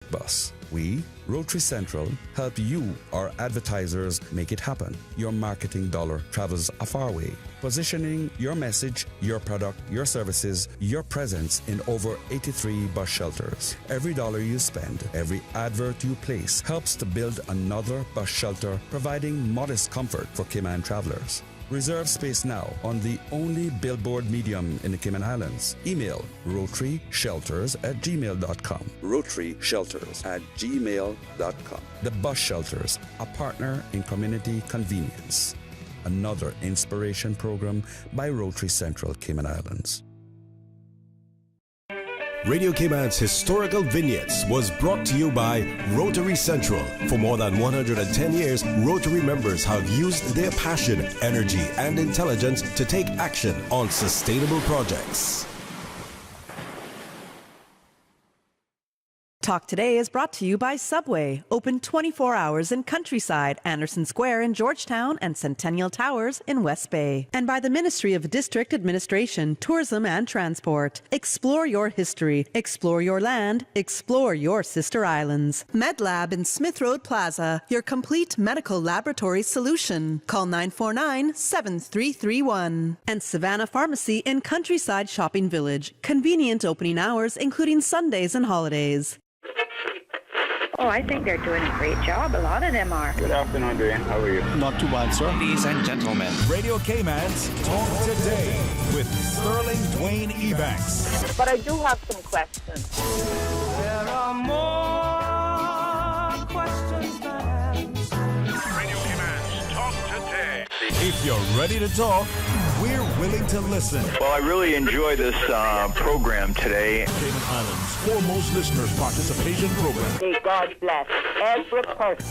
perfect bus. We, Rotary Central, help you, our advertisers, make it happen. Your marketing dollar travels a far way. Positioning your message, your product, your services, your presence in over 83 bus shelters. Every dollar you spend, every advert you place helps to build another bus shelter, providing modest comfort for Cayman travelers. Reserve space now on the only billboard medium in the Cayman Islands. Email rotaryshelters@gmail.com. rotaryshelters@gmail.com. The Bus Shelters, a partner in community convenience. Another inspiration program by Rotary Central Cayman Islands. Radio Cayman's Historical Vignettes was brought to you by Rotary Central. For more than 110 years, Rotary members have used their passion, energy, and intelligence to take action on sustainable projects. Talk Today is brought to you by Subway, open 24 hours in Countryside, Anderson Square in Georgetown, and Centennial Towers in West Bay. And by the Ministry of District Administration, Tourism and Transport. Explore your history, explore your land, explore your sister islands. MedLab in Smith Road Plaza, your complete medical laboratory solution. Call 949-7331. And Savannah Pharmacy in Countryside Shopping Village, convenient opening hours including Sundays and holidays. Oh, I think they're doing a great job. A lot of them are. Good afternoon, Dwayne. How are you? Not too bad, sir. Ladies and gentlemen, Radio Cayman's Talk Today with Sterling Dwayne Ebanks. But I do have some questions. There are more questions than answers. Radio Cayman's Talk Today. If you're ready to talk, we're willing to listen. Well, I really enjoy this program today. Cayman Islands' foremost listeners participation program. May God bless every person.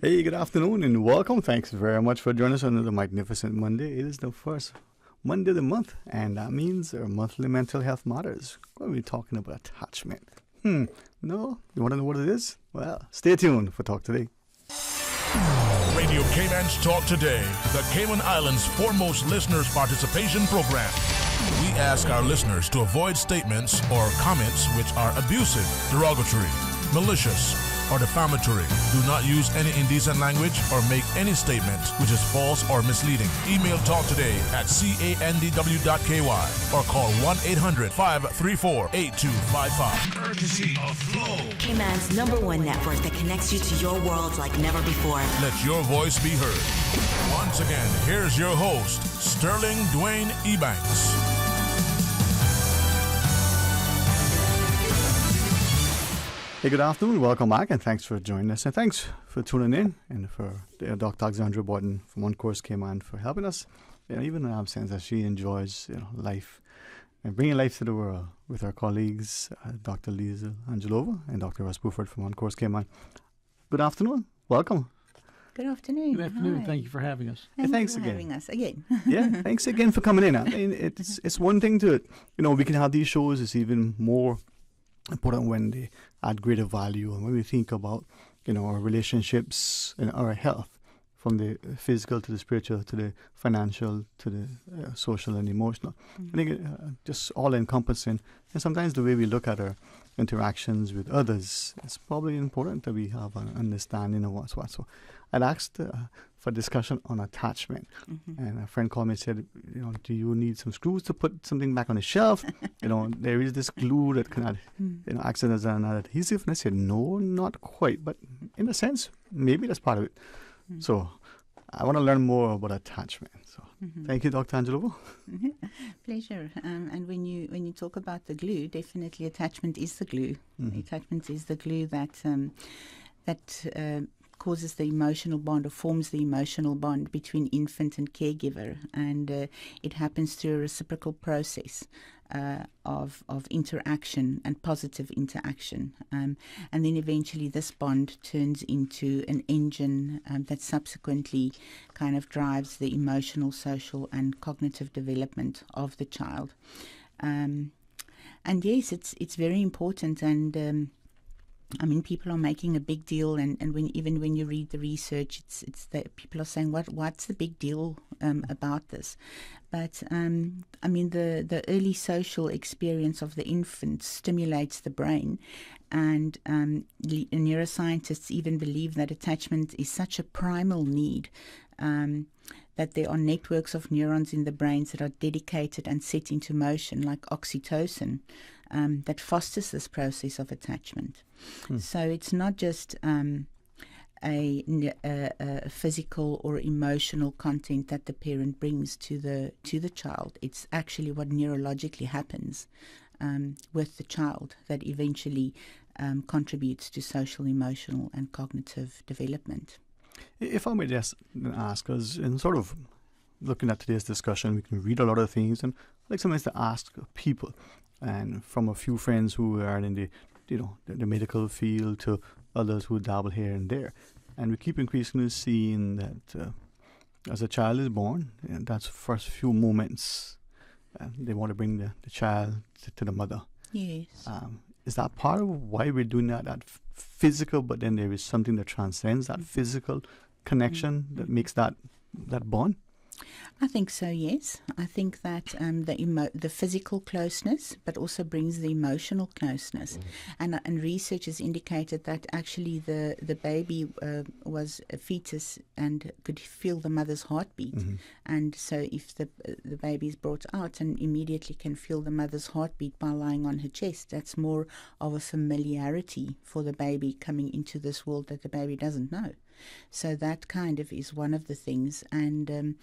Hey, good afternoon and welcome. Thanks very much for joining us on another magnificent Monday. It is the first Monday of the month, and that means our monthly mental health matters. We're going to be talking about attachment. No? You want to know what it is? Well, stay tuned for Talk Today. Radio Cayman's Talk Today, the Cayman Islands' foremost listeners participation program. We ask our listeners to avoid statements or comments which are abusive, derogatory, malicious, or defamatory. Do not use any indecent language or make any statement which is false or misleading. Email talktoday@candw.ky or call 1-800-534-8255. Courtesy of Flow, Cayman's #1 network that connects you to your world like never before. Let your voice be heard. Once again, here's your host, Sterling Dwayne Ebanks. Hey, good afternoon. Welcome back, and thanks for joining us. And thanks for tuning in, and for Dr. Alexandra Borton from One Course Cayman for helping us. Even in absence, as she enjoys life and bringing life to the world with her colleagues, Dr. Lisa Angelova and Dr. Russ Buford from One Course Cayman. Good afternoon. Welcome. Good afternoon. Good afternoon. Hi. Thank you for having us. Thanks for again. having us again. Yeah, thanks again for coming in. I mean, it's one thing to, we can have these shows. It's even more important when they add greater value, and when we think about our relationships and our health, from the physical to the spiritual to the financial to the social and emotional. I think just all encompassing, and sometimes the way we look at our interactions with others, it's probably important that we have an understanding of what's what. So I'd asked for discussion on attachment, and a friend called me and said, do you need some screws to put something back on the shelf? There is this glue that can act as an adhesive. And I said, no, not quite, but in a sense, maybe that's part of it. So I want to learn more about attachment. So thank you, Dr. Angelova. Pleasure. And when you talk about the glue, definitely attachment is the glue. Attachment is the glue that causes the emotional bond, or forms the emotional bond between infant and caregiver, and it happens through a reciprocal process of interaction and positive interaction, and then eventually this bond turns into an engine that subsequently kind of drives the emotional, social, and cognitive development of the child. And yes, it's very important, and I mean, people are making a big deal, and even when you read the research, it's that people are saying, what's the big deal about this? But I mean, the early social experience of the infant stimulates the brain, and neuroscientists even believe that attachment is such a primal need that there are networks of neurons in the brains that are dedicated and set into motion, like oxytocin, that fosters this process of attachment. So it's not just a physical or emotional content that the parent brings to the child. It's actually what neurologically happens with the child that eventually contributes to social, emotional, and cognitive development. If I may just ask, because in sort of looking at today's discussion, we can read a lot of things, and I'd like sometimes to ask people, and from a few friends who are in the medical field to others who dabble here and there, and we keep increasingly seeing that as a child is born, and that's the first few moments they want to bring the child to the mother. Yes. Is that part of why we're doing that physical, but then there is something that transcends that physical connection that makes that bond? I think so, yes. I think that the physical closeness, but also brings the emotional closeness. And research has indicated that actually the baby was a fetus and could feel the mother's heartbeat. And so if the baby is brought out and immediately can feel the mother's heartbeat by lying on her chest, that's more of a familiarity for the baby coming into this world that the baby doesn't know. So that kind of is one of the things, and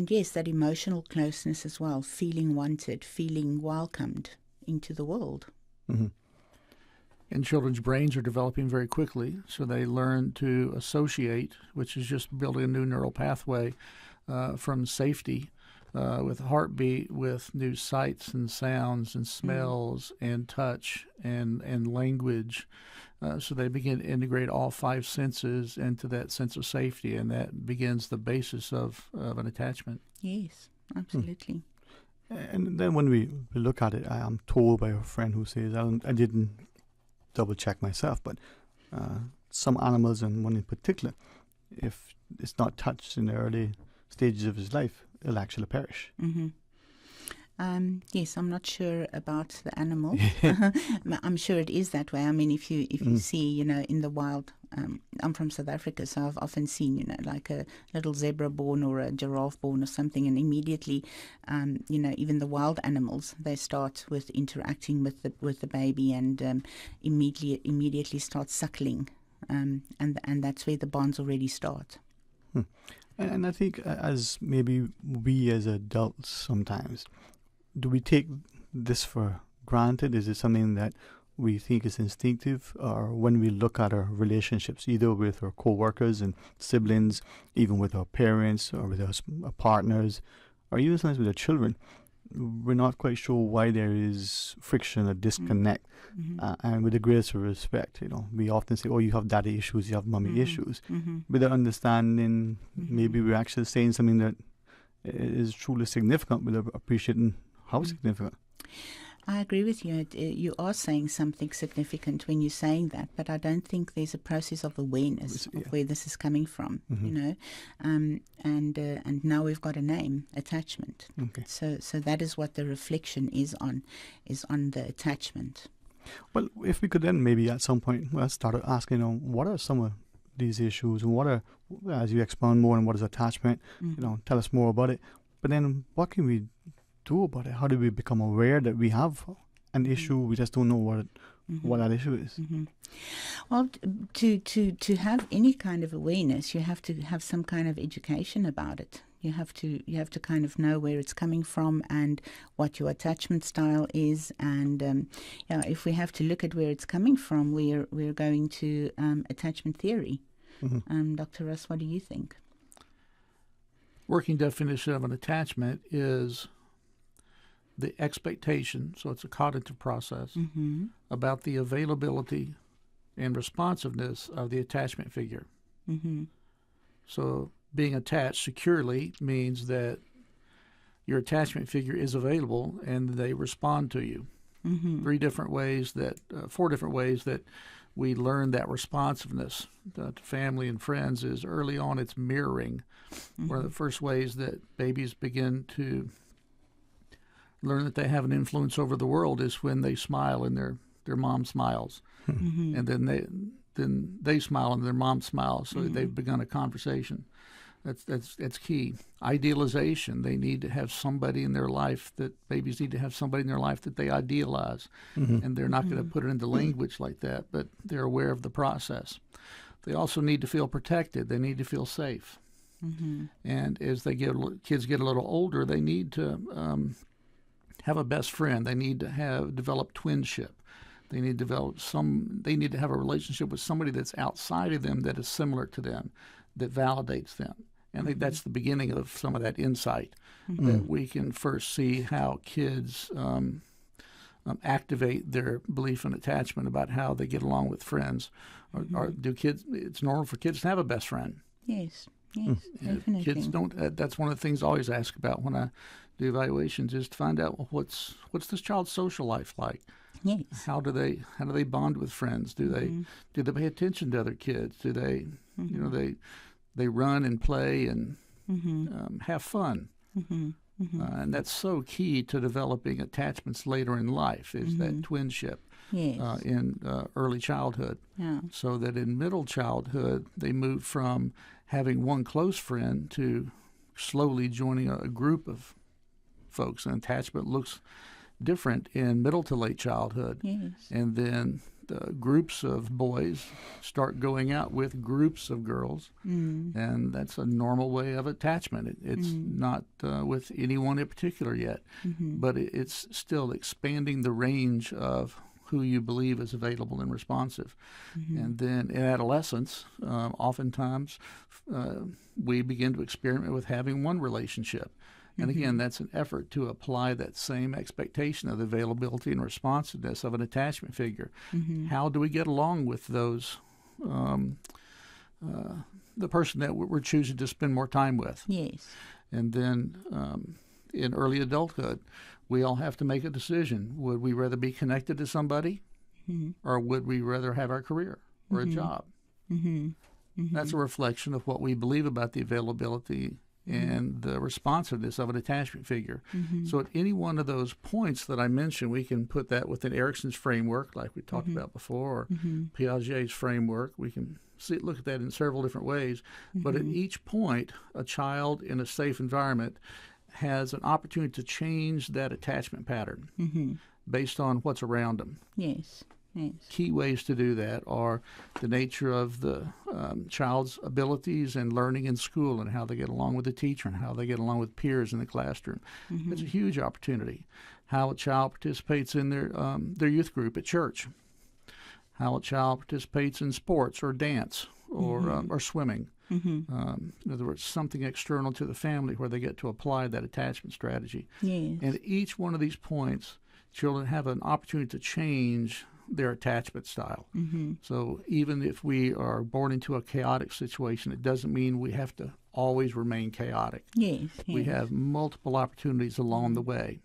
yes, that emotional closeness as well, feeling wanted, feeling welcomed into the world. And children's brains are developing very quickly, so they learn to associate, which is just building a new neural pathway from safety with heartbeat, with new sights and sounds and smells and touch and language. So they begin to integrate all five senses into that sense of safety, and that begins the basis of an attachment. Yes, absolutely. And then when we look at it, I'm told by a friend who says, I didn't double check myself, but some animals, and one in particular, if it's not touched in the early stages of his life, it'll actually perish. Yes, I'm not sure about the animal. I'm sure it is that way. I mean, if you see, in the wild, I'm from South Africa, so I've often seen, like a little zebra born or a giraffe born or something, and immediately, even the wild animals, they start with interacting with the baby and immediately start suckling, and that's where the bonds already start. And I think as maybe we as adults sometimes, do we take this for granted? Is it something that we think is instinctive? Or when we look at our relationships, either with our co-workers and siblings, even with our parents or with our partners, or even sometimes with our children, we're not quite sure why there is friction or disconnect. And with the greatest respect, we often say, oh, you have daddy issues, you have mommy issues. Without understanding, maybe we're actually saying something that is truly significant without appreciating how significant. I agree with you. You are saying something significant when you're saying that, but I don't think there's a process of awareness of where this is coming from, and now we've got a name, attachment. Okay. So that is what the reflection is on the attachment. Well, if we could then maybe at some point start asking, what are some of these issues, and what are, as you expound more on what is attachment, tell us more about it. But then what can we do about it? How do we become aware that we have an issue? We just don't know what that issue is. Well, to have any kind of awareness, you have to have some kind of education about it. You have to kind of know where it's coming from and what your attachment style is, and if we have to look at where it's coming from, we're going to attachment theory. Dr. Russ, what do you think? Working definition of an attachment is the expectation, so it's a cognitive process, about the availability and responsiveness of the attachment figure. So being attached securely means that your attachment figure is available and they respond to you. 4 different ways that we learn that responsiveness to family and friends is early on. It's mirroring. One of the first ways that babies begin to learn that they have an influence over the world is when they smile and their mom smiles, and then they smile and their mom smiles. So they've begun a conversation. That's key. Idealization. They need to have somebody in their life babies need to have somebody in their life that they idealize, and they're not going to put it into language like that, but they're aware of the process. They also need to feel protected. They need to feel safe. And as kids get a little older, they need to have a best friend. They need to develop twinship. They need to have a relationship with somebody that's outside of them that is similar to them, that validates them. And I think that's the beginning of some of that insight, that we can first see how kids activate their belief and attachment about how they get along with friends. Or it's normal for kids to have a best friend. Yes, definitely. Kids don't. That's one of the things I always ask about when I do evaluations, is to find out what's this child's social life like. Yes. How do they bond with friends? Do they pay attention to other kids? Do they they run and play and have fun? And that's so key to developing attachments later in life, is that twinship in early childhood. Yeah. So that in middle childhood, they move from having one close friend to slowly joining a group of folks. And attachment looks different in middle to late childhood. Yes. And then the groups of boys start going out with groups of girls, and that's a normal way of attachment. It's not with anyone in particular yet, but it's still expanding the range of who you believe is available and responsive. And then in adolescence, oftentimes we begin to experiment with having one relationship. And again, that's an effort to apply that same expectation of the availability and responsiveness of an attachment figure. How do we get along with those, the person that we're choosing to spend more time with? Yes. And then in early adulthood, we all have to make a decision. Would we rather be connected to somebody, or would we rather have our career or a job? That's a reflection of what we believe about the availability and the responsiveness of an attachment figure. So at any one of those points that I mentioned, we can put that within Erikson's framework, like we talked about before, or Piaget's framework. We can look at that in several different ways. But at each point, a child in a safe environment has an opportunity to change that attachment pattern based on what's around them. Yes. Yes. Key ways to do that are the nature of the child's abilities and learning in school, and how they get along with the teacher, and how they get along with peers in the classroom. It's a huge opportunity. How a child participates in their youth group at church. How a child participates in sports or dance or swimming. In other words, something external to the family where they get to apply that attachment strategy. Yes. And at each one of these points, children have an opportunity to change their attachment style. So even if we are born into a chaotic situation, it doesn't mean we have to always remain chaotic. Yes. We have multiple opportunities along the way.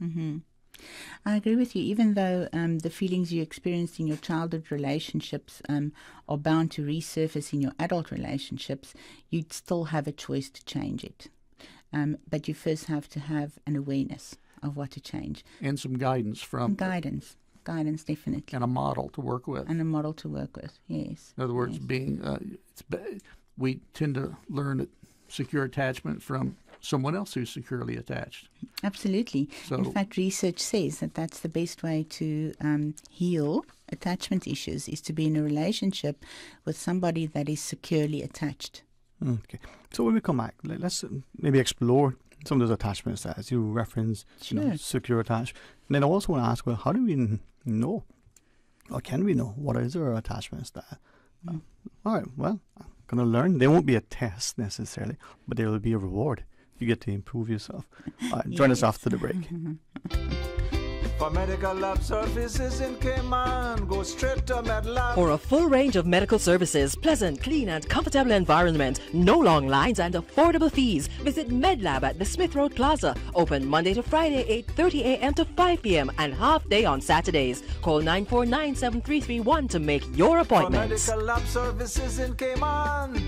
I agree with you. Even though the feelings you experienced in your childhood relationships are bound to resurface in your adult relationships, you'd still have a choice to change it. But you first have to have an awareness of what to change. And some guidance from... Guidance, definitely. And a model to work with. Yes. In other words, we tend to learn secure attachment from someone else who's securely attached. Absolutely. So, in fact, research says that that's the best way to heal attachment issues, is to be in a relationship with somebody that is securely attached. Okay. So when we come back, let's maybe explore some of those attachments as you reference, secure attachment. And then I also want to ask, well, how do we know, or can we know, what is our attachments that? All right, well, I'm going to learn. There won't be a test necessarily, but there will be a reward. You get to improve yourself. Join us after the break. For medical lab services in Cayman, go straight to MedLab. For a full range of medical services, pleasant, clean and comfortable environment, no long lines and affordable fees, visit MedLab at the Smith Road Plaza. Open Monday to Friday, 8:30 a.m. to 5 p.m. and half day on Saturdays. Call 949-7331 to make your appointment. For medical lab services in Cayman,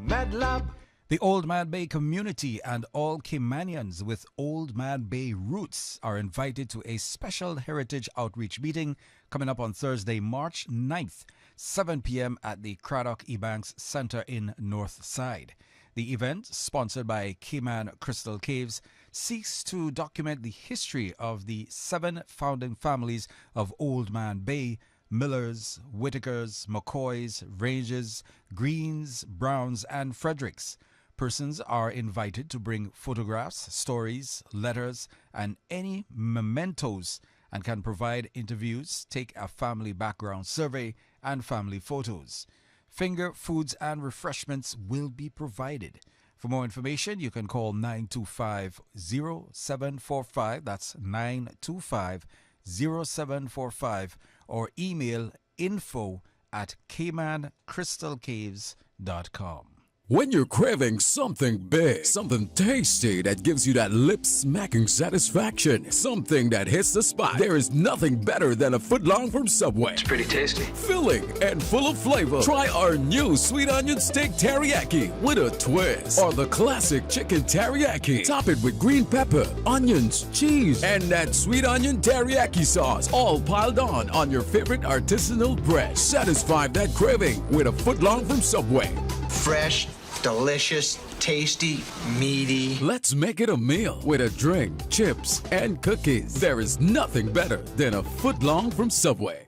MedLab. The Old Man Bay community and all Caymanians with Old Man Bay roots are invited to a special heritage outreach meeting coming up on Thursday, March 9th, 7 p.m. at the Dwayne Ebanks Center in North Side. The event, sponsored by Cayman Crystal Caves, seeks to document the history of the 7 founding families of Old Man Bay: Millers, Whitakers, McCoys, Ranges, Greens, Browns, and Fredericks. Persons are invited to bring photographs, stories, letters, and any mementos, and can provide interviews, take a family background survey, and family photos. Finger foods and refreshments will be provided. For more information, you can call 925-0745, that's 925-0745, or email info@caymancrystalcaves.com. When you're craving something big, something tasty that gives you that lip-smacking satisfaction, something that hits the spot, there is nothing better than a footlong from Subway. It's pretty tasty. Filling and full of flavor. Try our new sweet onion steak teriyaki with a twist, or the classic chicken teriyaki. Top it with green pepper, onions, cheese, and that sweet onion teriyaki sauce, all piled on your favorite artisanal bread. Satisfy that craving with a footlong from Subway. Fresh, delicious, tasty, meaty. Let's make it a meal with a drink, chips, and cookies. There is nothing better than a footlong from Subway.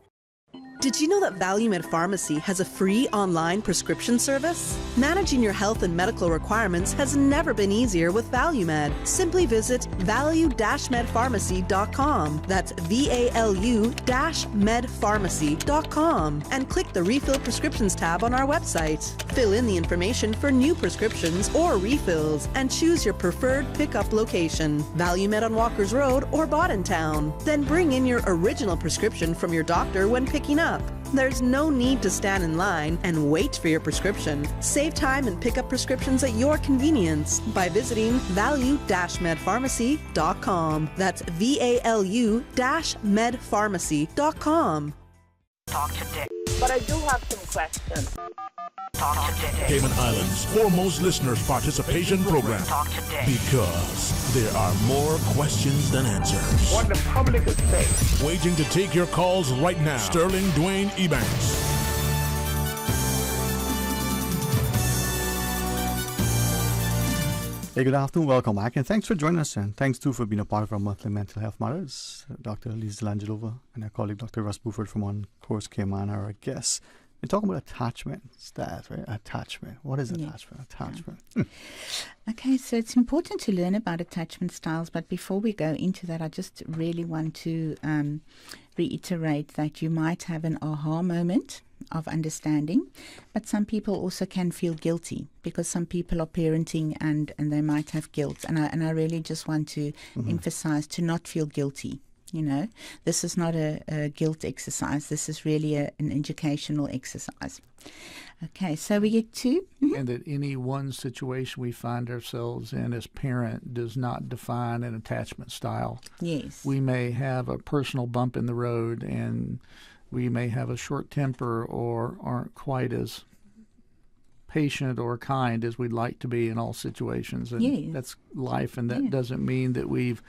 Did you know that ValueMed Pharmacy has a free online prescription service? Managing your health and medical requirements has never been easier with ValueMed. Simply visit value-medpharmacy.com. That's VALU-medpharmacy.com and click the Refill Prescriptions tab on our website. Fill in the information for new prescriptions or refills and choose your preferred pickup location. ValueMed on Walkers Road or Town. Then bring in your original prescription from your doctor when picking up. There's no need to stand in line and wait for your prescription. Save time and pick up prescriptions at your convenience by visiting value-medpharmacy.com. That's VALU-medpharmacy.com. Talk today. But I do have some questions. Talk today. Cayman Islands' foremost listeners participation program. Talk today. Because there are more questions than answers. What the public is saying. Waiting to take your calls right now. Sterling Dwayne Ebanks. Hey, good afternoon. Welcome back. And thanks for joining us. And thanks, too, for being a part of our monthly Mental Health Matters. Dr. Lisa Langelova and our colleague, Dr. Russ Buford from On Course Cayman are our guests. We're talking about attachment. It's that, right? Attachment. What is attachment? Attachment. Okay, so it's important to learn about attachment styles. But before we go into that, I just really want to reiterate that you might have an aha moment of understanding, but some people also can feel guilty because some people are parenting and they might have guilt. And I really just want to emphasize to not feel guilty. You know, this is not a guilt exercise. This is really an educational exercise. Okay, so we get to... And that any one situation we find ourselves in as parent does not define an attachment style. Yes. We may have a personal bump in the road and we may have a short temper or aren't quite as patient or kind as we'd like to be in all situations. And that's life, and that doesn't mean that we've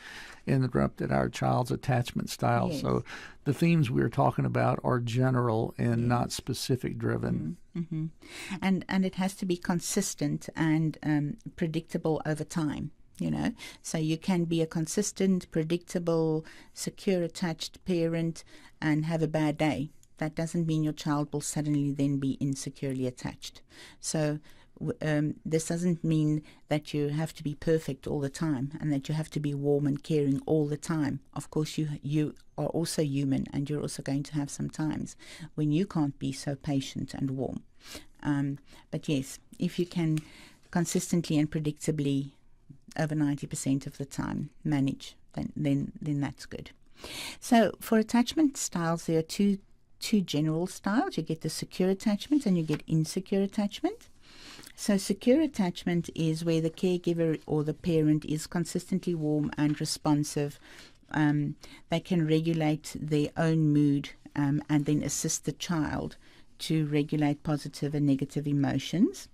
interrupted our child's attachment style. Yes. So the themes we're talking about are general and not specific driven. Mm-hmm. And it has to be consistent and predictable over time. You know, so you can be a consistent, predictable, secure, attached parent and have a bad day. That doesn't mean your child will suddenly then be insecurely attached. So this doesn't mean that you have to be perfect all the time and that you have to be warm and caring all the time. Of course, you are also human, and you're also going to have some times when you can't be so patient and warm. But yes, if you can consistently and predictably over 90% of the time manage, then that's good. So for attachment styles, there are two general styles. You get the secure attachment and you get insecure attachment. So secure attachment is where the caregiver or the parent is consistently warm and responsive. They can regulate their own mood and then assist the child to regulate positive and negative emotions.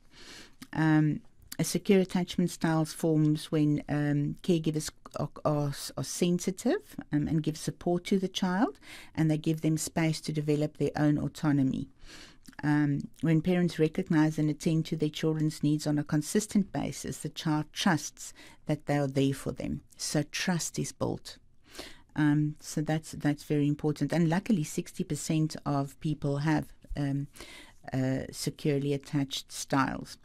A secure attachment style forms when caregivers are sensitive and give support to the child, and they give them space to develop their own autonomy. When parents recognize and attend to their children's needs on a consistent basis, the child trusts that they are there for them. So trust is built. So that's very important. And luckily, 60% of people have securely attached styles.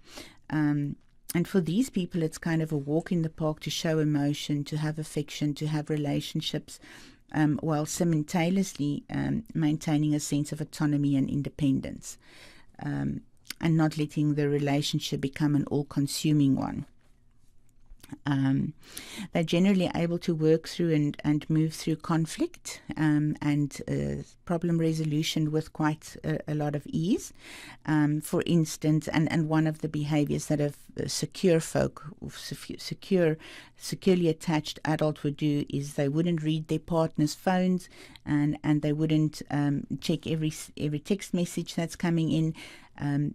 And for these people, it's kind of a walk in the park to show emotion, to have affection, to have relationships, while simultaneously maintaining a sense of autonomy and independence, and not letting the relationship become an all-consuming one. They're generally able to work through and move through conflict and problem resolution with quite a lot of ease. For instance, and one of the behaviors that a securely attached adult would do is they wouldn't read their partner's phones and they wouldn't check every text message that's coming in.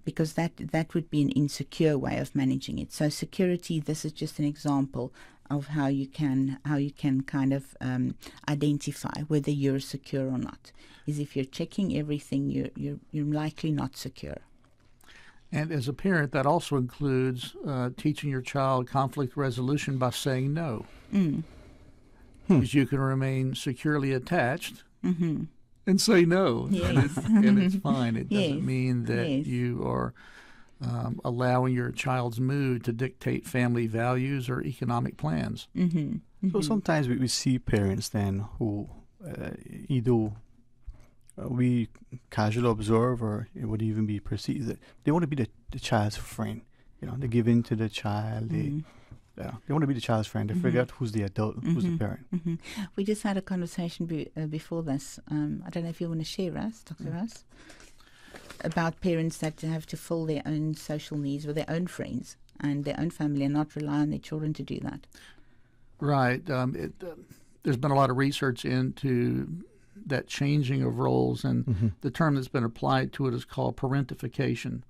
Because that would be an insecure way of managing it. So security, this is just an example of how you can kind of identify whether you're secure or not. Is if you're checking everything, you're likely not secure. And as a parent, that also includes teaching your child conflict resolution by saying no. Because you can remain securely attached. Mm-hmm. And say no, yes. and it's fine. It doesn't yes. mean that yes. you are allowing your child's mood to dictate family values or economic plans. Mm-hmm. Mm-hmm. So sometimes we see parents then who either we casually observe or it would even be perceived that they want to be the child's friend. They give in to the child. They want to be the child's friend. They figure out who's the adult, who's the parent. Mm-hmm. We just had a conversation before this. I don't know if you want to share, Dr. Russ, about parents that have to fill their own social needs with their own friends and their own family and not rely on their children to do that. Right. There's been a lot of research into that changing of roles, and the term that's been applied to it is called parentification,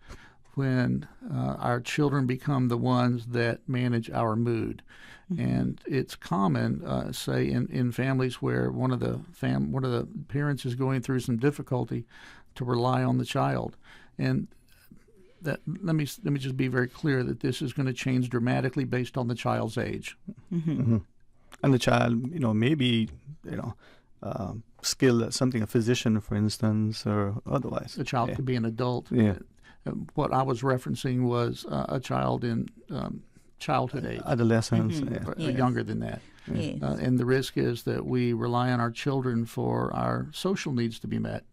when our children become the ones that manage our mood. And it's common, say, in families where one of the parents is going through some difficulty, to rely on the child. And that let me just be very clear that this is going to change dramatically based on the child's age. And the child, maybe, skilled at something, a physician, for instance, or otherwise. The child could be an adult. Yeah. What I was referencing was a child in childhood age. Adolescence. Or younger than that. Yes. And the risk is that we rely on our children for our social needs to be met,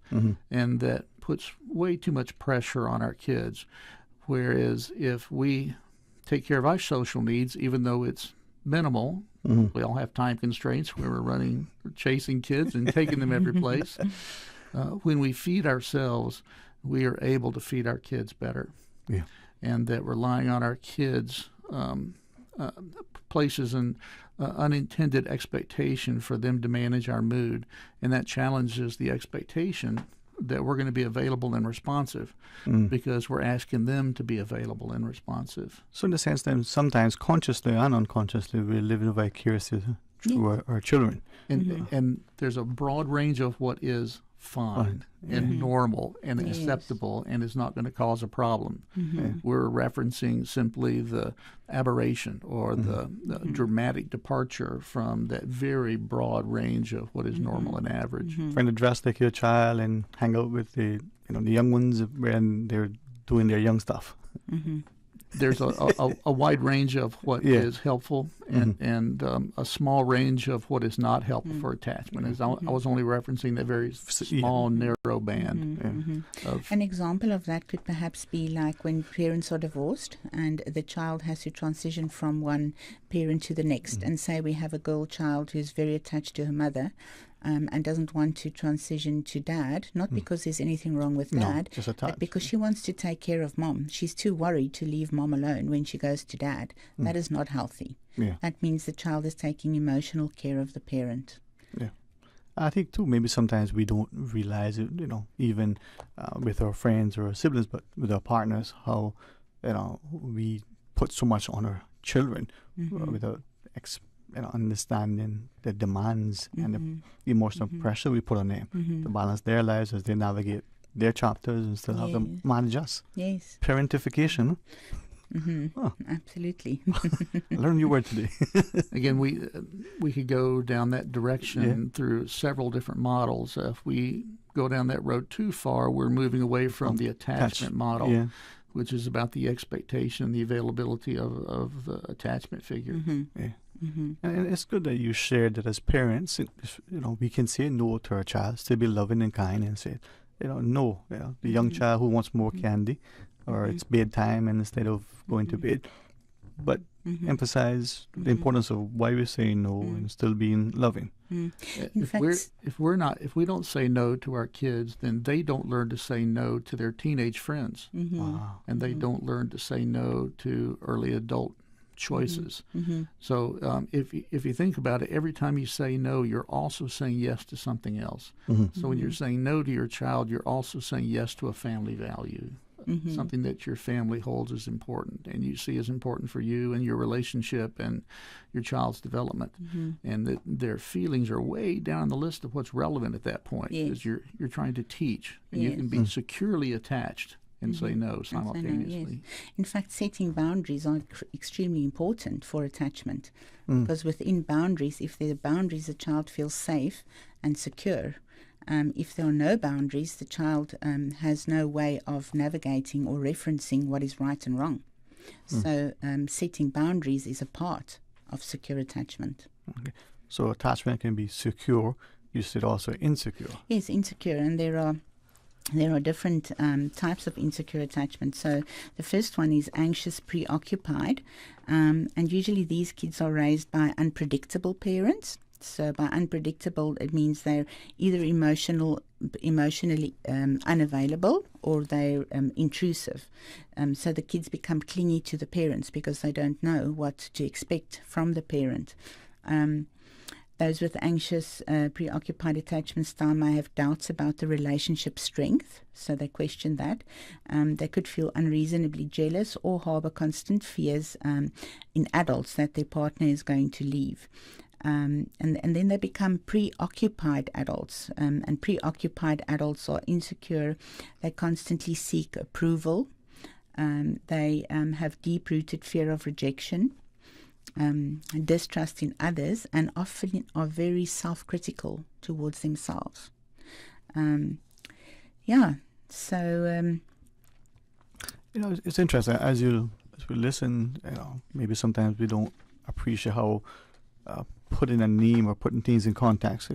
and that puts way too much pressure on our kids. Whereas if we take care of our social needs, even though it's minimal, we all have time constraints where we're chasing kids and taking them every place. When we feed ourselves, we are able to feed our kids better. Yeah. And that relying on our kids places an unintended expectation for them to manage our mood, and that challenges the expectation that we're going to be available and responsive because we're asking them to be available and responsive. So in the sense that sometimes consciously and unconsciously we're living vicariously through our children. And there's a broad range of what is fine and normal and acceptable and is not going to cause a problem. We're referencing simply the aberration or the dramatic departure from that very broad range of what is normal and average. Trying to dress like your child and hang out with the young ones when they're doing their young stuff. There's a wide range of what is helpful and a small range of what is not helpful for attachment. As I was only referencing that very small, narrow band. An example of that could perhaps be like when parents are divorced and the child has to transition from one parent to the next. And say we have a girl child who's very attached to her mother. and doesn't want to transition to dad, not because there's anything wrong with dad, just attached. but because she wants to take care of mom. She's too worried to leave mom alone when she goes to dad. That is not healthy. Yeah. That means the child is taking emotional care of the parent. Yeah. I think too, maybe sometimes we don't realize it, even with our friends or our siblings, but with our partners, how, we put so much on our children without understanding the demands and the emotional pressure we put on them to balance their lives as they navigate their chapters and still have them manage us. Yes. Parentification. Absolutely. I learned a new word today. Again, we could go down that direction through several different models. If we go down that road too far, we're moving away from the attachment model, which is about the expectation, the availability of the attachment figure. And it's good that you shared that as parents, we can say no to our child, still be loving and kind, and say, no. The young child who wants more candy, or it's bedtime, and instead of going to bed, but emphasize the importance of why we're saying no and still being loving. If we don't say no to our kids, then they don't learn to say no to their teenage friends, and they don't learn to say no to early adult choices. So if you think about it, every time you say no, you're also saying yes to something else. So when you're saying no to your child, you're also saying yes to a family value. Something that your family holds as important and you see as important for you and your relationship and your child's development, and that their feelings are way down the list of what's relevant at that point, because you're trying to teach, and you can be securely attached and say no simultaneously. In fact, setting boundaries are extremely important for attachment, because within boundaries, if there are boundaries, the child feels safe and secure. If there are no boundaries, the child has no way of navigating or referencing what is right and wrong. So setting boundaries is a part of secure attachment. Okay. So attachment can be secure. You said also insecure. Yes, insecure, and there are different types of insecure attachment. So the first one is anxious, preoccupied, and usually these kids are raised by unpredictable parents. So by unpredictable, it means they're either emotionally unavailable, or they're intrusive. So the kids become clingy to the parents because they don't know what to expect from the parent. Those with anxious, preoccupied attachment style may have doubts about the relationship strength, so they question that. They could feel unreasonably jealous or harbor constant fears in adults that their partner is going to leave. And then they become preoccupied adults, and preoccupied adults are insecure. They constantly seek approval. They have deep-rooted fear of rejection, distrust in others, and often are very self-critical towards themselves. So it's interesting as we listen. Maybe sometimes we don't appreciate how putting a name or putting things in context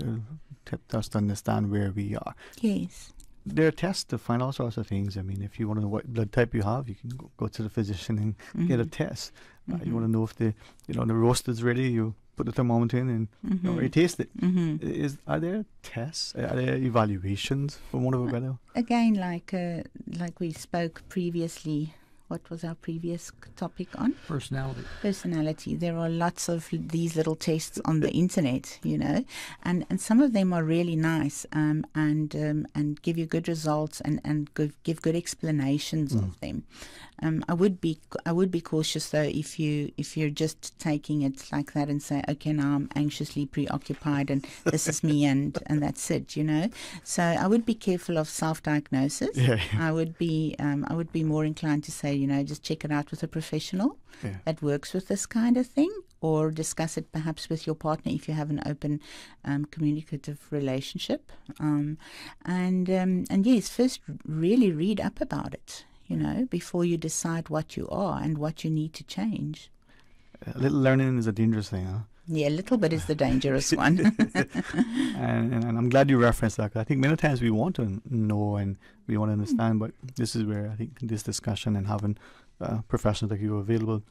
helps us to understand where we are. Yes. There are tests to find all sorts of things. I mean, if you want to know what blood type you have, you can go to the physician and get a test. You want to know if the roast is ready, you put the thermometer in and you taste it. Are there tests? Are there evaluations, for want of a better? Again, like we spoke previously. What was our previous topic on? Personality. There are lots of these little tests on the internet, and some of them are really nice and give you good results and give good explanations of them. I would be cautious though if you're just taking it like that and say, okay, now I'm anxiously preoccupied and this is me and that's it, So I would be careful of self-diagnosis. I would be more inclined to say, just check it out with a professional that works with this kind of thing, or discuss it perhaps with your partner if you have an open communicative relationship. And yes, first really read up about it, before you decide what you are and what you need to change. A little learning is a dangerous thing, huh? Yeah, a little bit is the dangerous one. and I'm glad you referenced that. I think many times we want to know and we want to understand, but this is where I think this discussion and having professionals like you available,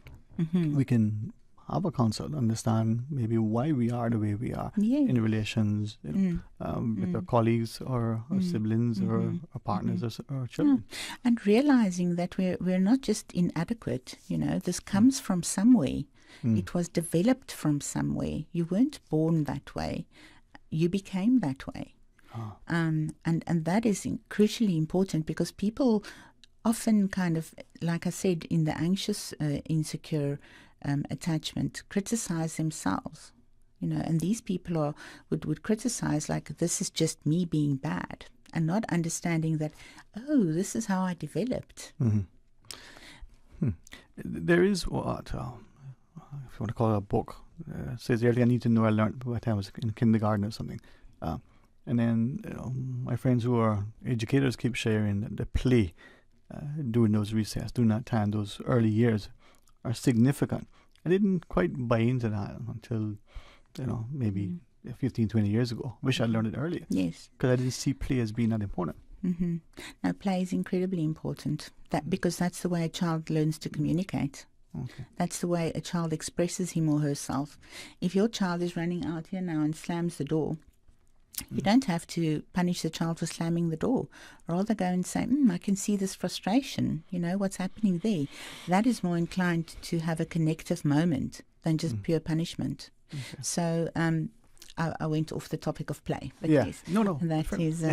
we can have a consult, understand maybe why we are the way we are in relations, with our colleagues or our siblings or our partners or our children. And realizing that we're not just inadequate, this comes from somewhere. It was developed from somewhere. You weren't born that way. You became that way. And that is crucially important, because people often kind of, like I said, in the anxious, insecure attachment, criticize themselves, and these people would criticize like, this is just me being bad, and not understanding that, this is how I developed. There is what, if you want to call it a book, says earlier, I need to know I learned by the time I was in kindergarten or something. And then my friends who are educators keep sharing that the play during those recess, during that time, those early years, are significant. I didn't quite buy into that until, maybe 15, 20 years ago. Wish I'd learned it earlier. Yes. Because I didn't see play as being that important. Now, play is incredibly important, because that's the way a child learns to communicate. Okay. That's the way a child expresses him or herself. If your child is running out here now and slams the door, you don't have to punish the child for slamming the door. Rather go and say, I can see this frustration. What's happening there? That is more inclined to have a connective moment than just pure punishment. Okay. So I went off the topic of play. But yes, that is,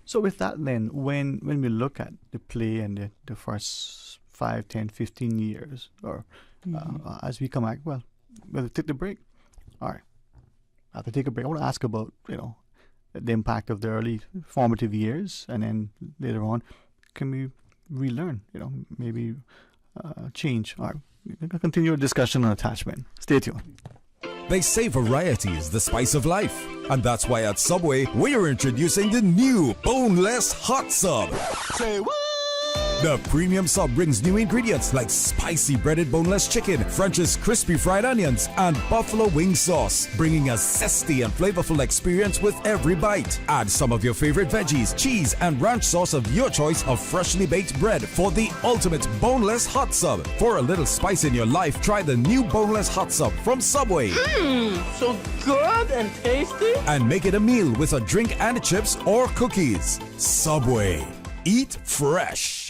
So with that then, when we look at the play and the first 5, 10, 15 years, or as we come back, we'll take the break. All right. After take a break, I want to ask about, the impact of the early formative years, and then later on, can we relearn, maybe change? All right, we're going to continue our discussion on attachment. Stay tuned. They say variety is the spice of life, and that's why at Subway, we are introducing the new Boneless Hot Sub. Say what? The premium sub brings new ingredients like spicy breaded boneless chicken, French's crispy fried onions, and buffalo wing sauce, bringing a zesty and flavorful experience with every bite. Add some of your favorite veggies, cheese, and ranch sauce of your choice of freshly baked bread for the ultimate boneless hot sub. For a little spice in your life, try the new boneless hot sub from Subway. So good and tasty. And make it a meal with a drink and chips or cookies. Subway. Eat fresh.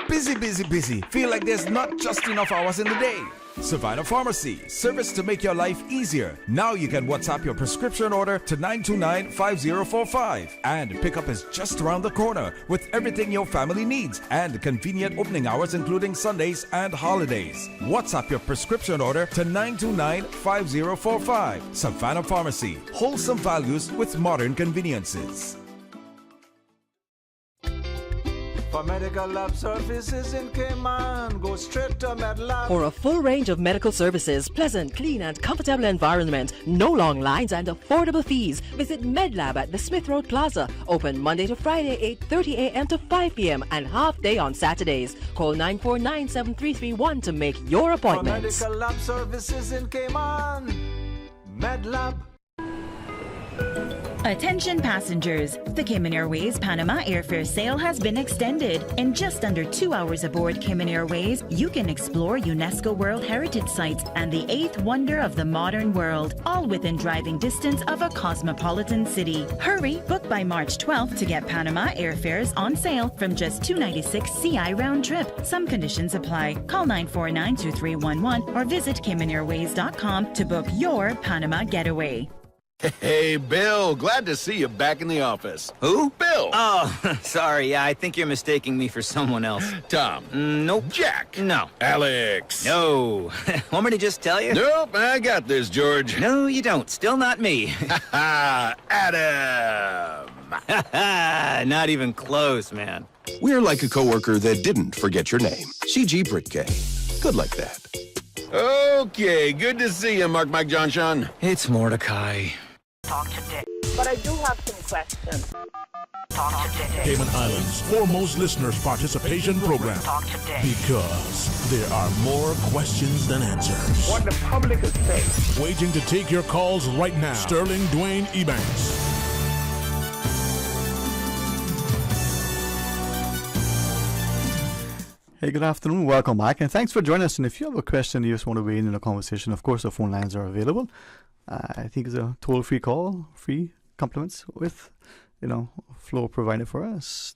Busy, busy, busy. Feel like there's not just enough hours in the day. Savannah Pharmacy, service to make your life easier. Now you can WhatsApp your prescription order to 929-5045. And pickup is just around the corner with everything your family needs and convenient opening hours including Sundays and holidays. WhatsApp your prescription order to 929-5045. Savannah Pharmacy, wholesome values with modern conveniences. For medical lab services in Cayman, go straight to MedLab. For a full range of medical services, pleasant, clean and comfortable environment, no long lines and affordable fees, visit MedLab at the Smith Road Plaza. Open Monday to Friday, 8:30 a.m. to 5 p.m. and half day on Saturdays. Call 949-7331 to make your appointment. For medical lab services in Cayman, MedLab. Attention passengers, the Cayman Airways Panama airfare sale has been extended. In just under 2 hours aboard Cayman Airways, you can explore UNESCO World Heritage Sites and the 8th wonder of the modern world, all within driving distance of a cosmopolitan city. Hurry, book by March 12th to get Panama airfares on sale from just $296 CI round trip. Some conditions apply. Call 949-2311 or visit CaymanAirways.com to book your Panama getaway. Hey, Bill, glad to see you back in the office. Who? Bill. Oh, sorry, yeah, I think you're mistaking me for someone else. Tom. Nope. Jack. No. Alex. No. Want me to just tell you? Nope, I got this, George. No, you don't. Still not me. Adam. Not even close, man. We're like a coworker that didn't forget your name. CG Britke. Good like that. Okay, good to see you, Mike John Sean. It's Mordecai. Talk today. But I do have some questions. Talk today. Cayman Islands' foremost listeners' participation program. Talk today. Because there are more questions than answers. What the public is saying. Waiting to take your calls right now. Sterling Dwayne Ebanks. Hey, good afternoon. Welcome back, and thanks for joining us. And if you have a question, you just want to weigh in the conversation, of course, the phone lines are available. I think it's a toll-free call, free compliments with, flow provided for us.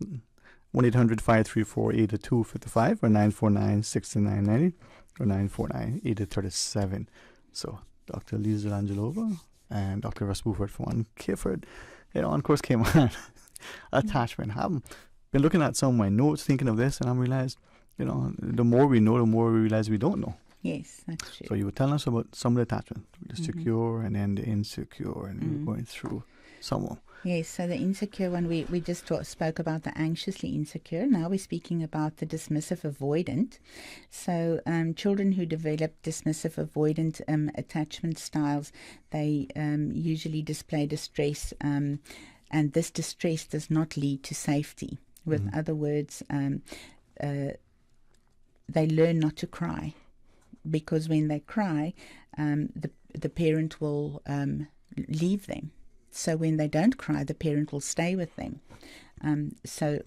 1-800-534-8255 or 949-6990 or 949-8037. So Dr. Lisa Angelova and Dr. Russ Buford from Clifford, on course came on attachment. I've been looking at some of my notes, thinking of this, and I realized, the more we know, the more we realize we don't know. Yes, that's true. So you were telling us about some of the attachment, the secure and then the insecure, and we were going through some of them. Yes, so the insecure one, we just spoke about the anxiously insecure. Now we're speaking about the dismissive avoidant. So children who develop dismissive avoidant attachment styles, they usually display distress, and this distress does not lead to safety. With other words, they learn not to cry, because when they cry, the parent will leave them. So when they don't cry, the parent will stay with them. So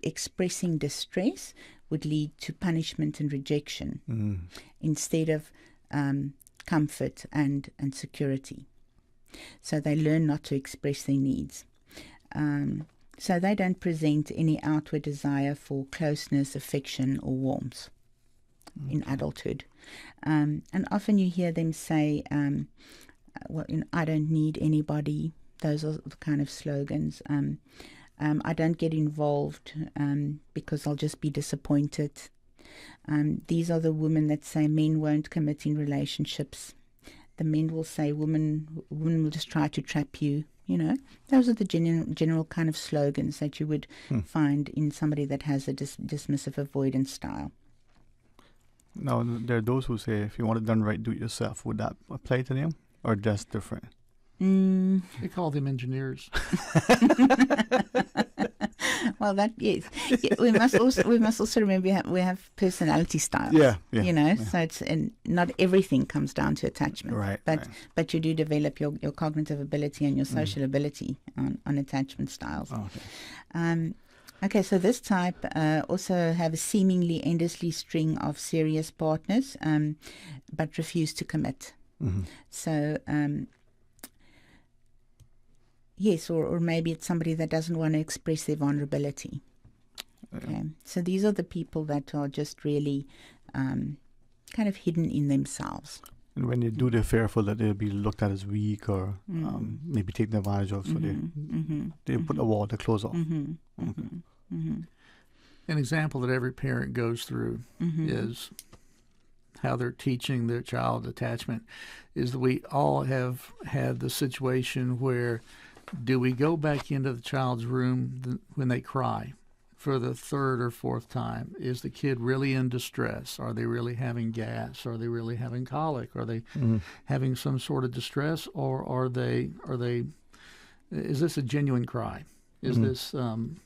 expressing distress would lead to punishment and rejection instead of comfort and security. So they learn not to express their needs. So they don't present any outward desire for closeness, affection, or warmth in adulthood. And often you hear them say, I don't need anybody. Those are the kind of slogans. I don't get involved because I'll just be disappointed. These are the women that say men won't commit in relationships. The men will say women will just try to trap you. Those are the general kind of slogans that you would find in somebody that has a dismissive avoidance style. Now, there are those who say, if you want it done right, do it yourself. Would that apply to them? Or just different? They call them engineers. Well, yes. We must also remember we have personality styles. Yeah. So it's not everything comes down to attachment. Right. But you do develop your cognitive ability and your social ability on attachment styles. Okay. Okay, so this type also have a seemingly endlessly string of serious partners, but refuse to commit. So, yes, or maybe it's somebody that doesn't want to express their vulnerability. Okay, so these are the people that are just really kind of hidden in themselves. And when they do, they're fearful that they'll be looked at as weak or maybe taken advantage of, so they put a wall to close off. An example that every parent goes through is how they're teaching their child attachment is that we all have had the situation where do we go back into the child's room when they cry for the third or fourth time? Is the kid really in distress? Are they really having gas? Are they really having colic? Are they having some sort of distress, or are they is this a genuine cry? Is this did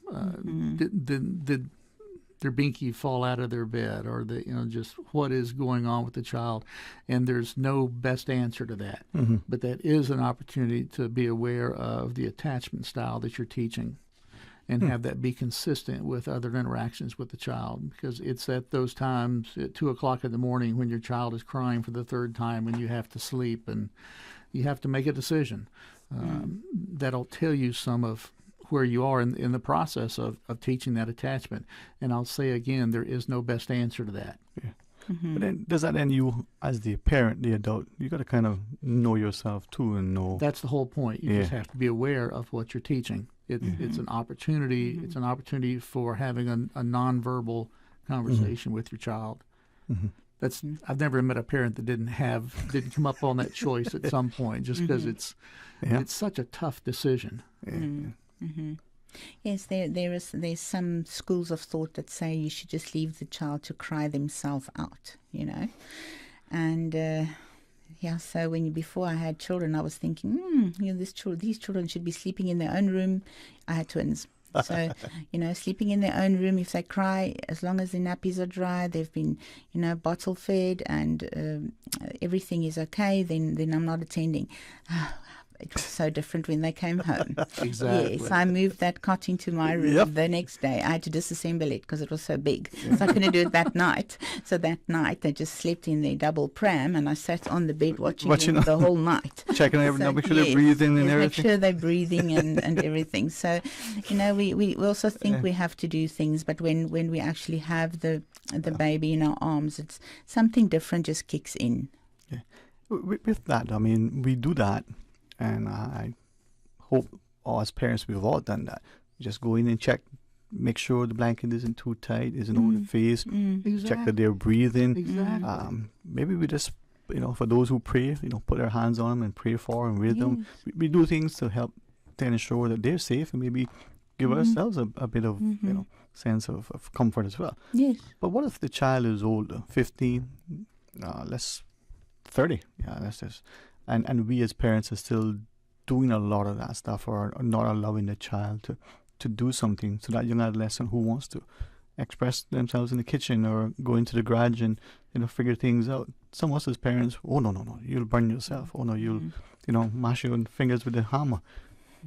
their binky fall out of their bed, or just what is going on with the child? And there's no best answer to that. But that is an opportunity to be aware of the attachment style that you're teaching and have that be consistent with other interactions with the child, because it's at those times at 2 o'clock in the morning when your child is crying for the third time and you have to sleep and you have to make a decision. That'll tell you some of where you are in the process of teaching that attachment. And I'll say again, there is no best answer to that. Yeah. But then does that then you, as the parent, the adult, you got to kind of know yourself too and know. That's the whole point. You just have to be aware of what you're teaching. It's an opportunity. It's an opportunity for having a nonverbal conversation with your child. I've never met a parent that didn't come up on that choice at some point, just because it's such a tough decision. Yes, there's some schools of thought that say you should just leave the child to cry themselves out, and so before I had children, I was thinking, these children should be sleeping in their own room. I had twins. So, sleeping in their own room, if they cry, as long as their nappies are dry, they've been, bottle fed and everything is okay, then I'm not attending. it was so different when they came home. Exactly. Yes, I moved that cot into my room the next day. I had to disassemble it because it was so big. So I couldn't do it that night. So that night they just slept in their double pram, and I sat on the bed watching them the whole night. Checking everything, make sure they're breathing and everything. Make sure they're breathing and everything. So, we also think we have to do things, but when we actually have the baby in our arms, it's something different just kicks in. Yeah. With that, I mean, we do that, and I hope as parents we've all done that. Just go in and check, make sure the blanket isn't too tight, isn't over the face, check that they're breathing. Exactly. Maybe we just, for those who pray, put their hands on them and pray for them with them. We do things to help to ensure that they're safe and maybe give ourselves a bit of, sense of comfort as well. Yes. But what if the child is older, 15, less 30? Yeah, that's just, and we as parents are still doing a lot of that stuff, or not allowing the child to do something. So that young adolescent who wants to express themselves in the kitchen or go into the garage and figure things out. Some of us as parents, oh no, you'll burn yourself. Oh no, you'll mash your fingers with a hammer.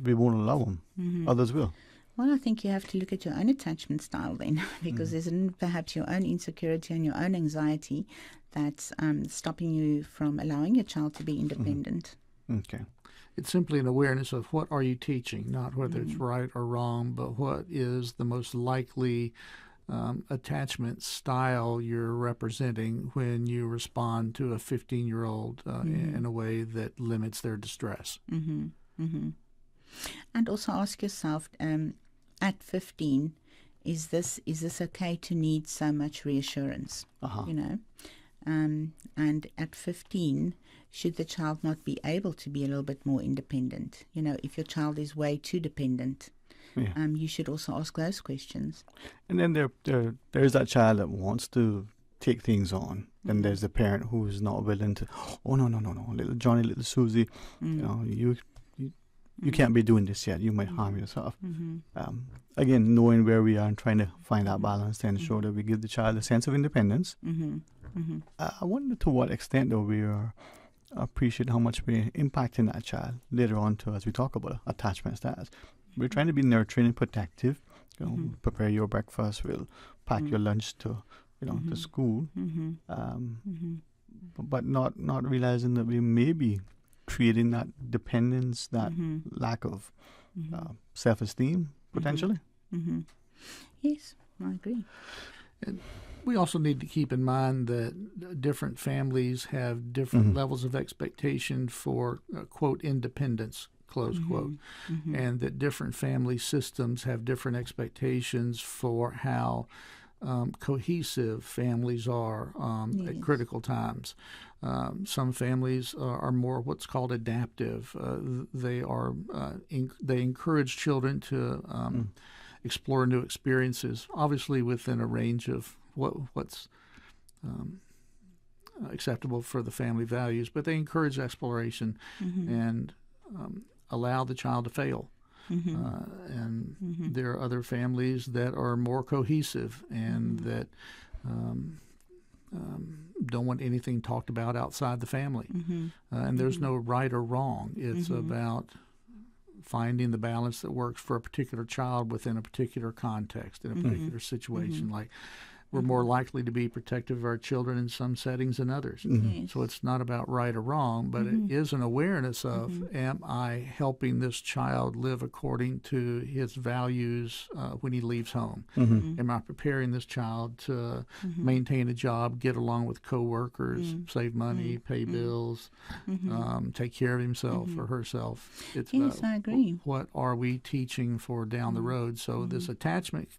We won't allow them. Others will. Well, I think you have to look at your own attachment style then, because isn't perhaps your own insecurity and your own anxiety that's stopping you from allowing your child to be independent. Okay. It's simply an awareness of what are you teaching, not whether it's right or wrong, but what is the most likely attachment style you're representing when you respond to a 15-year-old in a way that limits their distress. And also ask yourself, at 15, is this okay to need so much reassurance? And at 15, should the child not be able to be a little bit more independent? If your child is way too dependent, you should also ask those questions. And then there is that child that wants to take things on. Then there's the parent who is not willing to, oh no, little Johnny, little Susie, you can't be doing this yet. You might harm yourself. Again, knowing where we are and trying to find that balance to ensure that we give the child a sense of independence. I wonder to what extent, though, we appreciate how much we're impacting that child later on, too, as we talk about attachment styles. We're trying to be nurturing and protective. Prepare your breakfast. We'll pack your lunch to school. But not realizing that we may be creating that dependence, that lack of self-esteem, potentially. Yes, I agree. And we also need to keep in mind that different families have different levels of expectation for, quote, independence, close quote, and that different family systems have different expectations for how cohesive families are at critical times. Some families are more what's called adaptive. They encourage children to explore new experiences, obviously within a range of what's acceptable for the family values, but they encourage exploration and allow the child to fail. And there are other families that are more cohesive and that don't want anything talked about outside the family. And there's no right or wrong. It's about finding the balance that works for a particular child within a particular context, in a particular situation. Like, we're more likely to be protective of our children in some settings than others. So it's not about right or wrong, but it is an awareness of, am I helping this child live according to his values when he leaves home? Am I preparing this child to maintain a job, get along with coworkers, save money, pay bills, take care of himself or herself? It's about, I agree. What are we teaching for down the road? So this attachment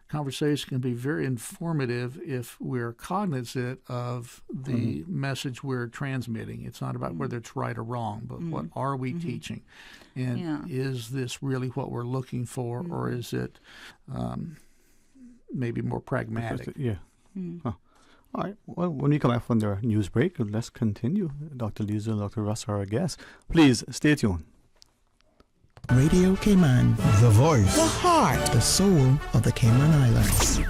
conversation can be very informative if we're cognizant of the message we're transmitting. It's not about whether it's right or wrong, but what are we teaching? And is this really what we're looking for, or is it maybe more pragmatic? All right. Well, when we come back from the news break, let's continue. Dr. Liesl, Dr. Russ are our guests. Please stay tuned. Radio Cayman, the voice, the heart, the soul of the Cayman Islands.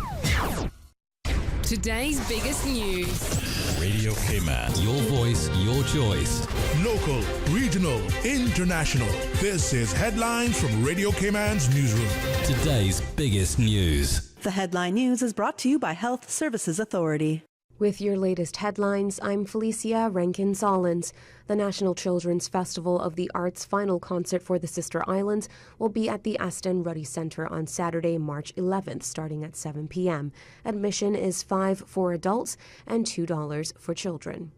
Today's biggest news. Radio Cayman. Your voice, your choice. Local, regional, international. This is Headlines from Radio Cayman's newsroom. Today's biggest news. The headline news is brought to you by Health Services Authority. With your latest headlines, I'm Felicia Rankin-Solins. The National Children's Festival of the Arts final concert for the Sister Islands will be at the Aston Ruddy Centre on Saturday, March 11th, starting at 7 p.m. Admission is $5 for adults and $2 for children.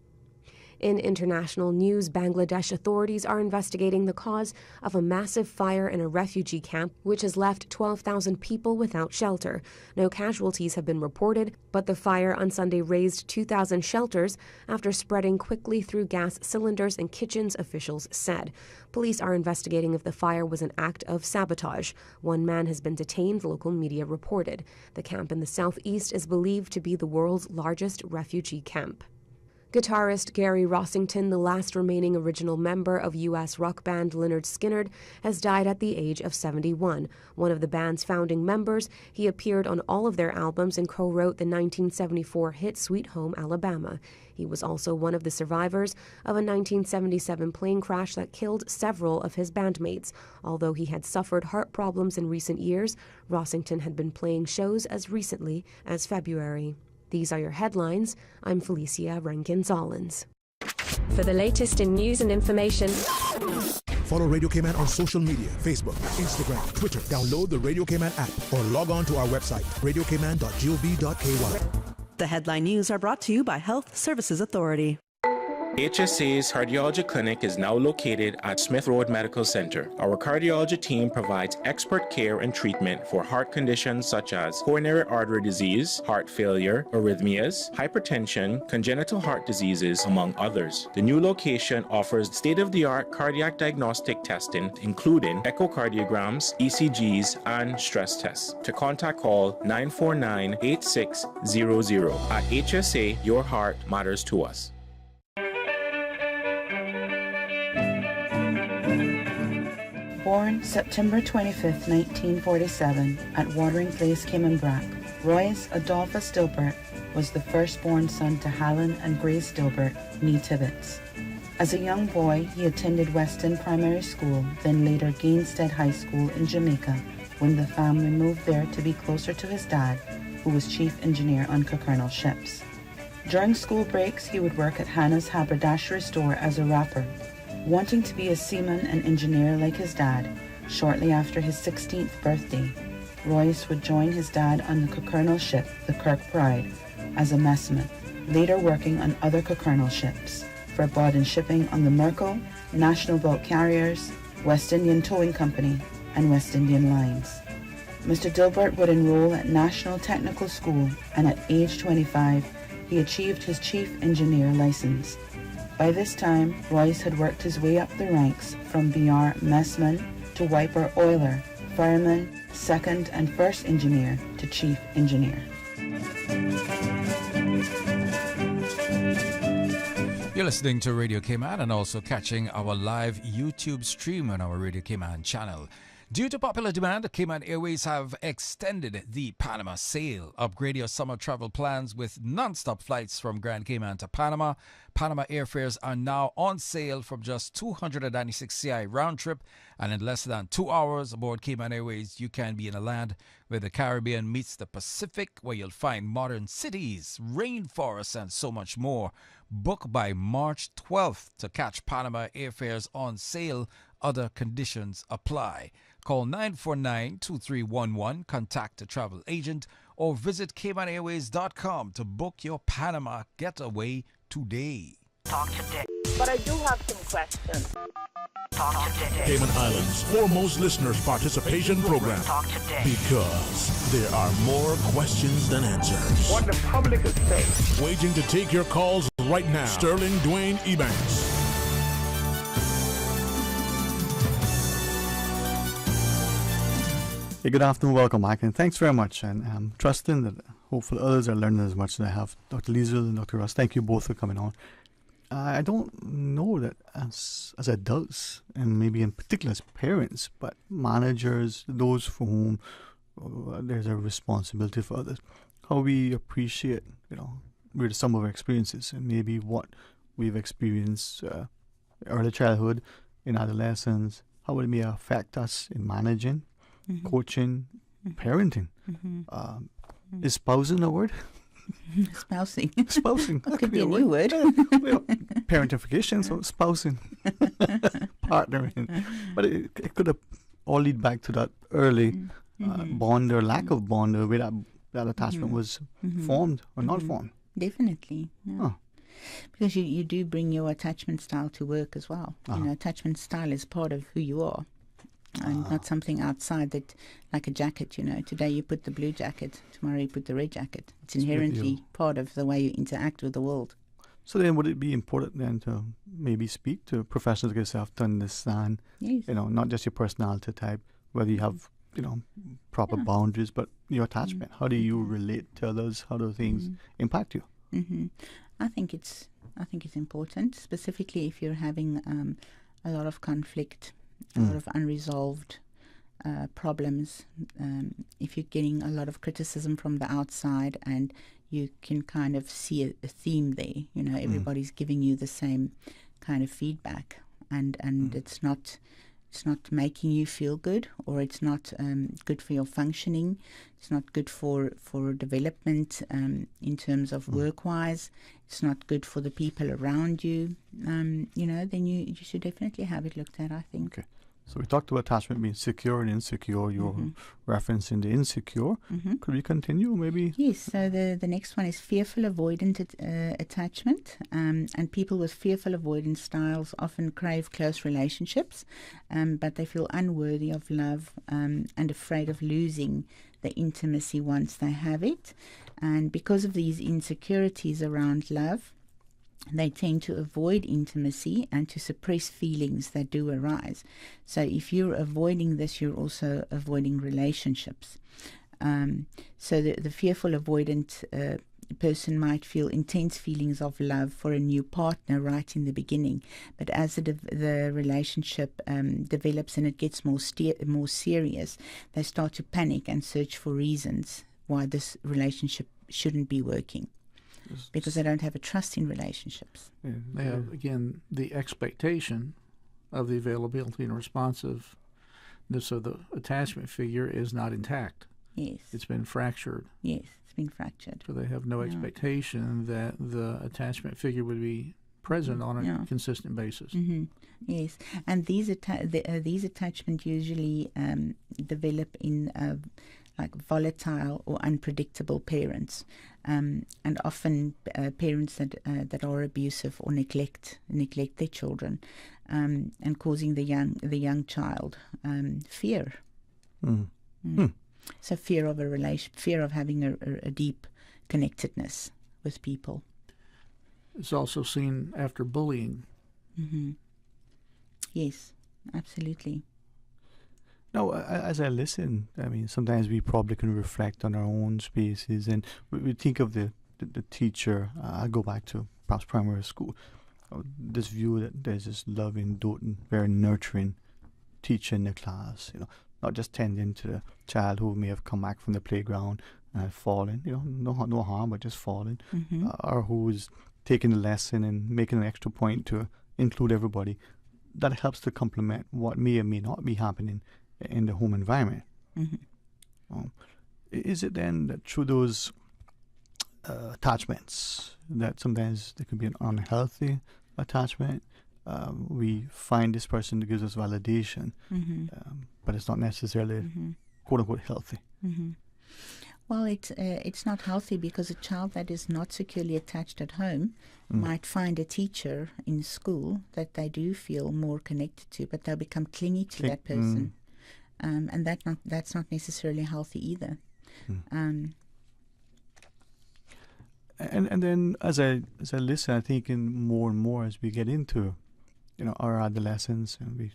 In international news, Bangladesh authorities are investigating the cause of a massive fire in a refugee camp, which has left 12,000 people without shelter. No casualties have been reported, but the fire on Sunday razed 2,000 shelters after spreading quickly through gas cylinders and kitchens, officials said. Police are investigating if the fire was an act of sabotage. One man has been detained, local media reported. The camp in the southeast is believed to be the world's largest refugee camp. Guitarist Gary Rossington, the last remaining original member of U.S. rock band Lynyrd Skynyrd, has died at the age of 71. One of the band's founding members, he appeared on all of their albums and co-wrote the 1974 hit Sweet Home Alabama. He was also one of the survivors of a 1977 plane crash that killed several of his bandmates. Although he had suffered heart problems in recent years, Rossington had been playing shows as recently as February. These are your headlines. I'm Felicia Rankin-Solins. For the latest in news and information, Follow Radio Cayman on social media, Facebook, Instagram, Twitter. Download the Radio Cayman app or log on to our website, radiocayman.gov.ky. The headline news are brought to you by Health Services Authority. HSA's cardiology clinic is now located at Smith Road Medical Center. Our cardiology team provides expert care and treatment for heart conditions such as coronary artery disease, heart failure, arrhythmias, hypertension, congenital heart diseases, among others. The new location offers state-of-the-art cardiac diagnostic testing, including echocardiograms, ECGs, and stress tests. To contact, call 949-8600. At HSA, your heart matters to us. Born September 25, 1947, at Watering Place, Caymanbrack, Royce Adolphus Dilbert was the firstborn son to Helen and Grace Dilbert, née Tibbetts. As a young boy, he attended Weston Primary School, then later Gainstead High School in Jamaica, when the family moved there to be closer to his dad, who was chief engineer on Cockernel ships. During school breaks, he would work at Hannah's haberdashery store as a wrapper. Wanting to be a seaman and engineer like his dad, shortly after his 16th birthday, Royce would join his dad on the Cockernel ship, the Kirk Pride, as a messmate, later working on other Cockernel ships, for Bawden Shipping on the Merkel, National Bulk Carriers, West Indian Towing Company, and West Indian Lines. Mr. Dilbert would enroll at National Technical School, and at age 25, he achieved his chief engineer license. By this time, Royce had worked his way up the ranks from BR messman to wiper oiler, fireman, second and first engineer to chief engineer. You're listening to Radio Cayman and also catching our live YouTube stream on our Radio Cayman channel. Due to popular demand, Cayman Airways have extended the Panama sail. Upgrade your summer travel plans with non-stop flights from Grand Cayman to Panama. Panama airfares are now on sale from just 296 CI round trip, and in less than 2 hours aboard Cayman Airways, you can be in a land where the Caribbean meets the Pacific, where you'll find modern cities, rainforests, and so much more. Book by March 12th to catch Panama airfares on sale. Other conditions apply. Call 949-2311, contact a travel agent, or visit CaymanAirways.com to book your Panama getaway today. Talk today. But I do have some questions. Talk today. Cayman Islands' foremost listeners participation program. Talk today. Because there are more questions than answers. What the public is saying. Waiting to take your calls right now. Sterling Dwayne Ebanks. Hey, good afternoon, welcome back, and thanks very much. And I'm trusting that hopefully others are learning as much as I have. Dr. Liesel and Dr. Ross, thank you both for coming on. I don't know that as adults, and maybe in particular as parents, but managers, those for whom there's a responsibility for others, how we appreciate, we're the sum of our experiences, and maybe what we've experienced early childhood, in adolescence, how it may affect us in managing, coaching, parenting. Espousing a word? Spousing. Spousing. That could be a new word. Well, parentification, so spousing, partnering. But it could have all lead back to that early bond or lack of bond, or where that attachment was formed or not formed. Definitely. Yeah. Oh. Because you do bring your attachment style to work as well. Uh-huh. You know, attachment style is part of who you are. And not something outside that, like a jacket, you know. Today you put the blue jacket, tomorrow you put the red jacket. It's inherently part of the way you interact with the world. So then would it be important then to maybe speak to professionals like yourself to understand, Yes. you know, not just your personality type, whether you have, you know, proper boundaries, but your attachment. How do you relate to others? How do things impact you? I think it's important, specifically if you're having a lot of conflict, a lot of unresolved problems. If you're getting a lot of criticism from the outside, and you can kind of see a theme there. You know, everybody's giving you the same kind of feedback, and it's not making you feel good, or it's not good for your functioning. It's not good for development in terms of work-wise. It's not good for the people around you. You know, then you should definitely have it looked at, I think. Okay. So we talked about attachment being secure and insecure. You're referencing the insecure. Could we continue, maybe? Yes. So the next one is fearful avoidant attachment. And people with fearful avoidance styles often crave close relationships, but they feel unworthy of love and afraid of losing the intimacy once they have it. And because of these insecurities around love, they tend to avoid intimacy and to suppress feelings that do arise. So if you're avoiding this, you're also avoiding relationships. So the fearful avoidant person might feel intense feelings of love for a new partner right in the beginning, but as the relationship develops and it gets more serious, they start to panic and search for reasons why this relationship shouldn't be working. Because they don't have a trust in relationships. They have, again, the expectation of the availability and responsiveness of the attachment figure is not intact. Yes. It's been fractured. Yes, it's been fractured. So they have no expectation that the attachment figure would be present on a consistent basis. Yes, and these attachments usually develop in like volatile or unpredictable parents, and often parents that are abusive or neglect their children, and causing the young child fear. So fear of fear of having a deep connectedness with people. It's also seen after bullying. Yes, absolutely. Now, as I listen, I mean, sometimes we probably can reflect on our own spaces, and we think of the teacher. I go back to perhaps primary school. This view that there's this loving, doting, very nurturing teacher in the class. You know, not just tending to the child who may have come back from the playground and fallen. You know, no harm, but just fallen, or who's taking the lesson and making an extra point to include everybody. That helps to complement what may or may not be happening in the home environment. Is it then that through those attachments, that sometimes there could be an unhealthy attachment? We find this person that gives us validation, but it's not necessarily quote unquote healthy. Well, it's not healthy because a child that is not securely attached at home might find a teacher in school that they do feel more connected to, but they'll become clingy to that person. And that's not necessarily healthy either. And then as I listen, I think more and more as we get into, you know, our adolescence, and we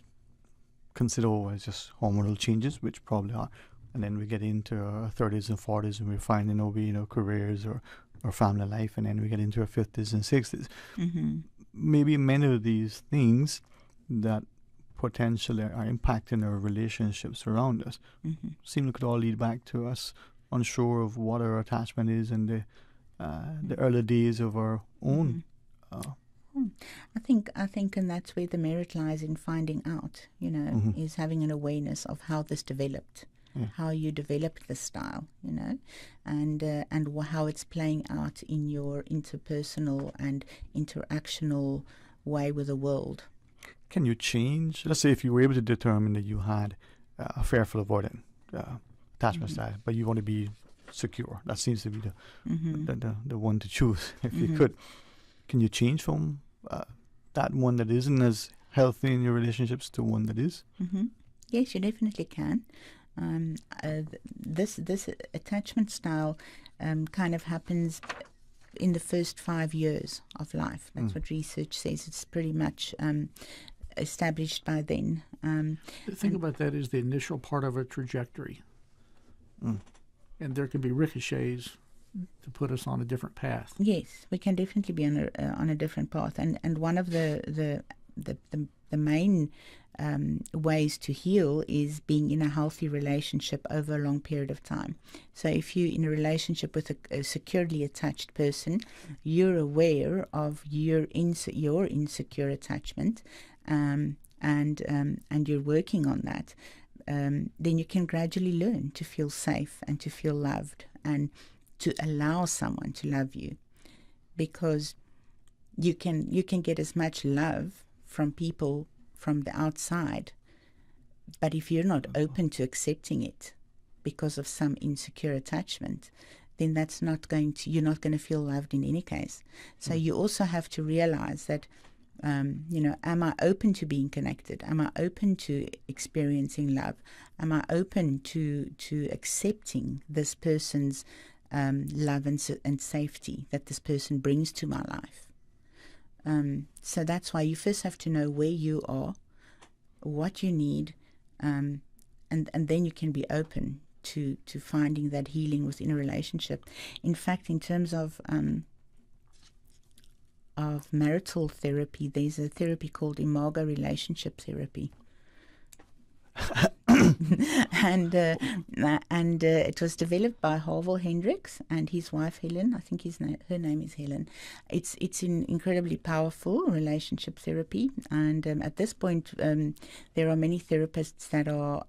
consider as just hormonal changes, which probably are, and then we get into our 30s and 40s, and we're finding careers or family life, and then we get into our 50s and 60s. Maybe many of these things that potentially are impacting our relationships around us seem to could all lead back to us unsure of what our attachment is and the early days of our own. I think, and that's where the merit lies in finding out. Is having an awareness of how this developed, how you developed the style. And how it's playing out in your interpersonal and interactional way with the world. Can you change? Let's say if you were able to determine that you had a fearful avoidant attachment style, but you want to be secure. That seems to be the one to choose. If you could, can you change from that one that isn't as healthy in your relationships to one that is? Yes, you definitely can. This attachment style kind of happens in the first 5 years of life. That's what research says. It's pretty much established by then. The thing about that is the initial part of a trajectory. And there can be ricochets to put us on a different path. Yes, we can definitely be on a different path. And one of the main ways to heal is being in a healthy relationship over a long period of time. So if you're in a relationship with a securely attached person, you're aware of your insecure attachment, and you're working on that. Then you can gradually learn to feel safe and to feel loved and to allow someone to love you, because you can get as much love from people from the outside, but if you're not open to accepting it because of some insecure attachment, then you're not going to feel loved in any case. So you also have to realize that am I open to being connected? Am I open to experiencing love? Am I open to accepting this person's love and safety that this person brings to my life? So that's why you first have to know where you are, what you need, and then you can be open to finding that healing within a relationship. In fact, in terms of marital therapy, there's a therapy called Imago relationship therapy. and it was developed by Harville Hendricks and his wife Helen. I think her name is Helen. It's an incredibly powerful relationship therapy, and at this point there are many therapists that are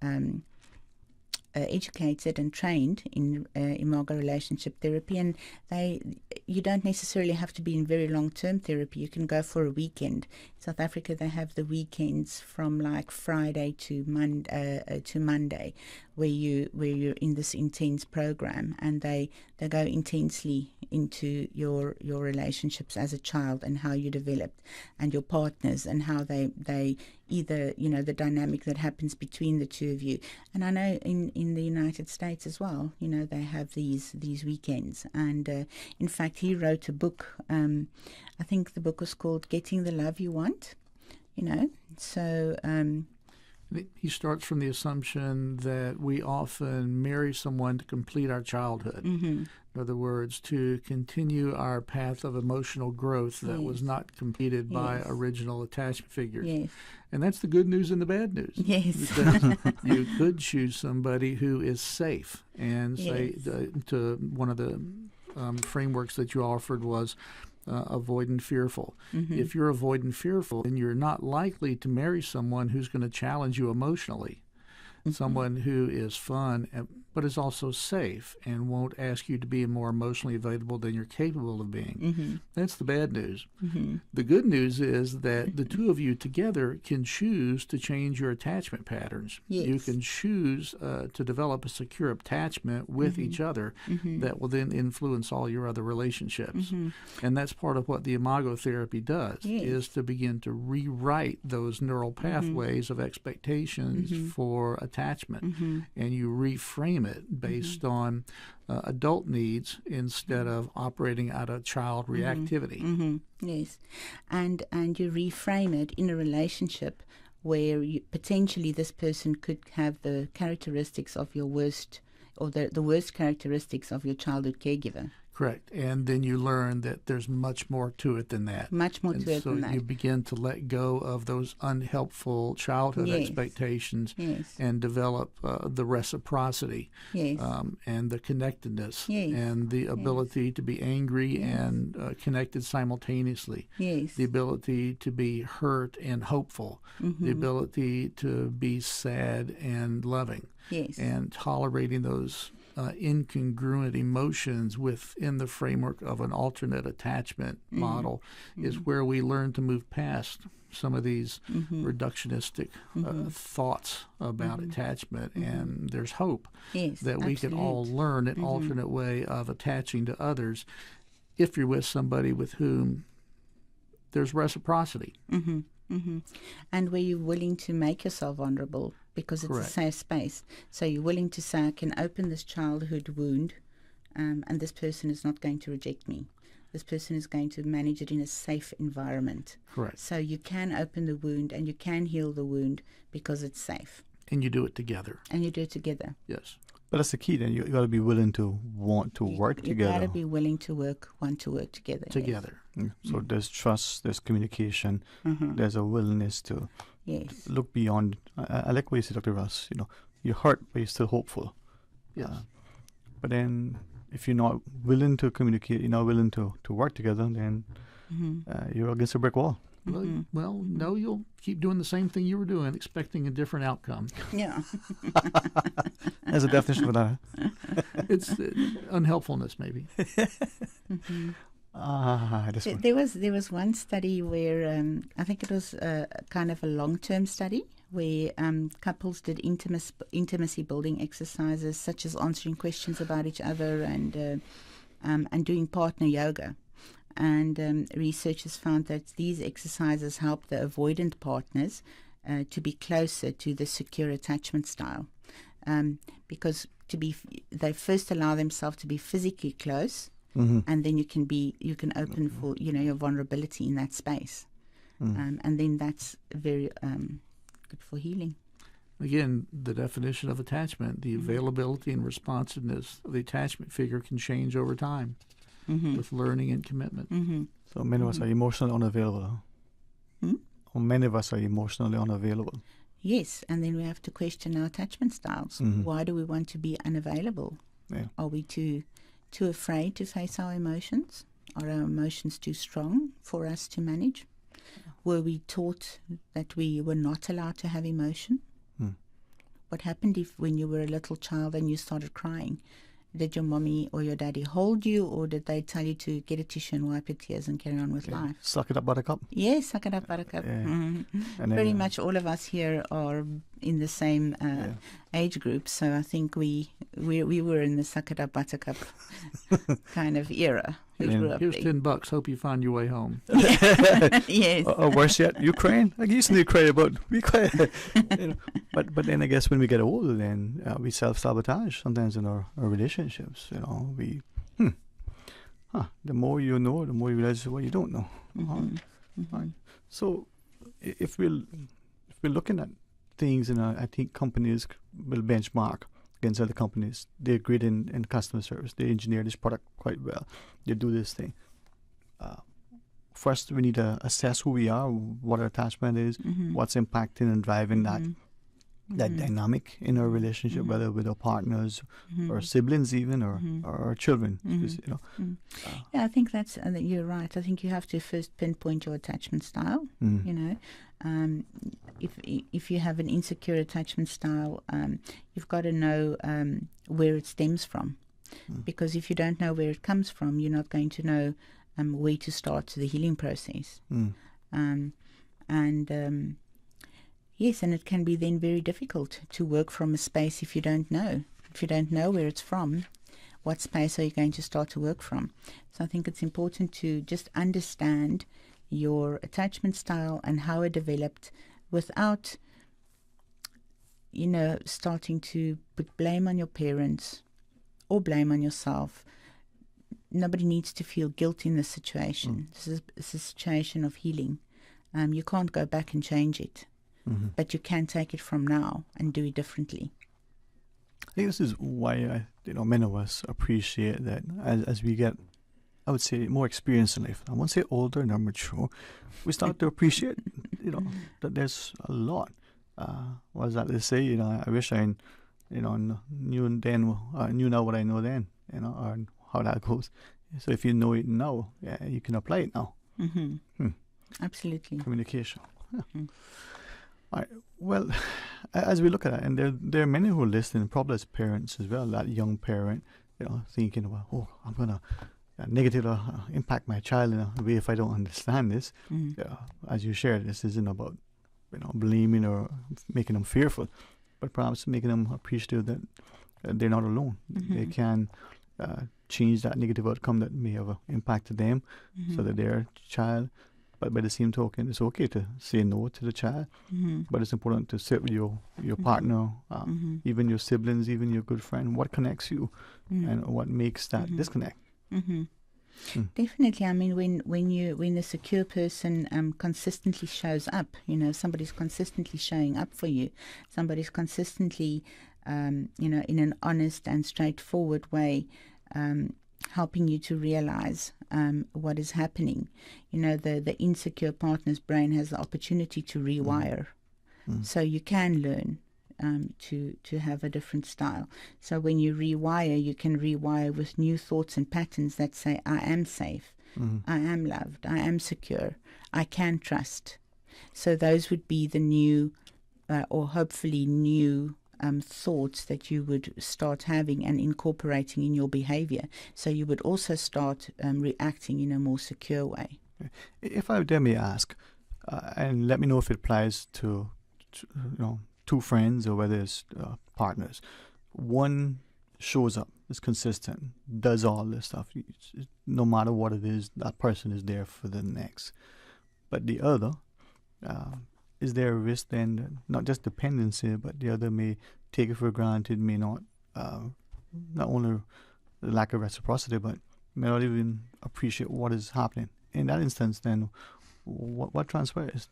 educated and trained in Imago relationship therapy, and you don't necessarily have to be in very long-term therapy. You can go for a weekend. In South Africa, they have the weekends from like Friday to Monday, where you're in this intense program, and they go intensely into your relationships as a child and how you developed, and your partners and how they either the dynamic that happens between the two of you. And I know in the United States as well, they have these weekends. And in fact, he wrote a book. I think the book was called Getting the Love You Want. So he starts from the assumption that we often marry someone to complete our childhood. In other words, to continue our path of emotional growth that was not completed by original attachment figures. And that's the good news and the bad news. Because you could choose somebody who is safe. And say to one of the frameworks that you offered was avoidant fearful. If you're avoidant fearful, then you're not likely to marry someone who's going to challenge you emotionally. Someone who is fun but is also safe and won't ask you to be more emotionally available than you're capable of being. That's the bad news. The good news is that the two of you together can choose to change your attachment patterns. You can choose to develop a secure attachment with each other that will then influence all your other relationships. And that's part of what the Imago therapy does, is to begin to rewrite those neural pathways of expectations for attachment. And you reframe it based on adult needs instead of operating out of child reactivity. Yes, and you reframe it in a relationship where potentially this person could have the characteristics of your worst, or the worst characteristics of your childhood caregiver. Correct. And then you learn that there's much more to it than that. Much more to it than that. So you begin to let go of those unhelpful childhood expectations and develop the reciprocity and the connectedness and the ability to be angry and connected simultaneously. The ability to be hurt and hopeful. The ability to be sad and loving. And tolerating those incongruent emotions within the framework of an alternate attachment model is where we learn to move past some of these reductionistic thoughts about attachment, and there's hope that we can all learn an alternate way of attaching to others if you're with somebody with whom there's reciprocity. And where you're willing to make yourself vulnerable because it's a safe space. So you're willing to say, I can open this childhood wound and this person is not going to reject me. This person is going to manage it in a safe environment. Correct. So you can open the wound and you can heal the wound because it's safe. And you do it together. And you do it together. Yes. But that's the key. Then you got to be willing to want to work together. You got to be willing to want to work together. Together. Yes. So there's trust, there's communication, there's a willingness to look beyond. I like what you said, Dr. Ross. You're hurt, but you're still hopeful. Yes. But then, if you're not willing to communicate, you're not willing to work together, then you're against a brick wall. Well, no, you'll keep doing the same thing you were doing, expecting a different outcome. Yeah. There's a definition for that. It's unhelpfulness, maybe. There was one study where I think it was kind of a long-term study where couples did intimacy building exercises such as answering questions about each other and doing partner yoga. And researchers found that these exercises help the avoidant partners to be closer to the secure attachment style, because they first allow themselves to be physically close, and then you can open for your vulnerability in that space, and then that's very good for healing. Again, the definition of attachment, the availability and responsiveness of the attachment figure can change over time. With learning and commitment. So many of us are emotionally unavailable. Or many of us are emotionally unavailable. Yes, and then we have to question our attachment styles. Why do we want to be unavailable? Are we too afraid to face our emotions? Are our emotions too strong for us to manage? Were we taught that we were not allowed to have emotion? What happened when you were a little child and you started crying? Did your mommy or your daddy hold you, or did they tell you to get a tissue and wipe your tears and carry on with life? Suck it up, buttercup. Yes, suck it up, buttercup. Pretty much all of us here are in the same age group, so I think we were in the suck it up, buttercup kind of era. Here's $10. Hope you find your way home. Yes. Or worse yet, Ukraine. I used to cry about Ukraine. But then I guess when we get older, then we self-sabotage sometimes in our relationships. The more you know, the more you realize what you don't know. Right. So if we're looking at things, I think companies will benchmark against other companies. They're great in customer service. They engineer this product quite well. They do this thing. First, we need to assess who we are, what our attachment is, what's impacting and driving that dynamic in our relationship, whether with our partners or siblings even, or our children. Yeah, I think you're right. I think you have to first pinpoint your attachment style. If you have an insecure attachment style, you've got to know where it stems from. Because if you don't know where it comes from, you're not going to know where to start the healing process. Yes, and it can be then very difficult to work from a space if you don't know. If you don't know where it's from, what space are you going to start to work from? So I think it's important to just understand your attachment style and how it developed without, starting to put blame on your parents or blame on yourself. Nobody needs to feel guilt in this situation. This is a situation of healing. You can't go back and change it. But you can take it from now and do it differently. I think this is why many of us appreciate that as we get I would say, more experienced in life. I won't say older nor mature. We start to appreciate, that there's a lot. What does that they say? I wish I, knew then, knew now what I know then, or how that goes. So if you know it now, you can apply it now. Absolutely. Communication. Yeah. All right. Well, as we look at that, and there are many who are listening, probably as parents as well, that young parent, thinking, well, I'm going to negatively impact my child in a way if I don't understand this. As you shared, this isn't about, blaming or making them fearful, but perhaps making them appreciative that they're not alone. They can change that negative outcome that may have impacted them so that their child. But by the same token, it's okay to say no to the child, but it's important to sit with your partner, even your siblings, even your good friend. What connects you, and what makes that disconnect? Definitely. I mean, when a secure person consistently shows up, somebody's consistently showing up for you, somebody's consistently, in an honest and straightforward way, helping you to realize what is happening. The insecure partner's brain has the opportunity to rewire. So you can learn to have a different style. So when you rewire, you can rewire with new thoughts and patterns that say, I am safe, I am loved, I am secure, I can trust. So those would be the new, or hopefully new, thoughts that you would start having and incorporating in your behavior. So you would also start reacting in a more secure way. If I dare me ask, and let me know if it applies to two friends or whether it's partners. One shows up, is consistent, does all this stuff. No matter what it is, that person is there for the next. But the other, is there a risk then, that not just dependency, but the other may take it for granted, may not only the lack of reciprocity, but may not even appreciate what is happening. In that instance, then, what transpires?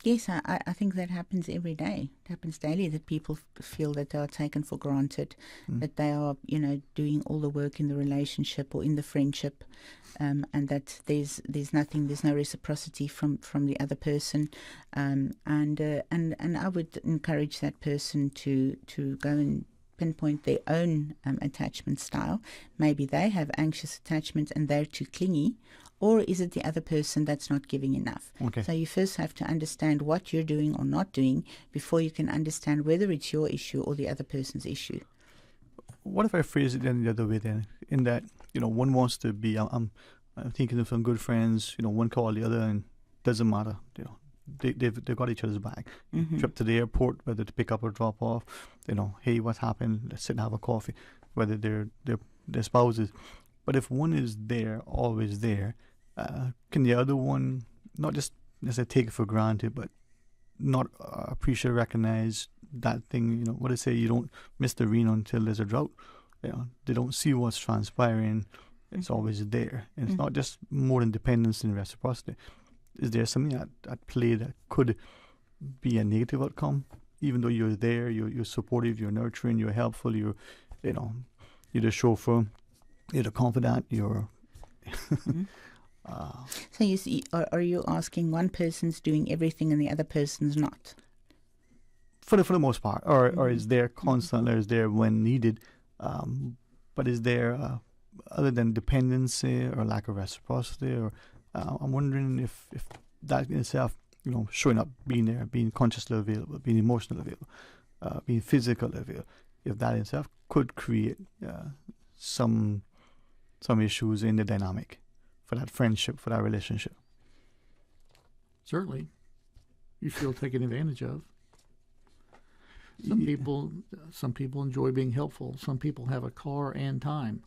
Yes, I think that happens every day. It happens daily that people feel that they are taken for granted, that they are, doing all the work in the relationship or in the friendship, and that there's no reciprocity from the other person, and I would encourage that person to go and pinpoint their own attachment style. Maybe they have anxious attachment and they're too clingy. Or is it the other person that's not giving enough? Okay. So you first have to understand what you're doing or not doing before you can understand whether it's your issue or the other person's issue. What if I phrase it then the other way then? In that, one wants to be, I'm thinking of some good friends, one call the other and doesn't matter, they've got each other's back. Trip to the airport, whether to pick up or drop off, hey, what happened? Let's sit and have a coffee. Whether they're spouses. But if one is there, always there, can the other one not just necessarily take it for granted, but not appreciate, recognize that thing? What they say, you don't miss the rain until there's a drought. They don't see what's transpiring. It's always there. And it's not just more than dependence and reciprocity. Is there something at play that could be a negative outcome? Even though you're there, you're supportive, you're nurturing, you're helpful, you're the chauffeur, you're the confidant, you're... So you see, are you asking one person's doing everything and the other person's not? For the most part. Or is there constantly, or is there when needed? But is there, other than dependency or lack of reciprocity, or I'm wondering if that in itself, showing up, being there, being consciously available, being emotionally available, being physically available, if that in itself could create some issues in the dynamic for that friendship, for that relationship. Certainly. You feel taken advantage of. Some people enjoy being helpful. Some people have a car and time.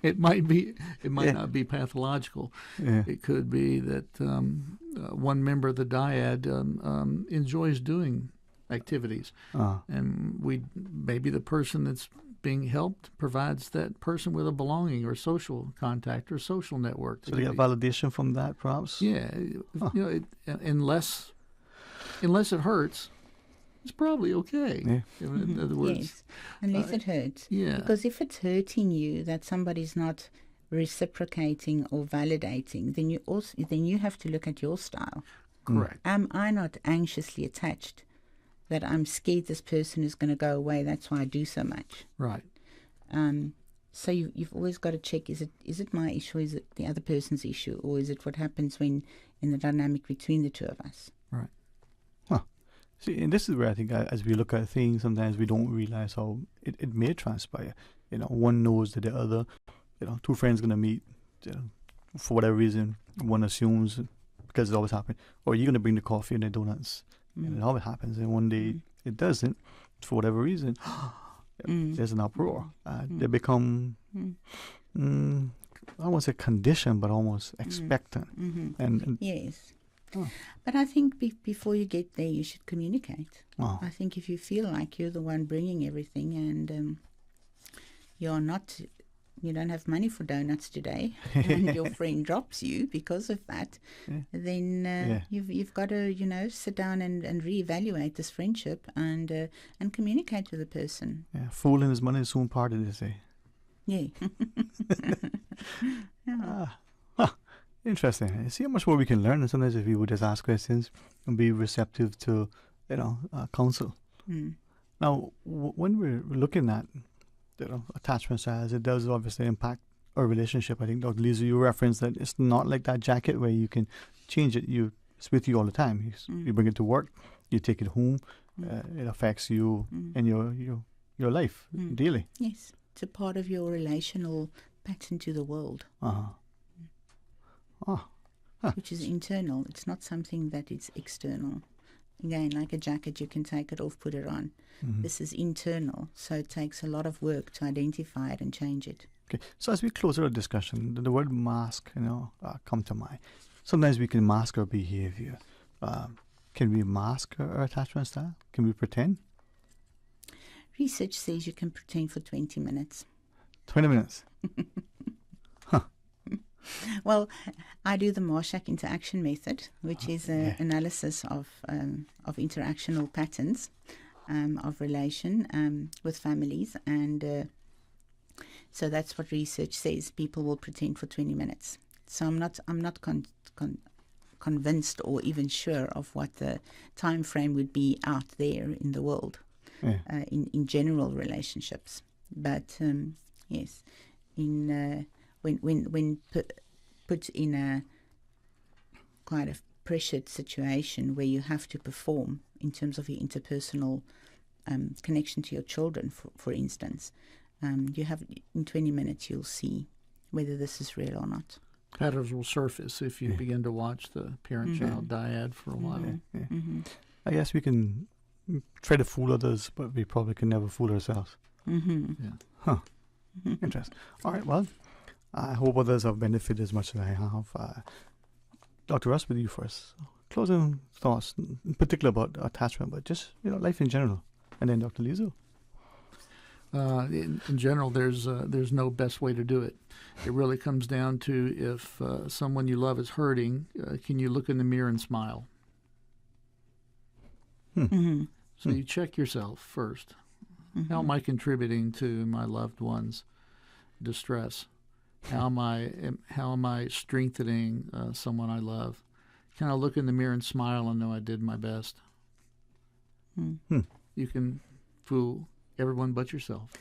It might not be pathological. Yeah. It could be that one member of the dyad enjoys doing activities, and maybe the person that's being helped provides that person with a belonging or social contact or social network. So they get validation from that, perhaps. Yeah, unless it hurts, it's probably okay. Yeah. In other words, Yes, unless it hurts. yeah. Because if it's hurting you that somebody's not reciprocating or validating, then you have to look at your style. Correct. Am I not anxiously attached? That I'm scared this person is going to go away. That's why I do so much. Right. So you've always got to check: is it my issue? Is it the other person's issue, or is it what happens when in the dynamic between the two of us? Right. Huh. See, and this is where I think as we look at things, sometimes we don't realize how it may transpire. One knows that the other, two friends going to meet, for whatever reason, one assumes, because it always happens, or you're going to bring the coffee and the donuts. And it always happens. And one day it doesn't, for whatever reason. There's an uproar. They become, I won't say conditioned, but almost expectant. And yes. But I think before you get there, you should communicate. I think if you feel like you're the one bringing everything and you don't have money for donuts today, and your friend drops you because of that, then you've got to sit down and reevaluate this friendship and communicate with the person. Yeah, fool and his money is soon parted, they say. Yeah. Interesting. See how much more we can learn, and sometimes if we would just ask questions and be receptive to, counsel. Now, when we're looking at attachment styles, it does obviously impact our relationship. I think, Dr. Lisa, you referenced that it's not like that jacket where you can change it. It's with you all the time. You bring it to work, you take it home. It affects you and your life daily. Yes, it's a part of your relational pattern to the world, which is internal. It's not something that is external. Again, like a jacket, you can take it off, put it on. This is internal, so it takes a lot of work to identify it and change it. Okay, so as we close our discussion, the word mask, come to mind. Sometimes we can mask our behavior. Can we mask our attachment style? Can we pretend? Research says you can pretend for 20 minutes. 20 minutes? Well, I do the Marshak interaction method, which is an analysis of interactional patterns of relation with families, and so that's what research says. People will pretend for 20 minutes. So I'm not convinced or even sure of what the time frame would be out there in the world, in general relationships. But yes, when put in a quite a pressured situation where you have to perform in terms of your interpersonal connection to your children, for instance, you have in 20 minutes you'll see whether this is real or not. Patterns will surface if you begin to watch the parent-child dyad for a while. I guess we can try to fool others, but we probably can never fool ourselves. Interesting. All right, well, I hope others have benefited as much as I have. Dr. Russ, with you first. Closing thoughts, in particular about attachment, but just life in general. And then Dr. Lizo. In general, there's no best way to do it. It really comes down to if someone you love is hurting, can you look in the mirror and smile? So you check yourself first. How am I contributing to my loved one's distress? How am I strengthening someone I love? Can I look in the mirror and smile and know I did my best? You can fool everyone but yourself.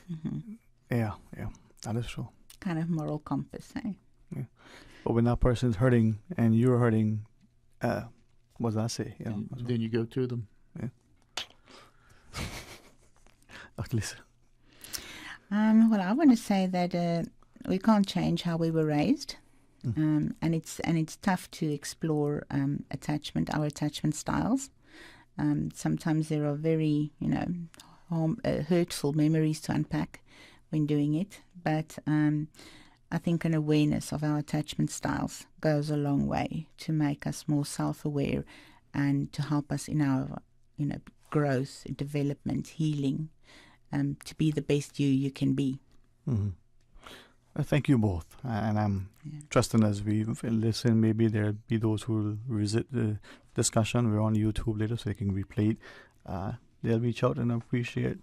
Yeah, that is true. Kind of moral compass, eh? Yeah. But when that person's hurting and you're hurting, what does that say? Then you go to them. Yeah. Dr. Lisa. Well, I want to say that we can't change how we were raised, and it's tough to explore our attachment styles. Sometimes there are very hurtful memories to unpack when doing it, but I think an awareness of our attachment styles goes a long way to make us more self-aware and to help us in our growth, development, healing, to be the best you can be. Thank you both, and I'm trusting as we listen, maybe there'll be those who will visit the discussion. We're on YouTube later, so they can replay it. they'll reach out and appreciate,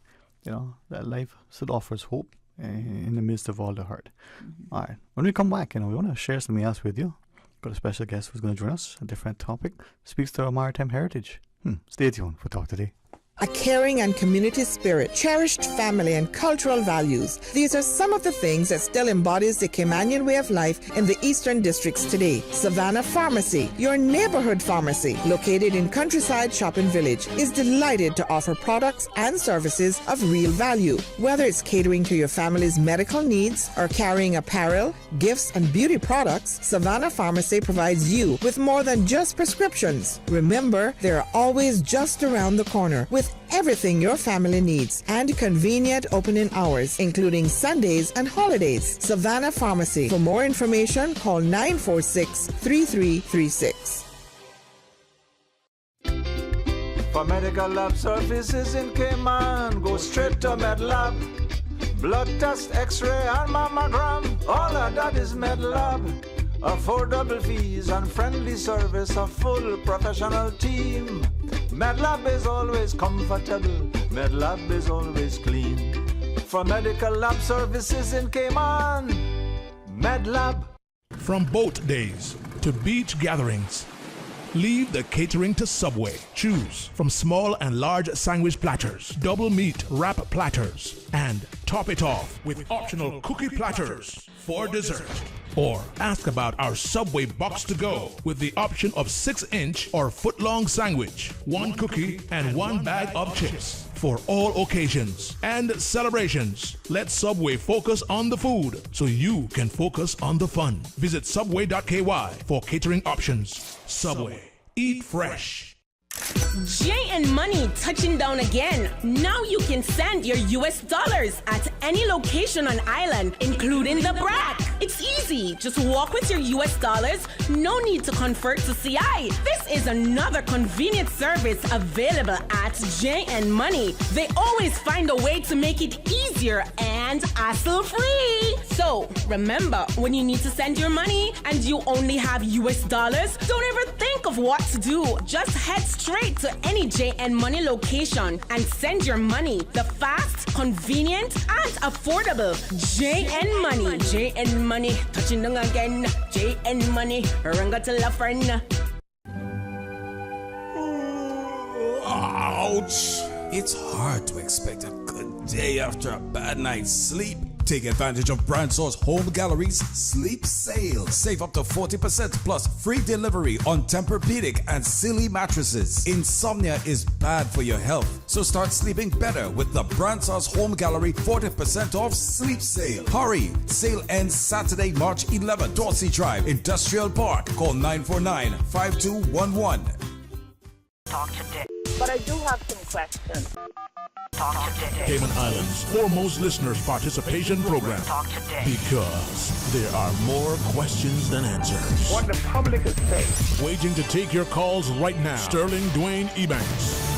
that life still offers hope in the midst of all the hurt. Mm-hmm. All right. When we come back, we want to share something else with you. Got a special guest who's going to join us, a different topic, speaks to our maritime heritage. Stay tuned for Talk Today. A caring and community spirit, cherished family and cultural values. These are some of the things that still embodies the Caymanian way of life in the Eastern Districts today. Savannah Pharmacy, your neighborhood pharmacy, located in Countryside Shopping Village, is delighted to offer products and services of real value. Whether it's catering to your family's medical needs or carrying apparel, gifts, and beauty products, Savannah Pharmacy provides you with more than just prescriptions. Remember, they're always just around the corner with everything your family needs and convenient opening hours, including Sundays and holidays. Savannah Pharmacy. For more information, call 946-3336. For medical lab services in Cayman, go straight to MedLab. Blood test, x-ray, and mammogram, all of that is MedLab. Affordable fees and friendly service, a full professional team. MedLab is always comfortable, MedLab is always clean. For medical lab services in Cayman, MedLab. From boat days to beach gatherings, leave the catering to Subway. Choose from small and large sandwich platters, double meat wrap platters, and top it off with optional cookie platters for dessert. Or ask about our Subway box to go with the option of 6-inch or foot-long sandwich, 1 cookie, and 1 bag of chips. For all occasions and celebrations, let Subway focus on the food so you can focus on the fun. Visit subway.ky for catering options. Subway. Eat fresh. J&M Money touching down again. Now you can send your US dollars at any location on island, including the BRAC. It's easy. Just walk with your US dollars. No need to convert to CI. This is another convenient service available at J&M Money. They always find a way to make it easier and hassle-free. So remember, when you need to send your money and you only have US dollars, don't ever think of what to do. Just head straight to any J&M Money location and send your money the fast, convenient, and affordable J&M Money. J&M Money, touching down again. J&M Money, ranga to la friend. Ouch! It's hard to expect a good day after a bad night's sleep. Take advantage of Brandsour's Home Gallery's Sleep Sale. Save up to 40% plus free delivery on Tempur-Pedic and Silly mattresses. Insomnia is bad for your health, so start sleeping better with the Brandsour's Home Gallery 40% off Sleep Sale. Hurry! Sale ends Saturday, March 11th. Dorsey Drive, Industrial Park. Call 949-5211. Talk today. But I do have some questions. Talk today. Cayman Islands' foremost listeners participation program. Talk today. Because there are more questions than answers. What the public is saying. Waiting to take your calls right now. Sterling Dwayne Ebanks.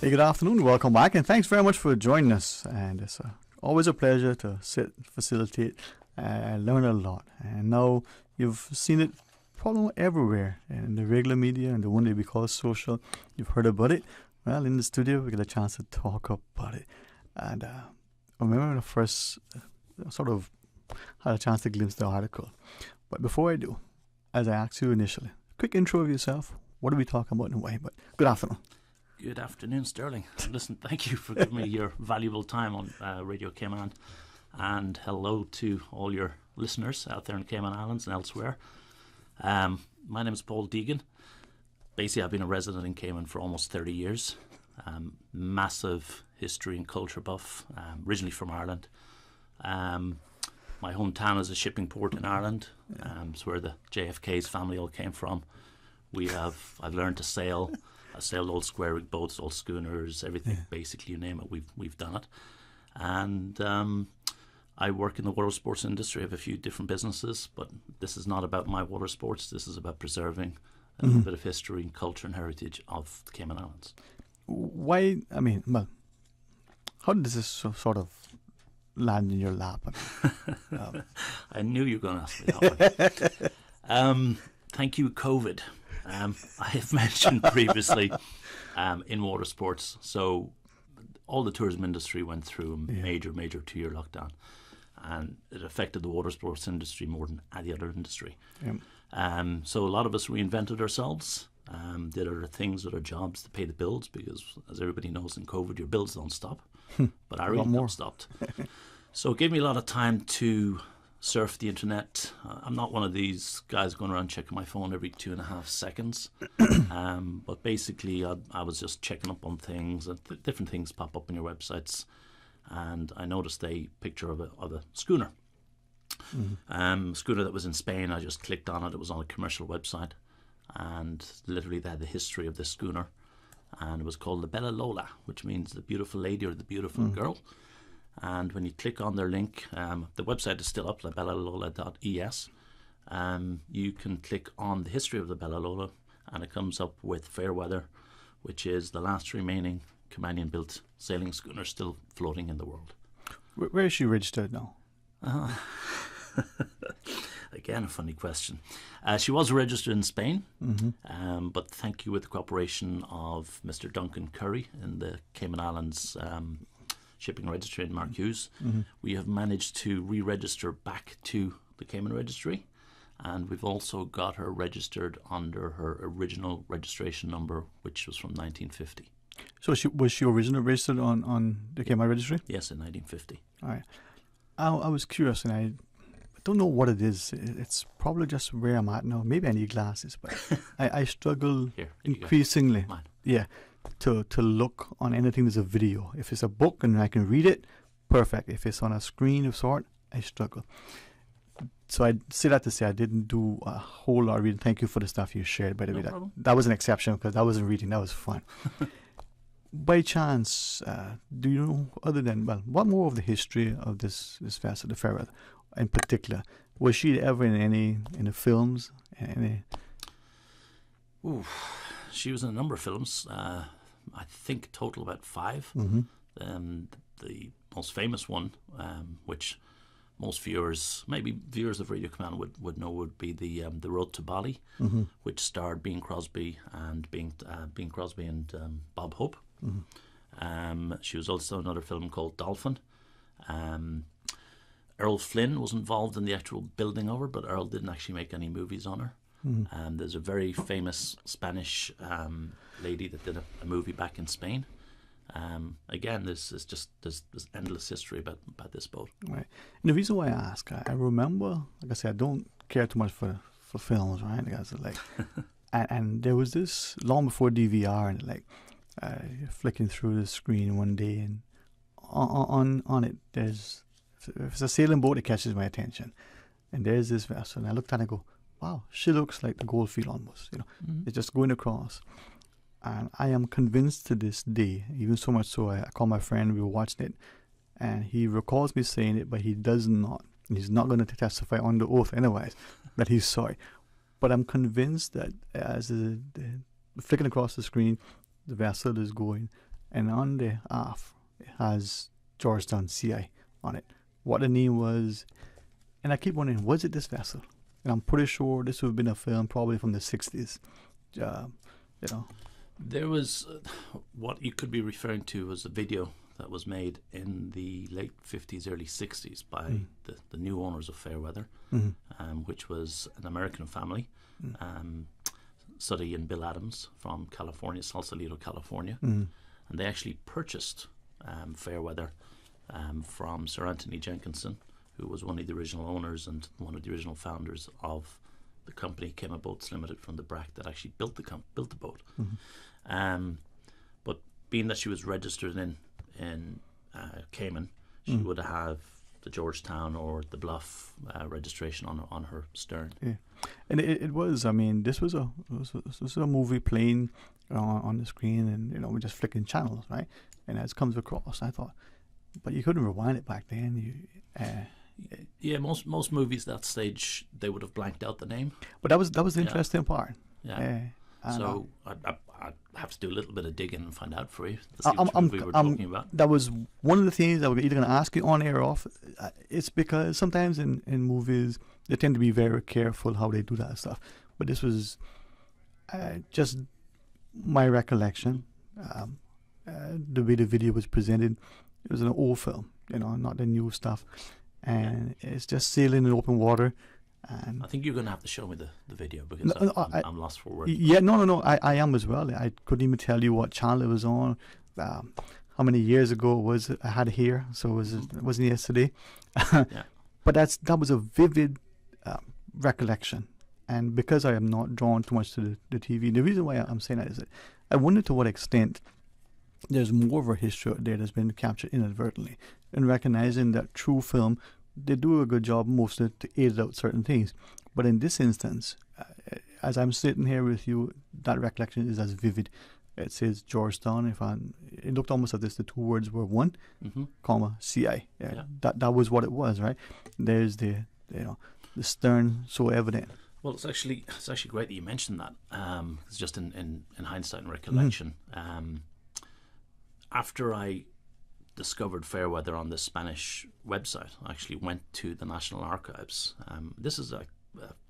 Hey, good afternoon. Welcome back, and thanks very much for joining us. And it's always a pleasure to sit, facilitate, and learn a lot. And now you've seen it probably everywhere in the regular media and the one that we call social. You've heard about it. Well, in the studio, we get a chance to talk about it. And I remember when I first sort of had a chance to glimpse the article. But before I do, as I asked you initially, quick intro of yourself. What are we talking about and why? But good afternoon. Good afternoon, Sterling. Listen, thank you for giving me your valuable time on Radio Cayman. And hello to all your listeners out there in Cayman Islands and elsewhere. My name is Paul Deegan. Basically, I've been a resident in Cayman for almost 30 years. Massive history and culture buff, originally from Ireland. My hometown is a shipping port in Ireland. It's where the JFK's family all came from. I've learned to sail. I sailed old square rig boats, old schooners, everything. Yeah. Basically, you name it, we've done it. And I work in the water sports industry. I have a few different businesses, but this is not about my water sports. This is about preserving a little bit of history and culture and heritage of the Cayman Islands. Why, how did this sort of land in your lap? I knew you were going to ask me that one. thank you, COVID. I have mentioned previously in water sports, so all the tourism industry went through a major 2-year lockdown, and it affected the water sports industry more than any other industry. So a lot of us reinvented ourselves, did other things, other jobs to pay the bills, because as everybody knows, in COVID your bills don't stop, but our income stopped. So it gave me a lot of time to surf the internet. I'm not one of these guys going around checking my phone every 2.5 seconds, but basically I was just checking up on things, and different things pop up on your websites, and I noticed a picture of a schooner. Schooner that was in Spain. I just clicked on it. It was on a commercial website, and literally they had the history of this schooner, and it was called the Bella Lola, which means the beautiful lady or the beautiful girl. And when you click on their link, the website is still up, labellalola.es. You can click on the history of the Bella Lola, and it comes up with Fairweather, which is the last remaining Caymanian-built sailing schooner still floating in the world. Where is she registered now? Again, a funny question. She was registered in Spain, but thank you with the cooperation of Mr. Duncan Curry in the Cayman Islands shipping registry in Mark Hughes, we have managed to re-register back to the Cayman registry, and we've also got her registered under her original registration number, which was from 1950. So was she originally registered on the Cayman registry? Yes, in 1950. All right. I was curious, and I don't know what it is. It's probably just where I'm at now. Maybe I need glasses, but I struggle increasingly. To look on anything that's a video. If it's a book and I can read it, perfect. If it's on a screen of sort, I struggle. So I say that to say I didn't do a whole lot of reading. Thank you for the stuff you shared, by the way. That was an exception, because that wasn't reading. That was fun. By chance, do you know, other than, what more of the history of this vessel, the Fairweather, in particular? Was she ever in the films? She was in a number of films. I think total about 5. The most famous one, which most viewers, maybe viewers of Radio Command would know, would be the Road to Bali, which starred Bing Crosby and Bob Hope. She was also in another film called Dolphin. Earl Flynn was involved in the actual building of her, but Earl didn't actually make any movies on her. There's a very famous Spanish lady that did a movie back in Spain. Again, there's endless history about this boat. Right. And the reason why I ask, I remember, like I said, I don't care too much for films, right? And there was this long before DVR, and flicking through the screen one day, and on it there's, if it's a sailing boat, it catches my attention, and there's this vessel, and I looked at it and go, wow, she looks like the Goldfield almost. It's just going across. And I am convinced to this day, even so much so, I called my friend, we were watching it, and he recalls me saying it, but he does not. He's not going to testify on the oath anyways that he saw it. But I'm convinced that as the flicking across the screen, the vessel is going, and on the aft, it has Georgetown CI on it. What the name was, and I keep wondering, was it this vessel? And I'm pretty sure this would have been a film probably from the 60s. There was, what you could be referring to was a video that was made in the late 50s, early 60s by the new owners of Fairweather, which was an American family, Suddy and Bill Adams from California, Sausalito, California. And they actually purchased Fairweather from Sir Anthony Jenkinson, who was one of the original owners and one of the original founders of the company, Cayman Boats Limited, from the BRAC, that actually built the boat. But being that she was registered in Cayman, she would have the Georgetown or the Bluff registration on her stern. Yeah, and it was. I mean, this was a movie playing on the screen, and we're just flicking channels, right? And as it comes across, I thought, but you couldn't rewind it back then. Yeah, most movies that stage they would have blanked out the name. But that was the interesting part. Yeah. So I have to do a little bit of digging and find out for you. To see which movie we're talking about. That was one of the things that we're either going to ask you on air or off. It's because sometimes in movies they tend to be very careful how they do that stuff. but this was just my recollection. The way the video was presented, it was an old film, not the new stuff, and it's just sailing in open water. And I think you're going to have to show me the video because I'm lost for words. Yeah, no, I am as well. I couldn't even tell you what channel it was on, how many years ago it was. I had it here, so it wasn't yesterday. But that was a vivid recollection. And because I am not drawn too much to the TV, the reason why I'm saying that is that I wonder to what extent there's more of a history out there that's been captured inadvertently, and recognizing that true film, they do a good job mostly to aid out certain things. But in this instance, as I'm sitting here with you, that recollection is as vivid. It says Georgetown. It looked almost as if the two words were one, comma CI. That was what it was, right? There's the stern so evident. Well, it's actually great that you mentioned that. It's just in hindsight and recollection. After I discovered Fairweather on the Spanish website, I actually went to the National Archives. This is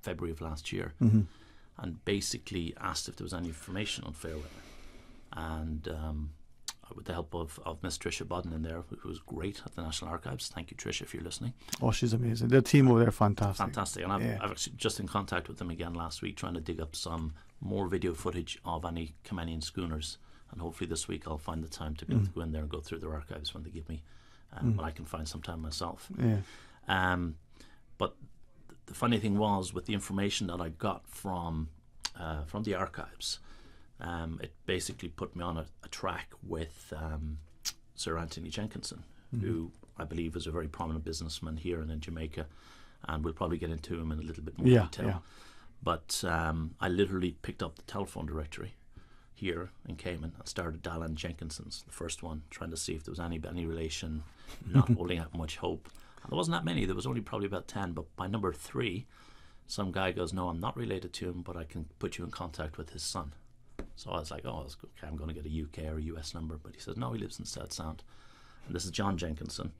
February of last year, and basically asked if there was any information on Fairweather. And with the help of Miss Tricia Bodden in there, who was great at the National Archives. Thank you, Tricia, if you're listening. Oh, she's amazing. The team over there, fantastic. Fantastic. And I've actually just in contact with them again last week, trying to dig up some more video footage of any Caymanian schooners. And hopefully this week I'll find the time to be able to go in there and go through their archives when they give me, when I can find some time myself. But the funny thing was, with the information that I got from the archives, it basically put me on a track with Sir Anthony Jenkinson, who I believe is a very prominent businessman here and in Jamaica, and we'll probably get into him in a little bit more detail. But I literally picked up the telephone directory here in Cayman and started dialing Jenkinson's, the first one, trying to see if there was any relation, not holding out much hope. And there wasn't that many. There was only probably about 10, but by number 3, some guy goes, "No, I'm not related to him, but I can put you in contact with his son." So I was like, "Oh, okay, I'm going to get a UK or a US number." But he says, "No, he lives in South Sound." And this is John Jenkinson.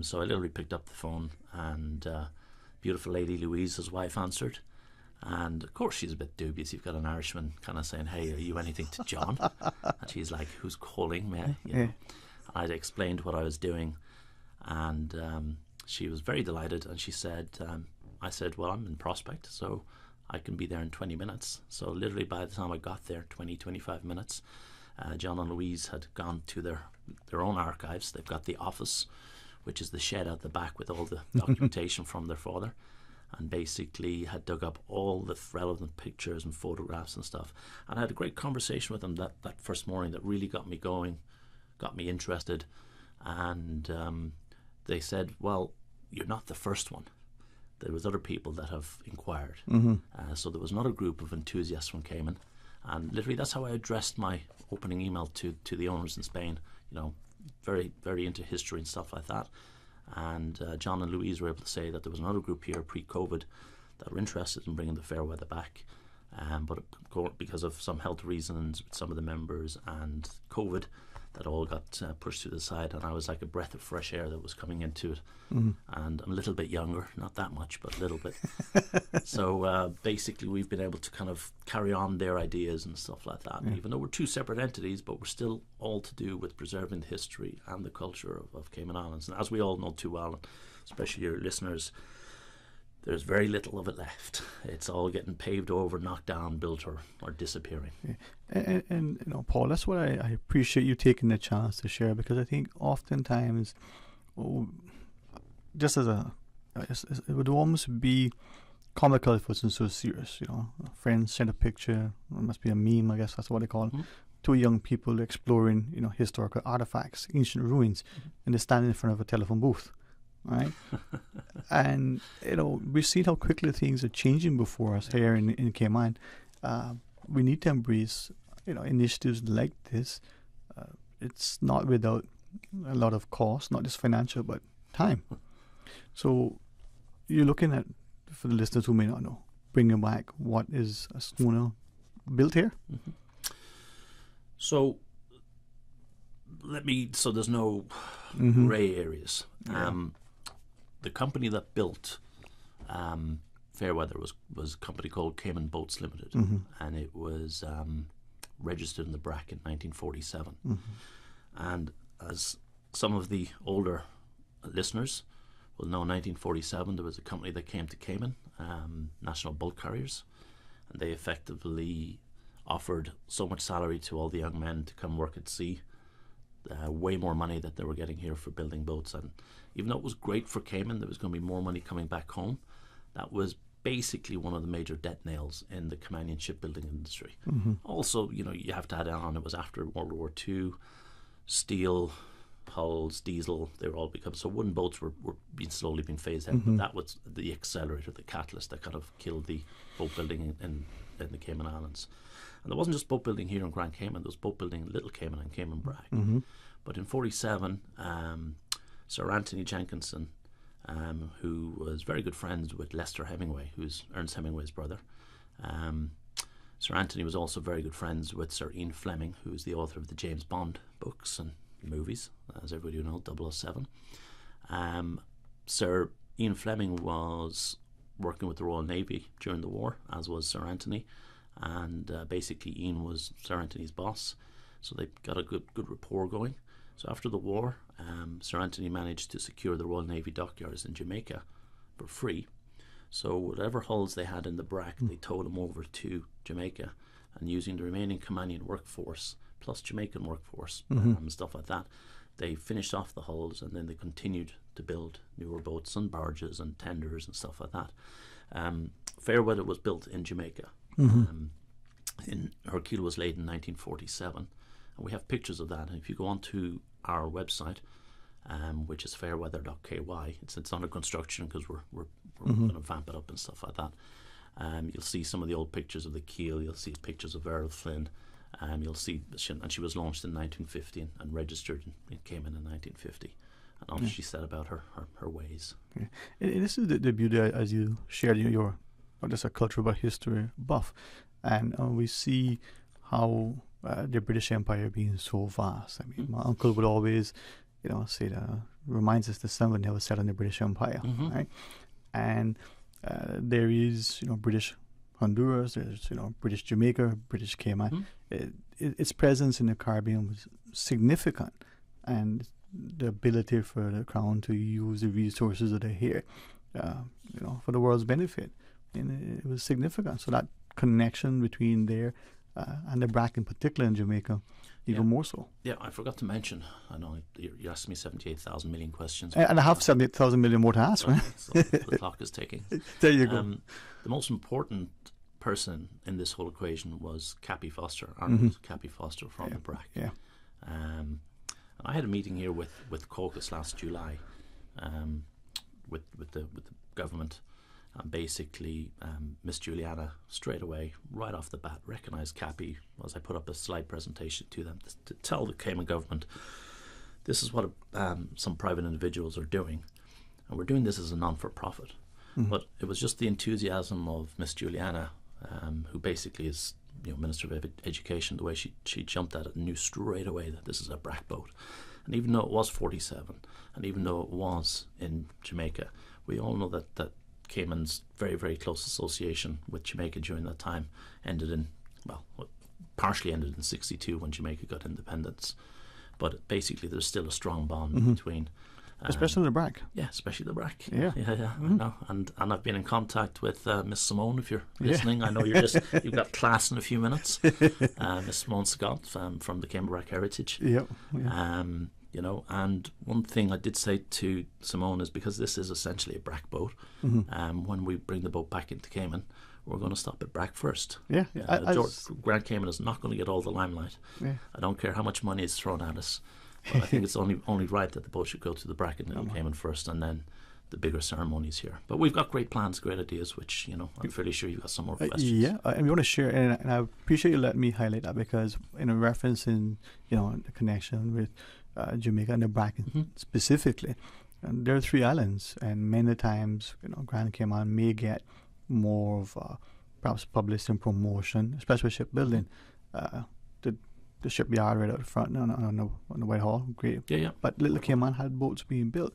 So I literally picked up the phone, and beautiful lady Louise, his wife, answered. And of course she's a bit dubious. You've got an Irishman kind of saying, "Hey, are you anything to John?" And she's like, "Who's calling me?" And I'd explained what I was doing, and she was very delighted. And she said, I said, "Well, I'm in Prospect, so I can be there in 20 minutes. So literally by the time I got there, 25 minutes, John and Louise had gone to their own archives. They've got the office, which is the shed out the back with all the documentation from their father, and basically had dug up all the relevant pictures and photographs and stuff. And I had a great conversation with them that first morning that really got me going, got me interested. And they said, "Well, you're not the first one. There was other people that have inquired." So there was another group of enthusiasts from Cayman. And literally that's how I addressed my opening email to the owners in Spain, very, very into history and stuff like that. And John and Louise were able to say that there was another group here pre-COVID that were interested in bringing the Fairweather back. But because of some health reasons with some of the members and COVID, that all got pushed to the side, and I was like a breath of fresh air that was coming into it. And I'm a little bit younger, not that much, but a little bit. So basically we've been able to kind of carry on their ideas and stuff like that, even though we're two separate entities, but we're still all to do with preserving the history and the culture of Cayman Islands. And as we all know too well, especially your listeners, there's very little of it left. It's all getting paved over, knocked down, built, or disappearing. And Paul, that's what I appreciate you taking the chance to share, because I think oftentimes, just as it would almost be comical if it wasn't so serious. A friend sent a picture, it must be a meme, I guess that's what they call it, two young people exploring, historical artifacts, ancient ruins, and they stand in front of a telephone booth. Right. And we've seen how quickly things are changing before us here in Cayman. We need to embrace initiatives like this. It's not without a lot of cost, not just financial but time. So you're looking at, for the listeners who may not know, bringing back what is a schooner built here. So there's no gray areas. The company that built Fairweather was a company called Cayman Boats Limited, and it was registered in the BRAC in 1947. And as some of the older listeners will know, in 1947 there was a company that came to Cayman, National Bulk Carriers, and they effectively offered so much salary to all the young men to come work at sea, way more money that they were getting here for building boats. And even though it was great for Cayman, there was going to be more money coming back home. That was basically one of the major debt nails in the Caymanian shipbuilding industry. Also, you have to add on, it was after World War II, steel hulls, diesel, they were all become, so wooden boats were slowly being phased out. But that was the accelerator, the catalyst that kind of killed the boat building in the Cayman Islands. And there wasn't just boat building here in Grand Cayman, there was boat building in Little Cayman and Cayman Brac. But in 47, Sir Anthony Jenkinson, who was very good friends with Lester Hemingway, who's Ernest Hemingway's brother. Sir Anthony was also very good friends with Sir Ian Fleming, who's the author of the James Bond books and movies, as everybody will know, 007. Sir Ian Fleming was working with the Royal Navy during the war, as was Sir Anthony, and basically Ian was Sir Anthony's boss, so they got a good rapport going. So after the war, Sir Anthony managed to secure the Royal Navy dockyards in Jamaica for free. So whatever hulls they had in the BRAC, they towed them over to Jamaica, and using the remaining Caymanian workforce plus Jamaican workforce and stuff like that, they finished off the hulls, and then they continued to build newer boats and barges and tenders and stuff like that. Fairweather was built in Jamaica. Hercule was laid in 1947, and we have pictures of that. And if you go onto our website, which is fairweather.ky, it's under construction because we're going to vamp it up and stuff like that. You'll see some of the old pictures of the keel. You'll see pictures of Errol Flynn. You'll see, and she was launched in 1950 and registered in Cayman in 1950. And all she said about her ways. Yeah. And this is the beauty, as you shared, you're not just a cultural but history buff, and we see how the British Empire being so vast. I mean, my uncle would always, say that reminds us the sun would never set on the British Empire, right? And there is, British Honduras, there's, British Jamaica, British Cayman. Its presence in the Caribbean was significant, and the ability for the Crown to use the resources that are here, for the world's benefit, and it was significant. So that connection between there and the BRAC in particular in Jamaica, even more so. Yeah, I forgot to mention, I know you asked me 78,000 million questions. And I have 78,000 million more to ask, right? So the clock is ticking. There you go. The most important person in this whole equation was Cappy Foster, Arnold Cappy Foster from the BRAC. Yeah. I had a meeting here with Caucus last July, with the government, and basically Miss Juliana straight away, right off the bat, recognised Cappy as I put up a slide presentation to them to tell the Cayman government, this is what some private individuals are doing, and we're doing this as a non-for-profit. But it was just the enthusiasm of Miss Juliana, who basically is Minister of Education, the way she jumped at it and knew straight away that this is a BRAC boat. And even though it was 47, and even though it was in Jamaica, we all know that Cayman's very, very close association with Jamaica during that time partially ended in 62 when Jamaica got independence. But basically there's still a strong bond between... especially the BRAC. Yeah, especially the BRAC. Yeah. I know. And I've been in contact with Miss Simone, if you're listening. I know you've got class in a few minutes. Miss Simone Scott from the Cayman BRAC Heritage. Yep. And one thing I did say to Simone is, because this is essentially a BRAC boat, when we bring the boat back into Cayman, we're going to stop at BRAC first. Yeah. Grand Cayman is not going to get all the limelight. Yeah. I don't care how much money is thrown at us. But I think it's only right that the boat should go to the BRAC in Little Cayman first, and then the bigger ceremonies here. But we've got great plans, great ideas, which, I'm fairly sure you've got some more questions. Yeah, and we want to share, and I appreciate you letting me highlight that, because in a reference in, the connection with Jamaica and the BRAC specifically, and there are 3 islands, and many times, Grand Cayman may get more of perhaps publicity and promotion, especially with shipbuilding. The shipyard right out front on the Whitehall, great. Yeah. But Little Cayman had boats being built.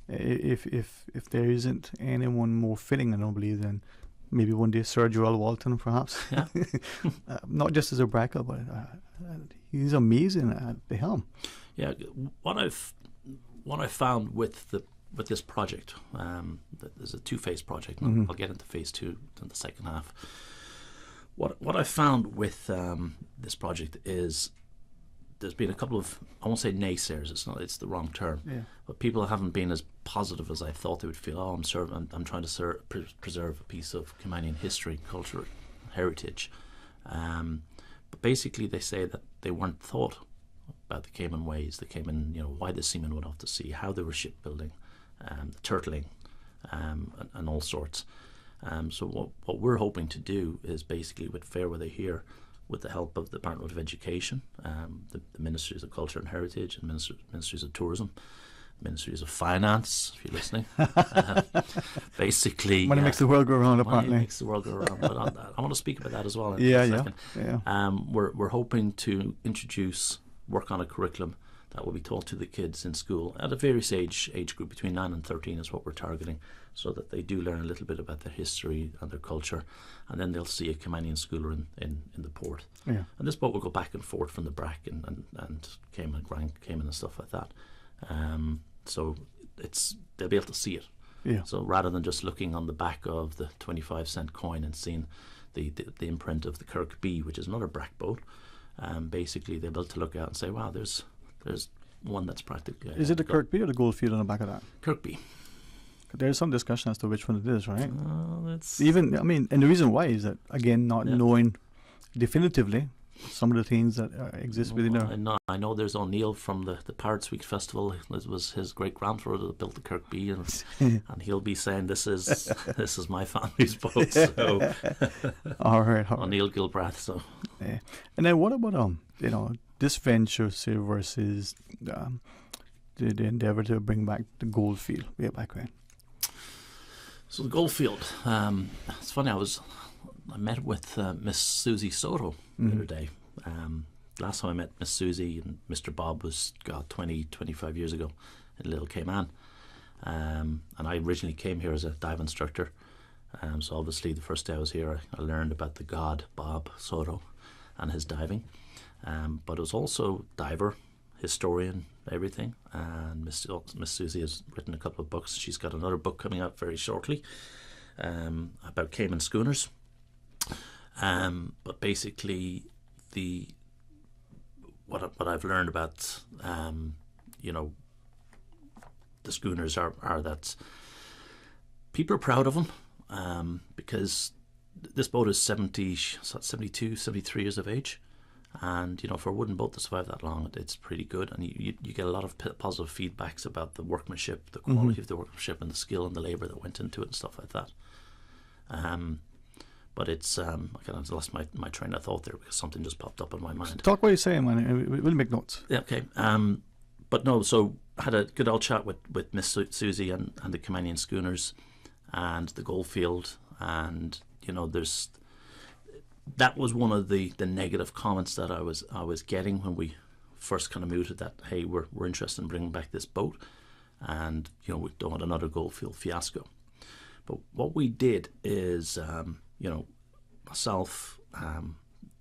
if there isn't anyone more fitting, I don't believe, than maybe one day Sir Joel Walton, perhaps. Yeah. Not just as a breaker, but he's amazing at the helm. Yeah, what I've found with this project, there's a two-phase project. And I'll get into phase 2 in the second half. What I found with this project is there's been a couple of, I won't say naysayers, it's the wrong term, but people haven't been as positive as I thought they would feel. I'm trying to preserve a piece of Caymanian history, culture, heritage. But basically they say that they weren't thought about the Cayman ways, the Cayman, why the seamen went off to sea, how they were shipbuilding, the turtling, and all sorts. So what we're hoping to do is basically with Fairweather here, with the help of the Department of Education, the Ministries of Culture and Heritage, and Ministries of Tourism, Ministries of Finance, if you're listening. Basically, money makes the world go round. Apparently, money makes the world go round. But I want to speak about that as well. Yeah. We're hoping to work on a curriculum that will be taught to the kids in school at a various age group between 9 and 13 is what we're targeting, so that they do learn a little bit about their history and their culture, and then they'll see a Caymanian schooler in the port. Yeah. And this boat will go back and forth from the Brack and Cayman, Grand Cayman and stuff like that. So they'll be able to see it. Yeah. So rather than just looking on the back of the 25-cent coin and seeing the imprint of the Kirk B, which is another Brack boat, basically they'll be able to look out and say, wow, there's one that's practically... Is it the Kirkby or the Goldfield on the back of that? Kirkby. There's some discussion as to which one it is, right? It's and the reason why is that, again, not knowing definitively some of the things that exist within there. I know there's O'Neill from the Pirates Week Festival. It was his great-grandfather that built the Kirkby, and he'll be saying, this is my family's boat. So. All right. O'Neill Gilbrath. So. Yeah. And then what about this venture, say, versus the endeavor to bring back the Goldfield way back when? So the Goldfield, it's funny, I met with Miss Susie Soto the other day. Last time I met Miss Susie and Mr. Bob was 25 years ago in Little Cayman. And I originally came here as a dive instructor. So obviously the first day I was here, I learned about the god Bob Soto and his diving. But I was also diver, historian, everything. And Miss Susie has written a couple of books. She's got another book coming out very shortly about Cayman schooners. But basically, what I've learned about the schooners are that people are proud of them because this boat is 72, 73 years of age. And, for a wooden boat to survive that long, it's pretty good. And you get a lot of positive feedbacks about the workmanship, the quality of the workmanship and the skill and the labour that went into it and stuff like that. But it's, I kind of lost my train of thought there because something just popped up in my mind. Talk what you're saying, man. We'll make notes. Yeah, okay. But no, so I had a good old chat with Miss Susie and the Caymanian schooners and the Goldfield. And, that was one of the negative comments that I was getting when we first kind of mooted that, hey, we're interested in bringing back this boat, and we don't want another Goldfield fiasco. But what we did is, myself,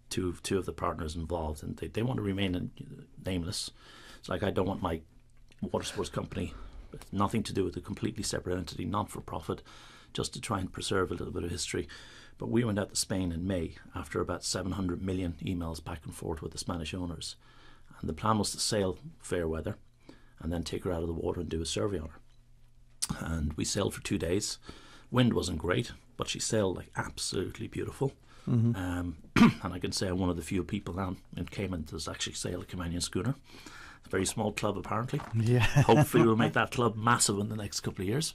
two of the partners involved, and they want to remain nameless. It's like I don't want my water sports company, nothing to do with a completely separate entity, non-for-profit, just to try and preserve a little bit of history. But we went out to Spain in May after about 700 million emails back and forth with the Spanish owners. And the plan was to sail Fairweather and then take her out of the water and do a survey on her. And we sailed for 2 days. Wind wasn't great, but she sailed like absolutely beautiful. And I can say I'm one of the few people now in Cayman that's actually sailed a Caymanian schooner. It's a very small club apparently. Yeah. Hopefully we'll make that club massive in the next couple of years.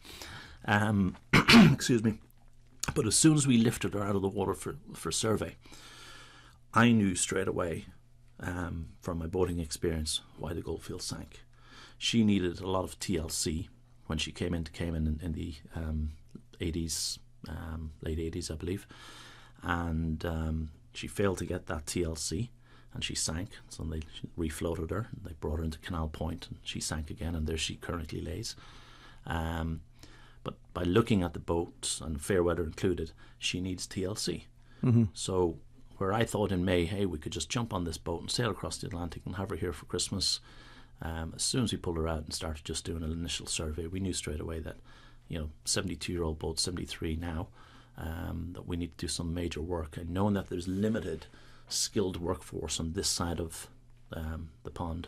Excuse me. But as soon as we lifted her out of the water for survey, I knew straight away from my boating experience why the Goldfield sank. She needed a lot of TLC when she came into Cayman in the 80s, late 80s, I believe. And she failed to get that TLC and she sank. So they refloated her and they brought her into Canal Point and she sank again, and there she currently lays. But by looking at the boat, and fair weather included, she needs TLC. So where I thought in May, hey, we could just jump on this boat and sail across the Atlantic and have her here for Christmas. As soon as we pulled her out and started just doing an initial survey, we knew straight away that, 72-year-old boat, 73 now, that we need to do some major work. And knowing that there's limited skilled workforce on this side of the pond.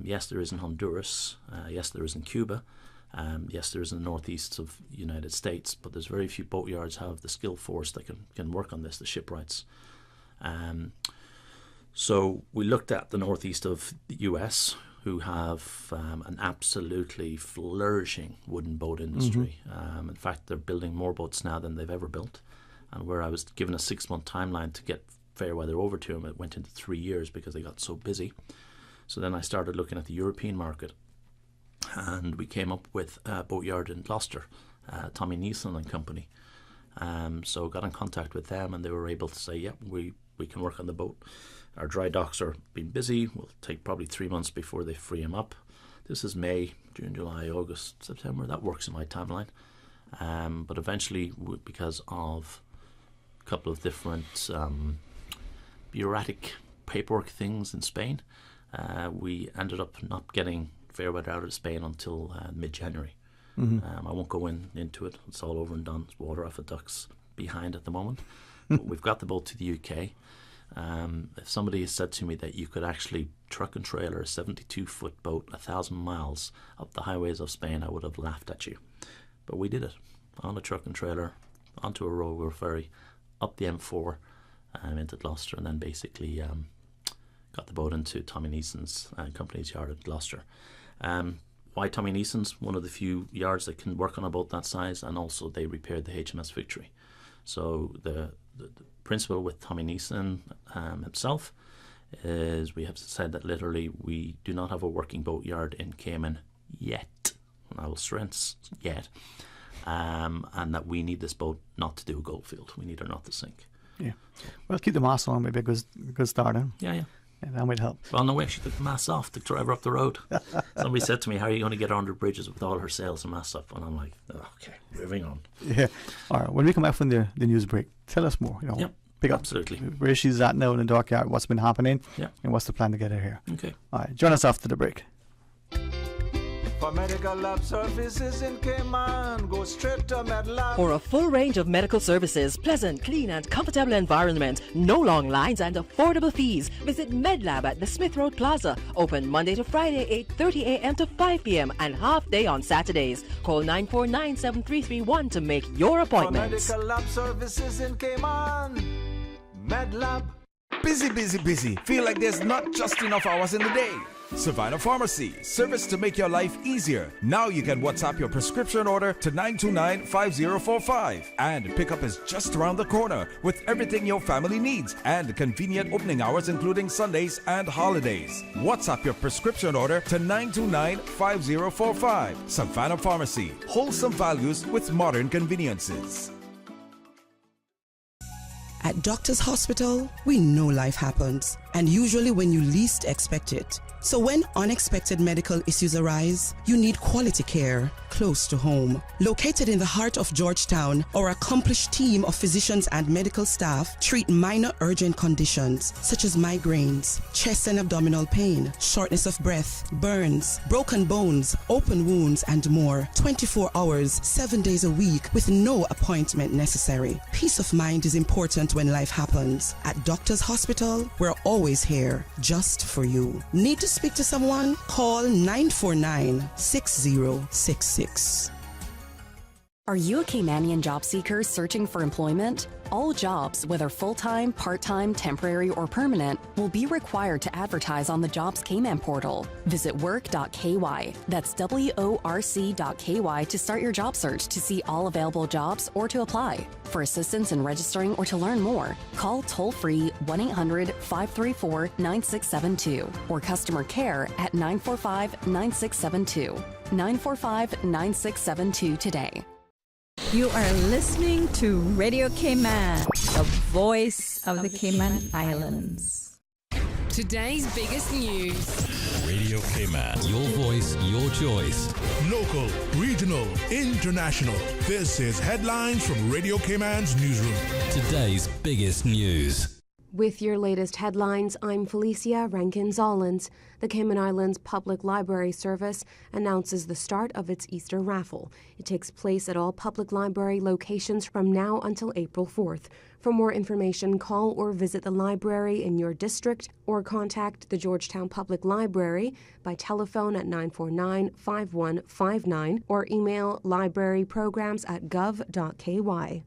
Yes, there is in Honduras. Yes, there is in Cuba. Yes, there is in the northeast of the United States, but there's very few boatyards have the skilled force that can work on this, the shipwrights. So we looked at the northeast of the US, who have an absolutely flourishing wooden boat industry. In fact, they're building more boats now than they've ever built. And where I was given a 6-month timeline to get fair weather over to them, it went into 3 years because they got so busy. So then I started looking at the European market, and we came up with a boatyard in Gloucester, Tommy Neeson and Company. So got in contact with them, and they were able to say, yeah, we can work on the boat. Our dry docks are being busy. We'll take probably 3 months before they free them up. This is May, June, July, August, September. That works in my timeline. But eventually, because of a couple of different bureaucratic paperwork things in Spain, we ended up not getting fair weather out of Spain until mid-January. I won't go into it. It's all over and done. It's water off the ducks behind at the moment. But we've got the boat to the UK. If somebody had said to me that you could actually truck and trailer a 72-foot boat 1,000 miles up the highways of Spain, I would have laughed at you. But we did it on a truck and trailer, onto a rover ferry, up the M4 into Gloucester, and then basically got the boat into Tommy Neeson's company's yard at Gloucester. Why Tommy Neeson's? One of the few yards that can work on a boat that size, and also they repaired the HMS Victory. So the principle with Tommy Neeson himself is we have said that literally we do not have a working boatyard in Cayman yet. And I will stress yet. And that we need this boat not to do a goldfield. We need her not to sink. Yeah. Well, keep the mast on, maybe a good start. Yeah. Yeah, that might help. Well, no way. She took the masts off to drive her up the road. Somebody said to me, how are you going to get her under bridges with all her sails and masts up? And I'm like, oh, okay, moving on. Yeah. All right. When we come back from the news break, tell us more. Yep, pick up absolutely. Where she's at now in the dockyard, what's been happening, and what's the plan to get her here. Okay. All right. Join us after the break. For medical lab services in Cayman, go straight to MedLab. For a full range of medical services, pleasant, clean and comfortable environment, no long lines and affordable fees, visit MedLab at the Smith Road Plaza. Open Monday to Friday, 8:30 a.m. to 5 p.m. and half day on Saturdays. Call 949-7331 to make your appointment. For medical lab services in Cayman, MedLab. Busy. Feel like there's not just enough hours in the day. Savannah Pharmacy, service to make your life easier. Now you can WhatsApp your prescription order to 929-5045. And pickup is just around the corner with everything your family needs and convenient opening hours including Sundays and holidays. WhatsApp your prescription order to 929-5045. Savannah Pharmacy, wholesome values with modern conveniences. At Doctors Hospital, we know life happens, and usually when you least expect it. So when unexpected medical issues arise, you need quality care close to home. Located in the heart of Georgetown, our accomplished team of physicians and medical staff treat minor urgent conditions such as migraines, chest and abdominal pain, shortness of breath, burns, broken bones, open wounds, and more. 24 hours, 7 days a week with no appointment necessary. Peace of mind is important when life happens. At Doctors Hospital, we're always here just for you. Need to speak to someone? Call 949-6066. Are you a Caymanian job seeker searching for employment? All jobs, whether full-time, part-time, temporary, or permanent, will be required to advertise on the Jobs Cayman portal. Visit work.ky. That's worc.ky to start your job search to see all available jobs or to apply. For assistance in registering or to learn more, call toll-free 1-800-534-9672 or customer care at 945-9672. 945-9672 today. You are listening to Radio Cayman, the voice of the Cayman Islands. Today's biggest news. Radio Cayman. Your voice, your choice. Local, regional, international. This is Headlines from Radio Cayman's newsroom. Today's biggest news. With your latest headlines, I'm Felicia Rankins-Allens. The Cayman Islands Public Library Service announces the start of its Easter raffle. It takes place at all public library locations from now until April 4th. For more information, call or visit the library in your district or contact the Georgetown Public Library by telephone at 949-5159 or email libraryprograms@gov.ky.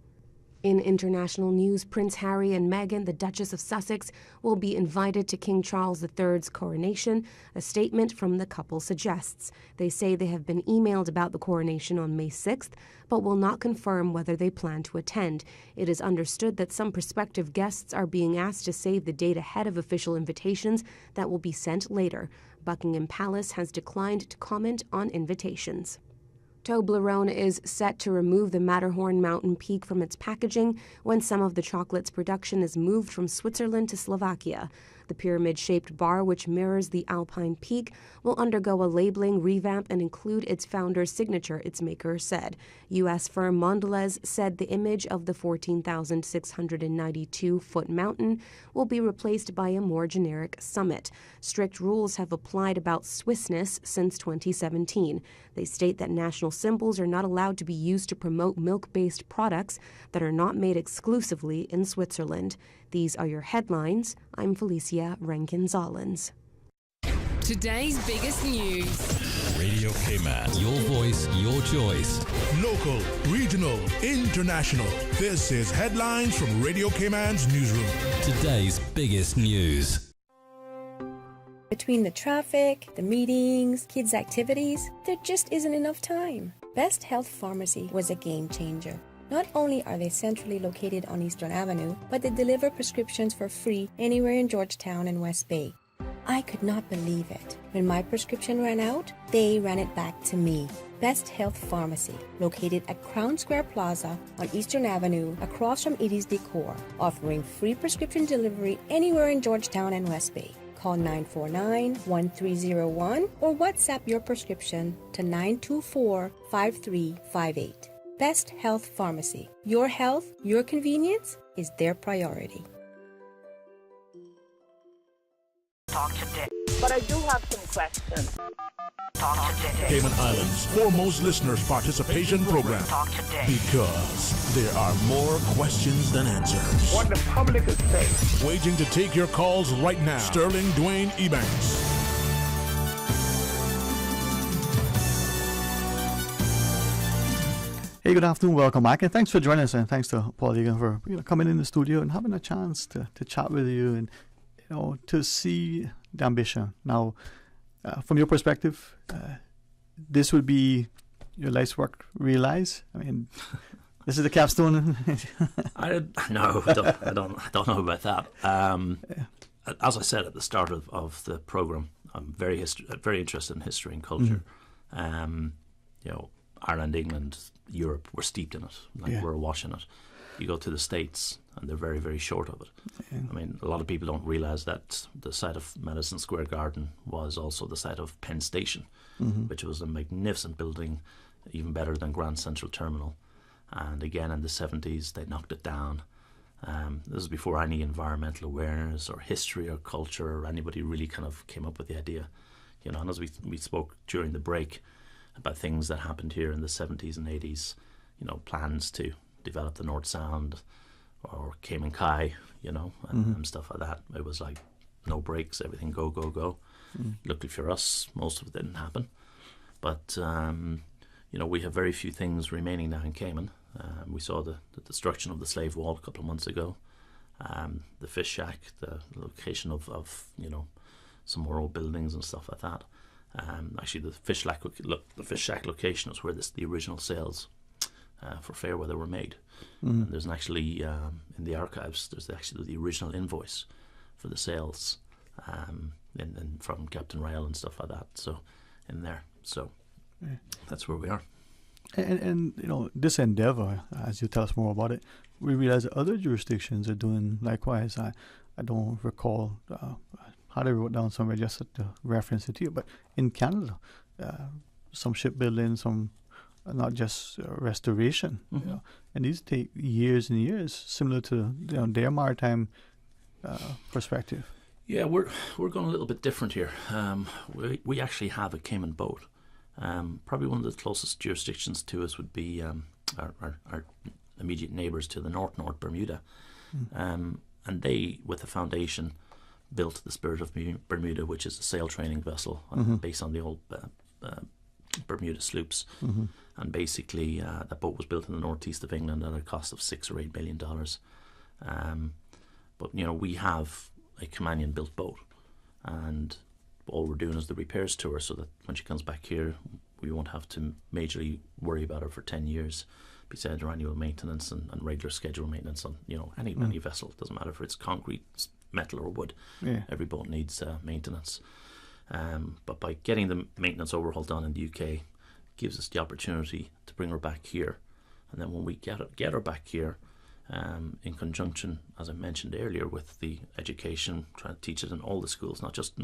In international news, Prince Harry and Meghan, the Duchess of Sussex, will be invited to King Charles III's coronation, a statement from the couple suggests. They say they have been emailed about the coronation on May 6th, but will not confirm whether they plan to attend. It is understood that some prospective guests are being asked to save the date ahead of official invitations that will be sent later. Buckingham Palace has declined to comment on invitations. Toblerone is set to remove the Matterhorn mountain peak from its packaging when some of the chocolate's production is moved from Switzerland to Slovakia. The pyramid-shaped bar, which mirrors the Alpine Peak, will undergo a labeling revamp and include its founder's signature, its maker said. U.S. firm Mondelez said the image of the 14,692-foot mountain will be replaced by a more generic summit. Strict rules have applied about Swissness since 2017. They state that national symbols are not allowed to be used to promote milk-based products that are not made exclusively in Switzerland. These are your headlines. I'm Felicia Rankins-Allens. Today's biggest news. Radio Cayman. Your voice, your choice. Local, regional, international. This is Headlines from Radio Cayman's newsroom. Today's biggest news. Between the traffic, the meetings, kids' activities, there just isn't enough time. Best Health Pharmacy was a game changer. Not only are they centrally located on Eastern Avenue, but they deliver prescriptions for free anywhere in Georgetown and West Bay. I could not believe it. When my prescription ran out, they ran it back to me. Best Health Pharmacy, located at Crown Square Plaza on Eastern Avenue, across from Edie's Decor, offering free prescription delivery anywhere in Georgetown and West Bay. Call 949-1301 or WhatsApp your prescription to 924-5358. Best Health Pharmacy. Your health, your convenience is their priority. Talk today. But I do have some questions. Talk today. Cayman Islands' foremost listeners' participation program. Talk today. Because there are more questions than answers. What the public is saying. Waging to take your calls right now. Sterling Dwayne Ebanks. Hey, good afternoon. Welcome back, and thanks for joining us, and thanks to Paul Egan for coming in the studio and having a chance to chat with you and to see the ambition. Now, from your perspective, this would be your life's work realized. I mean, this is the capstone. I don't know about that. As I said at the start of the program, I'm very interested in history and culture. Ireland, England, Europe, we're steeped in it. We're awash in it. You go to the States and they're very, very short of it. Yeah. I mean, a lot of people don't realise that the site of Madison Square Garden was also the site of Penn Station, which was a magnificent building, even better than Grand Central Terminal. And again, in the 70s, they knocked it down. This is before any environmental awareness or history or culture or anybody really kind of came up with the idea. And as we spoke during the break about things that happened here in the 70s and 80s, plans to develop the North Sound or Cayman Kai, and stuff like that. It was like no brakes, everything go, go, go. Luckily for us, most of it didn't happen. But, we have very few things remaining now in Cayman. We saw the destruction of the slave wall a couple of months ago. The fish shack, the location of some more old buildings and stuff like that. Actually, the fish shack location is where the original sales for Fairweather were made. And there's actually in the archives, there's actually the original invoice for the sales, and from Captain Rail and stuff like that. So in there, that's where we are. And this endeavor, as you tell us more about it, we realize that other jurisdictions are doing likewise. I don't recall had I wrote down somewhere just to reference it to you. But in Canada, some shipbuilding, some not just restoration, Mm-hmm. you know, and these take years and years, similar to their maritime perspective. Yeah, we're going a little bit different here. We actually have a Cayman boat. Probably one of the closest jurisdictions to us would be our immediate neighbours to the north, Bermuda. And they, with the foundation, built the Spirit of Bermuda, which is a sail training vessel based on the old Bermuda sloops. Mm-hmm. And basically, that boat was built in the northeast of England at a cost of $6 or $8 million. But we have a Caymanian-built boat, and all we're doing is the repairs to her, so that when she comes back here, we won't have to majorly worry about her for 10 years. Besides her annual maintenance and regular scheduled maintenance on any vessel. It doesn't matter if it's concrete, metal or wood. Yeah. Every boat needs maintenance. But by getting the maintenance overhaul done in the UK, gives us the opportunity to bring her back here. And then when we get her back here, in conjunction, as I mentioned earlier, with the education, trying to teach it in all the schools, not just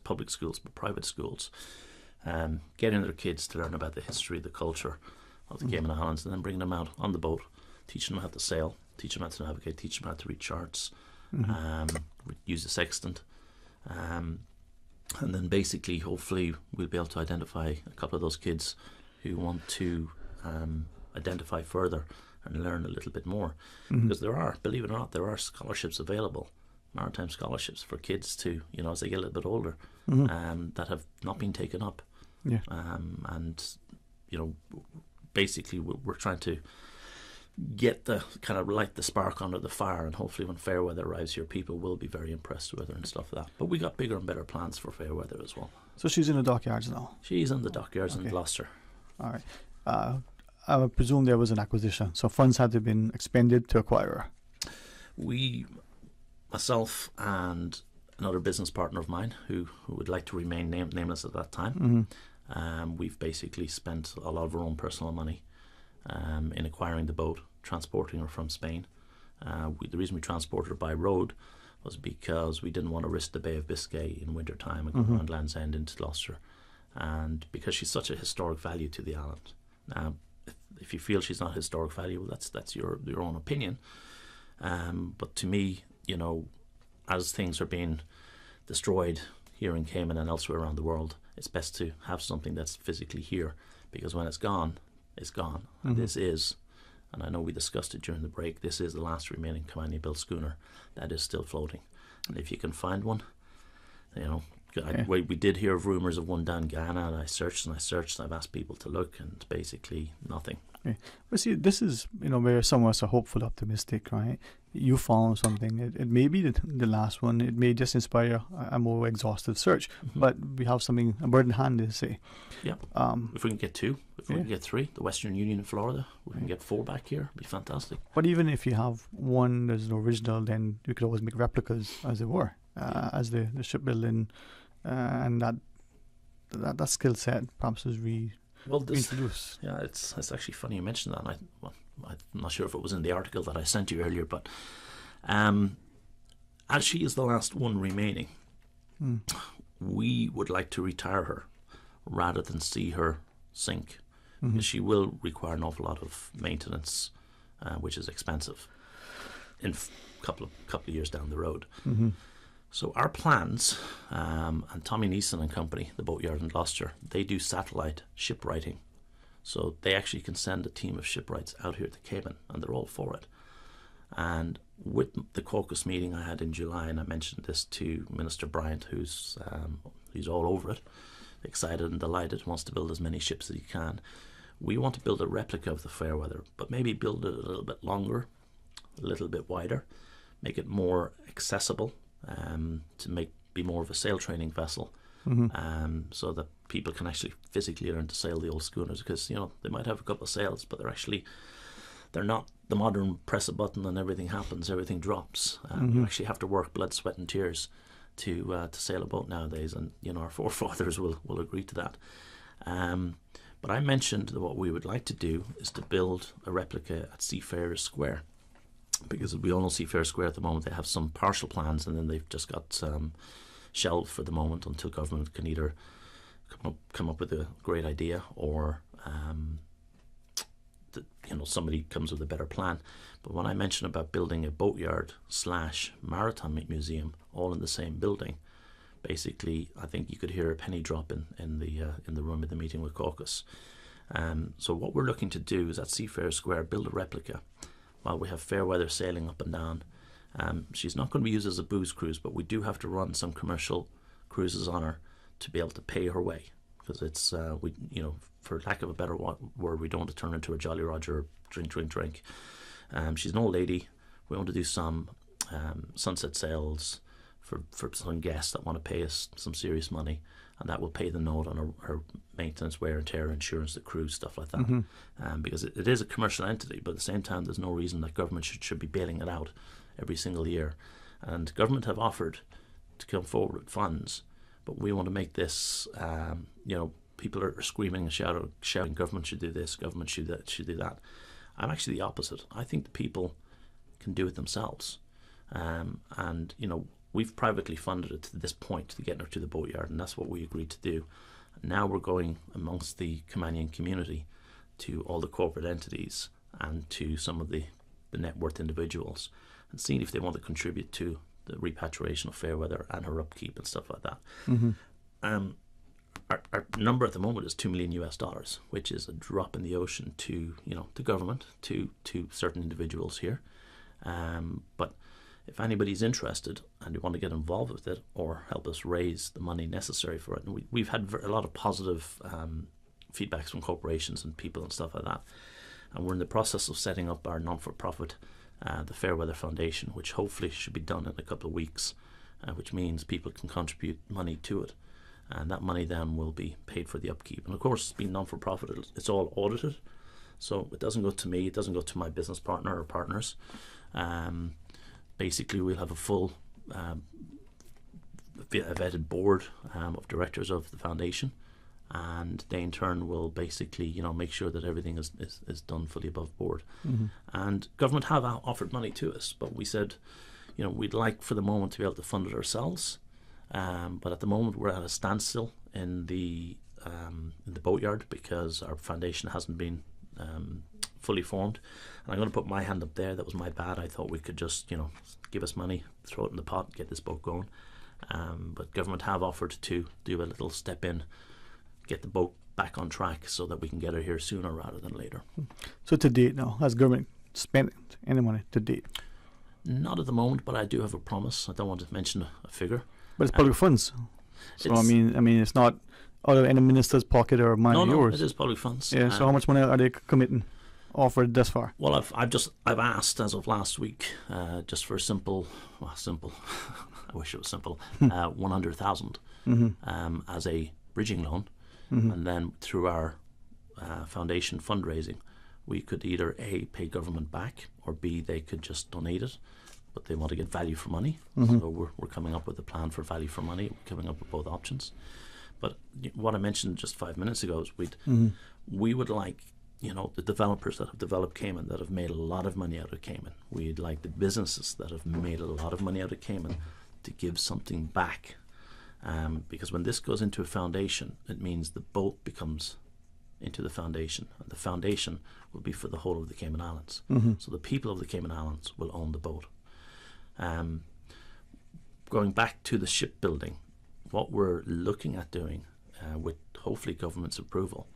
public schools, but private schools, getting their kids to learn about the history, the culture of the Cayman Islands, and then bringing them out on the boat, teaching them how to sail, teaching them how to navigate, teaching them how to read charts, use the sextant, and then basically, hopefully, we'll be able to identify a couple of those kids who want to identify further and learn a little bit more. Because there are, believe it or not, there are scholarships available, maritime scholarships for kids to, as they get a little bit older, that have not been taken up. Yeah. And, basically we're trying to get the kind of light the spark under the fire, and hopefully when Fairweather arrives here, people will be very impressed with her and stuff like that. But we got bigger and better plans for Fairweather as well. So she's in the dockyards now? She's in the dockyards in Gloucester. All right. I presume there was an acquisition, so funds had to have been expended to acquire her. Myself and another business partner of mine who would like to remain nameless at that time, we've basically spent a lot of our own personal money in acquiring the boat, transporting her from Spain. The reason we transported her by road was because we didn't want to risk the Bay of Biscay in winter time and go around Land's End into Gloucester, and because she's such a historic value to the island. Now, if you feel she's not historic value, well, that's your own opinion. But to me, as things are being destroyed here in Cayman and elsewhere around the world, it's best to have something that's physically here, because when it's gone, it's gone. And this is, and I know we discussed it during the break, this is the last remaining Caymanian-built schooner that is still floating. And if you can find one, we did hear of rumours of one down Ghana, and I searched and I've asked people to look, and basically nothing. Yeah. But see, this is, where some of us are hopeful, optimistic, right? You found something. It may be the last one. It may just inspire a more exhaustive search. But we have something, a bird in hand, they say. Yeah. If we can get 2, if we can get 3, the Western Union in Florida, we can get 4 back here, it'd be fantastic. But even if you have one that's an original, then you could always make replicas, as it were, as the shipbuilding, and that skill set perhaps is introduced. Yeah, it's actually funny you mentioned that. I'm not sure if it was in the article that I sent you earlier, but as she is the last one remaining, we would like to retire her rather than see her sink, because she will require an awful lot of maintenance, which is expensive in a couple of years down the road. So our plans, and Tommy Neeson and Company, the boatyard in Gloucester, they do satellite shipwrighting. So they actually can send a team of shipwrights out here to Cayman, and they're all for it. And with the caucus meeting I had in July, and I mentioned this to Minister Bryant, who's all over it, excited and delighted, wants to build as many ships as he can. We want to build a replica of the Fairweather, but maybe build it a little bit longer, a little bit wider, make it more accessible, to be more of a sail training vessel, so that people can actually physically learn to sail the old schooners, because they might have a couple of sails, but they're not the modern press a button and everything happens, everything drops. You actually have to work blood, sweat and tears to sail a boat nowadays, and our forefathers will agree to that. But I mentioned that what we would like to do is to build a replica at Seafarers Square, because we all know Seafarers Square at the moment, they have some partial plans, and then they've just got shelved for the moment until government can either come up with a great idea or somebody comes with a better plan. But when I mentioned about building a boatyard / maritime museum all in the same building, basically I think you could hear a penny drop in the room at the meeting with Caucus. So what we're looking to do is at Seafair Square build a replica while we have Fairweather sailing up and down. She's not going to be used as a booze cruise, but we do have to run some commercial cruises on her to be able to pay her way, because it's for lack of a better word, we don't want to turn into a Jolly Roger, drink. She's an old lady. We want to do some sunset sails for some guests that want to pay us some serious money, and that will pay the note on her maintenance, wear and tear, insurance, the cruise, stuff like that. Because it is a commercial entity, but at the same time there's no reason that government should be bailing it out every single year. And government have offered to come forward with funds, but we want to make this, people are screaming and shouting, government should do this, government should do that. I'm actually the opposite. I think the people can do it themselves. And we've privately funded it to this point to get her to the boatyard, and that's what we agreed to do. Now we're going amongst the Caymanian community to all the corporate entities and to some of the net worth individuals and seeing if they want to contribute to the repatriation of Fairweather and her upkeep and stuff like that. Our number at the moment is $2 million US, which is a drop in the ocean to the government, to certain individuals here. But if anybody's interested and you want to get involved with it or help us raise the money necessary for it, and we've had a lot of positive feedbacks from corporations and people and stuff like that. And we're in the process of setting up our non-for-profit, the Fairweather Foundation, which hopefully should be done in a couple of weeks, which means people can contribute money to it. And that money then will be paid for the upkeep. And of course, being non-for-profit, it's all audited. So it doesn't go to me, it doesn't go to my business partner or partners. Basically, we'll have a full vetted board of directors of the foundation, and they in turn will basically make sure that everything is done fully above board. And government have offered money to us, but we said we'd like for the moment to be able to fund it ourselves, but at the moment we're at a standstill in the boatyard because our foundation hasn't been fully formed. And I'm going to put my hand up there. That was my bad. I thought we could just give us money, throw it in the pot, get this boat going. But government have offered to do a little step in, get the boat back on track so that we can get her here sooner rather than later. So to date now, has government spent any money to date? Not at the moment, but I do have a promise. I don't want to mention a figure. But it's public funds. So I mean it's not out of any minister's pocket or mine or yours. It is public funds. Yeah, so how much money are they committing, offered thus far? Well, I've asked as of last week, just for a simple, I wish it was simple, 100,000 as a bridging loan, and then through our foundation fundraising, we could either A, pay government back, or B, they could just donate it. But they want to get value for money, so we're coming up with a plan for value for money. We're coming up with both options. But what I mentioned just 5 minutes ago is we would like the developers that have developed Cayman, that have made a lot of money out of Cayman. We'd like the businesses that have made a lot of money out of Cayman to give something back, because when this goes into a foundation, it means the boat becomes into the foundation, and the foundation will be for the whole of the Cayman Islands. So the people of the Cayman Islands will own the boat. Going back to the shipbuilding, what we're looking at doing with hopefully government's approval,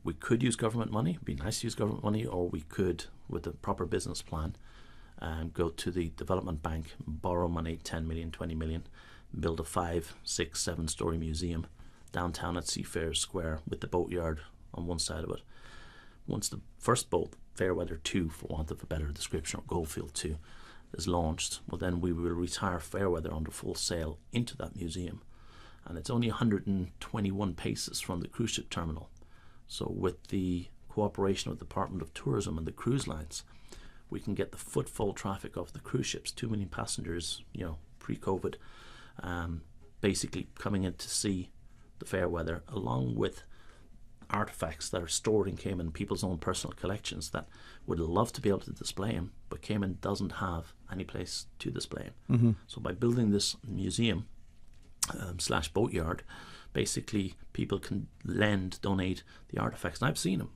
we could use government money. It'd be nice to use government money, or we could, with a proper business plan, go to the development bank, borrow money, 10 million, 20 million, build a 5, 6, 7-story museum downtown at Seafair Square with the boatyard on one side of it. Once the first boat, Fairweather 2, for want of a better description, or Goldfield 2, is launched, well then we will retire Fairweather under full sail into that museum, and it's only 121 paces from the cruise ship terminal. So with the cooperation of the Department of Tourism and the cruise lines, we can get the footfall traffic of the cruise ships, 2 million passengers, pre-COVID, basically coming in to see the Fairweather, along with artifacts that are stored in Cayman, people's own personal collections that would love to be able to display them, but Cayman doesn't have any place to display them. So by building this museum / boatyard. Basically, people can donate the artifacts, and I've seen them.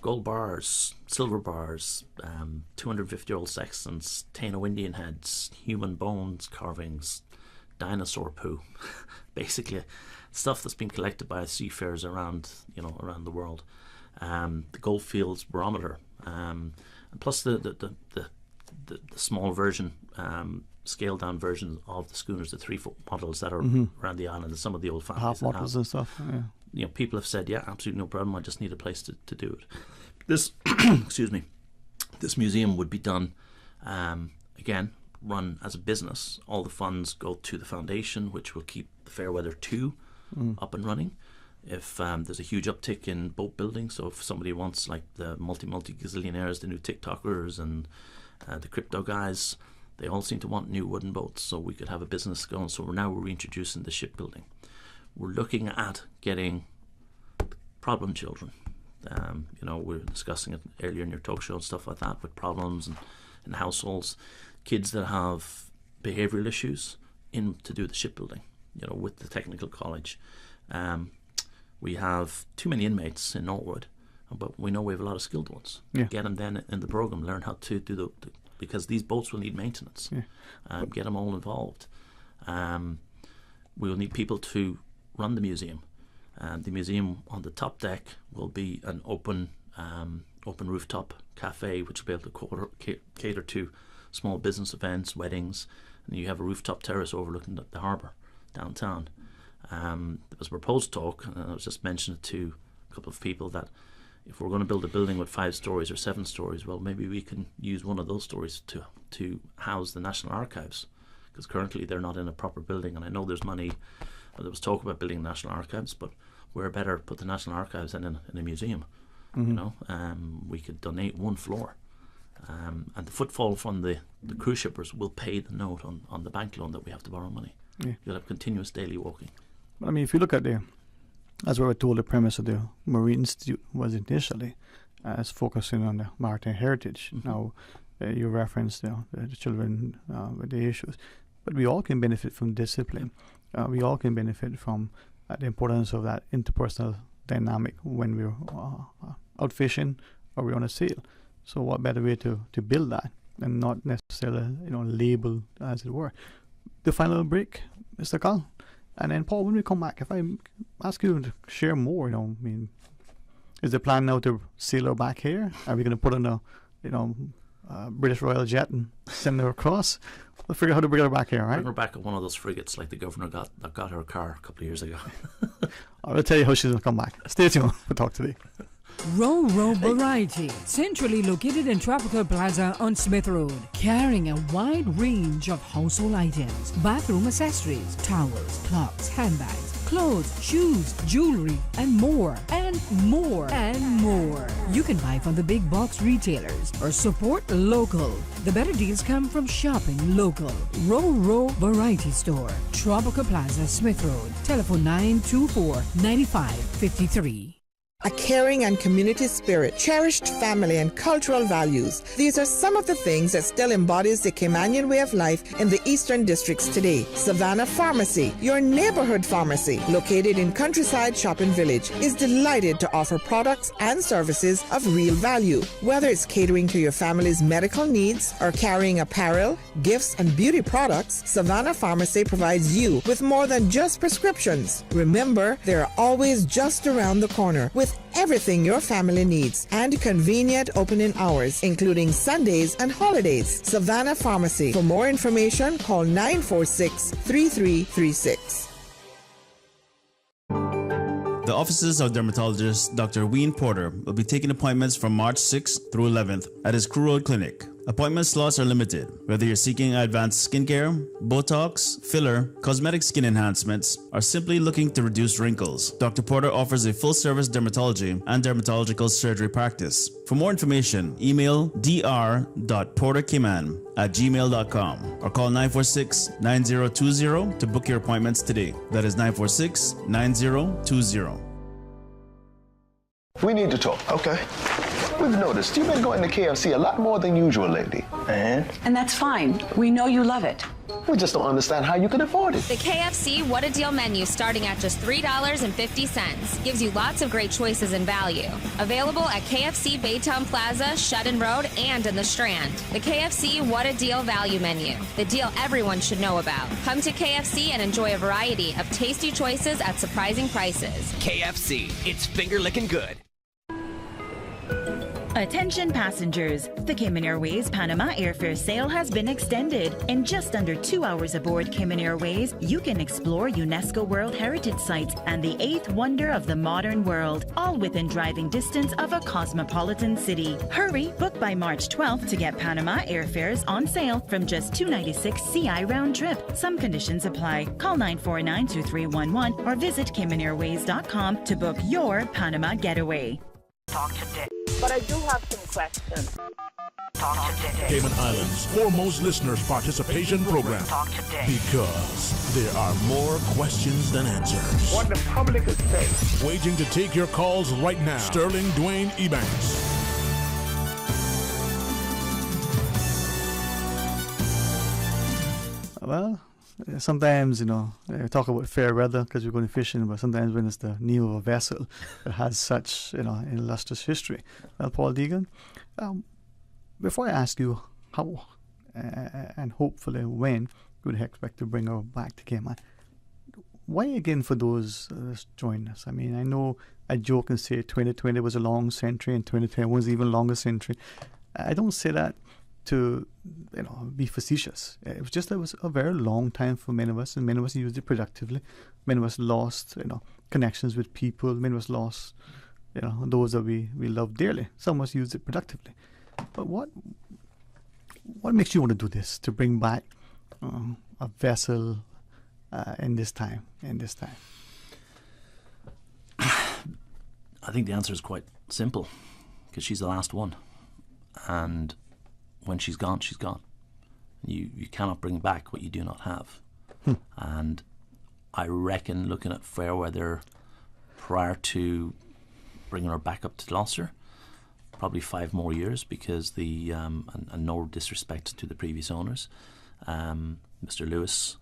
Gold bars, silver bars, 250-year-old sextants, Taino Indian heads, human bones carvings, dinosaur poo. Basically, stuff that's been collected by seafarers around the world. The Goldfields barometer, and plus the small version, scaled down version of the schooners, the 3-foot models that are around the island, and some of the old families. Half models and stuff. Yeah. People have said, yeah, absolutely no problem. I just need a place to do it. This, excuse me, this museum would be done, again, run as a business. All the funds go to the foundation, which will keep the Fairweather 2 up and running. If there's a huge uptick in boat building, so if somebody wants, like the multi gazillionaires, the new TikTokers and the crypto guys, they all seem to want new wooden boats, so we could have a business going. So we're reintroducing the shipbuilding. We're looking at getting problem children. We're discussing it earlier in your talk show and stuff like that, with problems in households, kids that have behavioural issues in to do the shipbuilding, with the technical college. We have too many inmates in Norwood, but we know we have a lot of skilled ones. Yeah. Get them then in the programme, learn how to do because these boats will need maintenance. Yeah. Get them all involved. We will need people to run the museum. The museum on the top deck will be an open rooftop cafe, which will be able to cater to small business events, weddings, and you have a rooftop terrace overlooking the harbour downtown. There was a proposed talk, and I was just mentioning it to a couple of people, that if we're going to build a building with 5 stories or 7 stories, well, maybe we can use one of those stories to house the National Archives, because currently they're not in a proper building. And I know there's money, there was talk about building National Archives, but we're better put the National Archives in a museum. We could donate 1 floor, and the footfall from the cruise shippers will pay the note on the bank loan that we have to borrow money. You'll have continuous daily walking. I mean, if you look at as we were told, the premise of the Marine Institute was initially as focusing on the maritime heritage. Now, you referenced the children with the issues, but we all can benefit from discipline. We all can benefit from the importance of that interpersonal dynamic when we're out fishing or we're on a sail. So what better way to build that and not necessarily label, as it were. The final break, Mr. Carl. And then, Paul, when we come back, if I ask you to share more, is the plan now to sail her back here? Are we going to put on a British Royal jet and send her across? We'll figure out how to bring her back here, right? Bring her back on one of those frigates like the governor got her car a couple of years ago. I'll tell you how she's going to come back. Stay tuned. We'll talk today. Row Variety, centrally located in Tropical Plaza on Smith Road, carrying a wide range of household items, bathroom accessories, towels, clocks, handbags, clothes, shoes, jewelry, and more, and more, and more. You can buy from the big box retailers or support local. The better deals come from shopping local. Row Variety Store, Tropical Plaza, Smith Road. Telephone 924-9553. A caring and community spirit, cherished family and cultural values. These are some of the things that still embodies the Caymanian way of life in the Eastern Districts today. Savannah Pharmacy, your neighborhood pharmacy, located in Countryside Shopping Village, is delighted to offer products and services of real value. Whether it's catering to your family's medical needs or carrying apparel, gifts, and beauty products, Savannah Pharmacy provides you with more than just prescriptions. Remember, they're always just around the corner with everything your family needs and convenient opening hours, including Sundays and holidays. Savannah Pharmacy. For more information, call 946-3336. The offices of dermatologist Dr. Wayne Porter will be taking appointments from March 6th through 11th at his Crew Road Clinic. Appointment slots are limited. Whether you're seeking advanced skincare, Botox, filler, cosmetic skin enhancements, or simply looking to reduce wrinkles, Dr. Porter offers a full-service dermatology and dermatological surgery practice. For more information, email dr.porterkman@gmail.com or call 946-9020 to book your appointments today. That is 946-9020. We need to talk. Okay. We've noticed you've been going to KFC a lot more than usual lately. And that's fine. We know you love it. We just don't understand how you can afford it. The KFC What a Deal menu, starting at just $3.50, gives you lots of great choices and value. Available at KFC Baytown Plaza, Shudden Road, and in the Strand. The KFC What a Deal value menu, the deal everyone should know about. Come to KFC and enjoy a variety of tasty choices at surprising prices. KFC, it's finger-licking good. Attention passengers, the Cayman Airways Panama airfare sale has been extended. In just under 2 hours aboard Cayman Airways, you can explore UNESCO World Heritage Sites and the 8th wonder of the modern world, all within driving distance of a cosmopolitan city. Hurry, book by March 12th to get Panama airfares on sale from just $296 CI round trip. Some conditions apply. Call 949-2311 or visit CaymanAirways.com to book your Panama getaway. Talk today. But I do have some questions. Talk today. Cayman Islands' foremost listeners participation program. Talk today. Because there are more questions than answers. What the public is saying. Waging to take your calls right now. Sterling Dwayne Ebanks. Well, sometimes, talk about fair weather because we're going fishing, but sometimes when it's the name of a vessel that has such, illustrious history. Well, Paul Deegan, before I ask you how and hopefully when you would expect to bring her back to Cayman, why again for those that join us? I mean, I know I joke and say 2020 was a long century and 2010 was even longer century. I don't say that to be facetious. It was just, it was a very long time for many of us, and many of us used it productively. Many of us lost connections with people. Many of us lost those that we love dearly. Some of us used it productively. But what makes you want to do this, to bring back a vessel in this time? I think the answer is quite simple, because she's the last one, and when she's gone, she's gone. You cannot bring back what you do not have. And I reckon, looking at fair weather prior to bringing her back up to Gloucester, probably 5 more years, because and no disrespect to the previous owners, Mr. Lewis,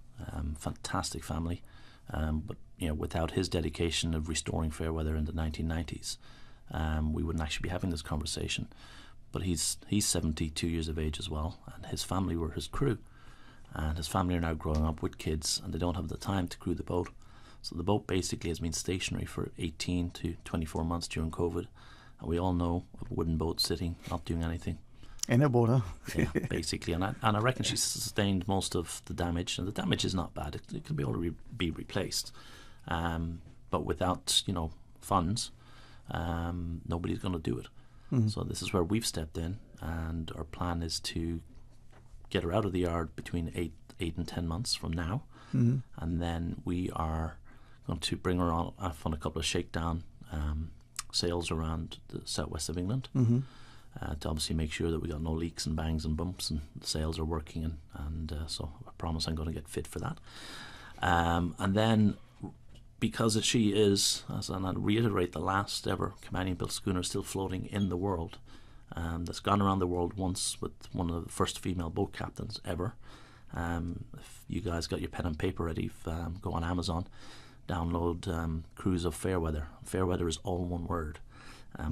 fantastic family, but without his dedication of restoring fair weather in the 1990s, we wouldn't actually be having this conversation. But he's 72 years of age as well, and his family were his crew, and his family are now growing up with kids, and they don't have the time to crew the boat. So the boat basically has been stationary for 18 to 24 months during COVID, and we all know of a wooden boat sitting, not doing anything. In a boat, huh? Yeah, basically, and I reckon she's sustained most of the damage, and the damage is not bad. It can be replaced, but without funds, nobody's going to do it. Mm-hmm. So this is where we've stepped in, and our plan is to get her out of the yard between 8 and 10 months from now, mm-hmm. and then we are going to bring her off on a couple of shakedown sails around the southwest of England, mm-hmm. To obviously make sure that we got no leaks and bangs and bumps, and the sails are working, and so I promise I'm going to get fit for that, and then. Because she is, and I'll reiterate, the last ever Caymanian-built schooner still floating in the world, that's gone around the world once with one of the first female boat captains ever. If you guys got your pen and paper ready, go on Amazon, download Cruise of Fairweather. Fairweather is all one word.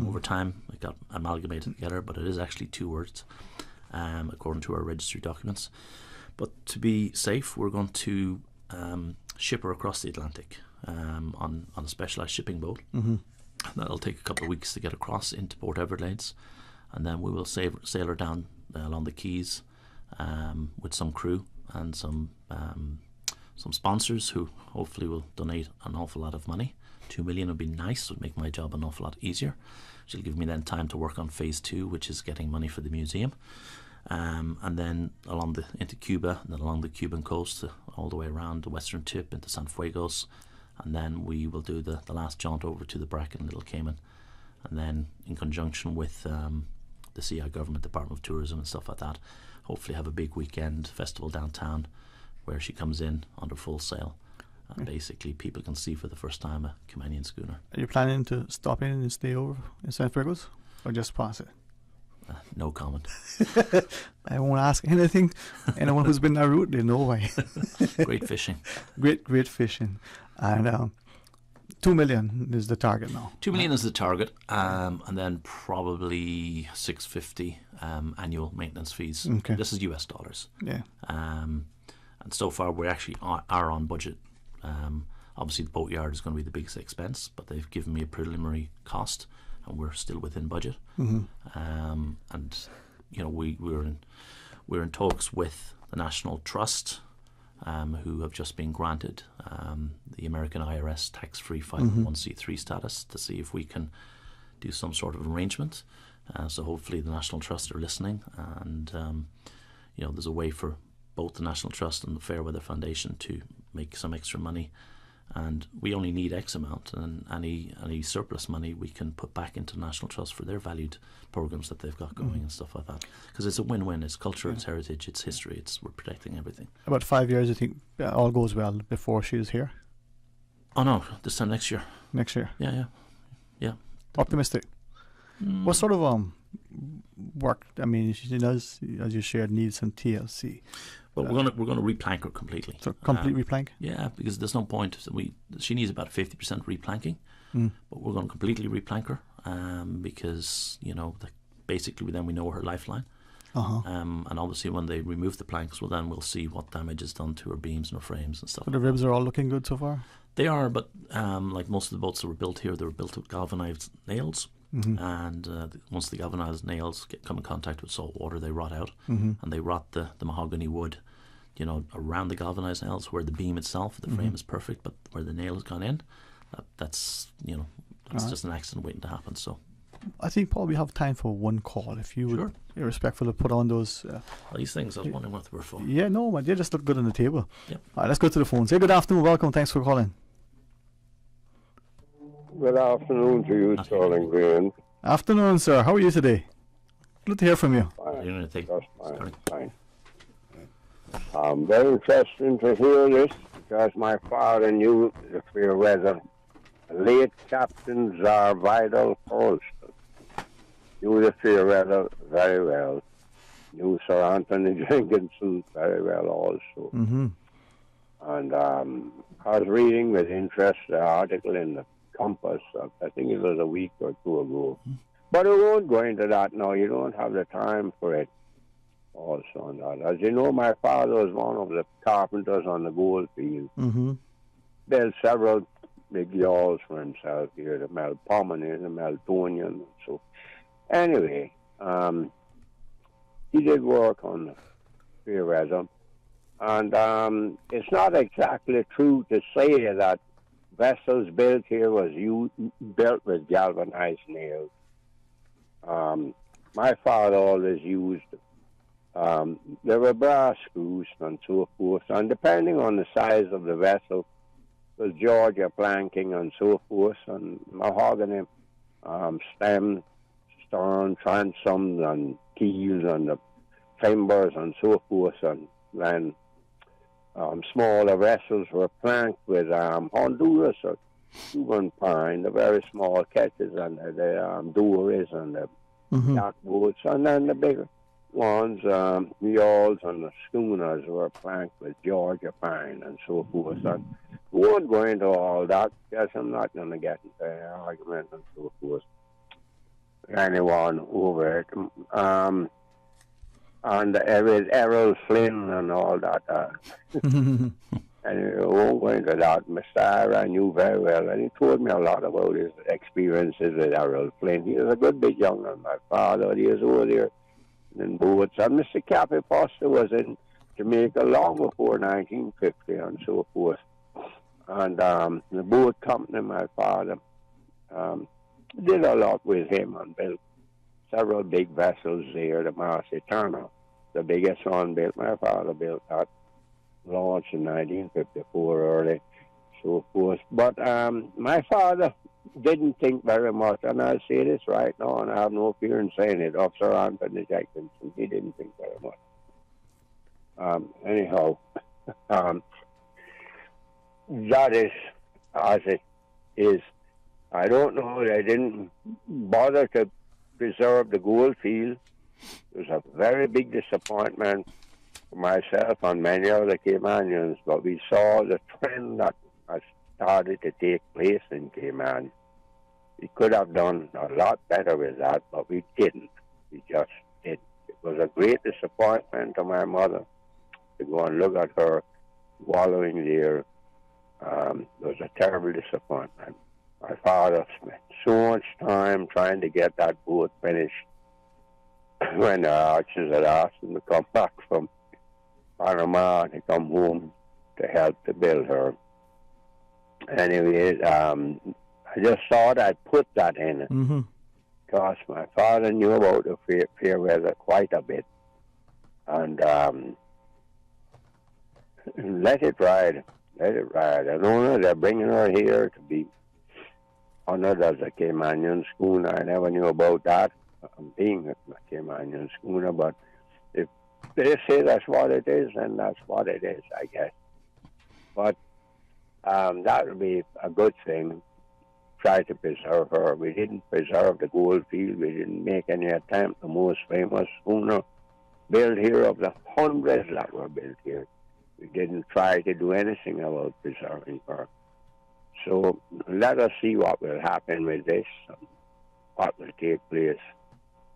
Over time, it got amalgamated together, but it is actually 2 words, according to our registry documents. But to be safe, we're going to ship her across the Atlantic. On a specialised shipping boat. Mm-hmm. That'll take a couple of weeks to get across into Port Everglades, and then we will sail her down along the Keys with some crew and some sponsors who hopefully will donate an awful lot of money. 2 million would be nice, would make my job an awful lot easier. She'll give me then time to work on phase 2, which is getting money for the museum, and then into Cuba, and then along the Cuban coast all the way around the western tip into San Fuegos. And then we will do the last jaunt over to the Bracken, Little Cayman, and then in conjunction with the CI Government Department of Tourism and stuff like that, hopefully have a big weekend festival downtown where she comes in under full sail, and basically people can see for the first time a Caymanian schooner. Are you planning to stop in and stay over in San Fuegos, or just pass it? No comment. I won't ask anything. Anyone who's been that route, they know why. Great fishing. Great fishing. And 2 million is the target now. 2 million is the target, and then probably 650 annual maintenance fees. Okay. This is US dollars. Yeah. And so far we actually are on budget. Obviously the boatyard is going to be the biggest expense, but they've given me a preliminary cost, and we're still within budget. Mm-hmm. And you know, we're in talks with the National Trust, who have just been granted the American IRS tax-free 501c3 status, to see if we can do some sort of arrangement. So hopefully the National Trust are listening, and you know, there's a way for both the National Trust and the Fairweather Foundation to make some extra money. And we only need X amount, and any surplus money we can put back into the National Trust for their valued programs that they've got going and stuff like that. Because it's a win-win. It's culture, it's heritage, it's history. We're protecting everything. About 5 years, I think, all goes well before she's here. Oh no, this time next year. Next year. Yeah. Optimistic. What sort of work? I mean, she does, as you shared, need some TLC. Well, we're going to replank her completely. So complete replank? Yeah, because there's no point. She needs about 50% replanking, but we're going to completely replank her because, you know, basically then we know her lifeline. And obviously when they remove the planks, well, then we'll see what damage is done to her beams and her frames and stuff. So the ribs are all looking good so far? They are, but like most of the boats that were built here, they were built with galvanized nails. And once the galvanized nails come in contact with salt water, they rot out, and they rot the mahogany wood, you know, around the galvanized nails, where the beam itself, the frame is perfect, but where the nail has gone in, that's just an accident waiting to happen. So I think probably have time for one call if you would be respectful to put on those. These things, I was wondering what they were for. Yeah, no, man, they just look good on the table. Yep. All right, let's go to the phone. Say good afternoon, welcome, thanks for calling. Good afternoon to you, Sterling Green. Afternoon, sir. How are you today? Good to hear from you. Fine. Very interesting to hear this, because my father knew the Fairweather. Late Captain Tsar Vidal Holston knew the Fairweather very well. Knew Sir Anthony Jenkinson very well also. And I was reading with interest the article in the Compass, I think it was a week or two ago. But we won't go into that now. You don't have the time for it. Also on that. As you know, my father was one of the carpenters on the gold field. Built several big yawls for himself here, the Melpomene, the Meltonian. So anyway, he did work on the Fairweather. And it's not exactly true to say that vessels built here was built with galvanized nails. My father always used, there were brass screws and so forth, and depending on the size of the vessel, was Georgia planking and so forth, and mahogany stem, stern, transoms, and keels, and the timbers and so forth, and then smaller vessels were planked with Honduras or Cuban pine, the very small ketches, and the dories and the yacht boats, and then the bigger ones, yawls and the schooners were planked with Georgia pine and so forth. And we won't go into all that, because I'm not going to get into an argument and so forth with anyone over it. And with Errol Flynn and all that. And we won't go into that. Mr. Ira I knew very well, and he told me a lot about his experiences with Errol Flynn. He was a good bit younger than my father. He was over there in boats. And Mr. Cappy Foster was in Jamaica long before 1950 and so forth. And the boat company, my father, did a lot with him and built several big vessels there, the Marcitana, the biggest one built. My father built that, launched in 1954 early, so forth. But my father didn't think very much, and I'll say this right now, and I have no fear in saying it, of Sir Anthony Jenkinson. He didn't think very much. Anyhow, that is as it is. I don't know, they didn't bother to preserve the gold field. It was a very big disappointment for myself and many other Caymanians, but we saw the trend that has started to take place in Cayman. We could have done a lot better with that, but we didn't. We just didn't. It was a great disappointment to my mother to go and look at her wallowing there. It was a terrible disappointment. My father spent so much time trying to get that boat finished when the Archers had asked him to come back from Panama to come home to help to build her. Anyway, I just thought I'd put that in it because my father knew about the fair weather quite a bit. And let it ride. Let it ride. I don't know, they're bringing her here to be honored as a Caymanian schooner. I never knew about that, being a Caymanian schooner, but if they say that's what it is, then that's what it is, I guess. But that would be a good thing. Try to preserve her. We didn't preserve the gold field. We didn't make any attempt. The most famous schooner built here, of the hundreds that were built here, we didn't try to do anything about preserving her. So let us see what will happen with this, what will take place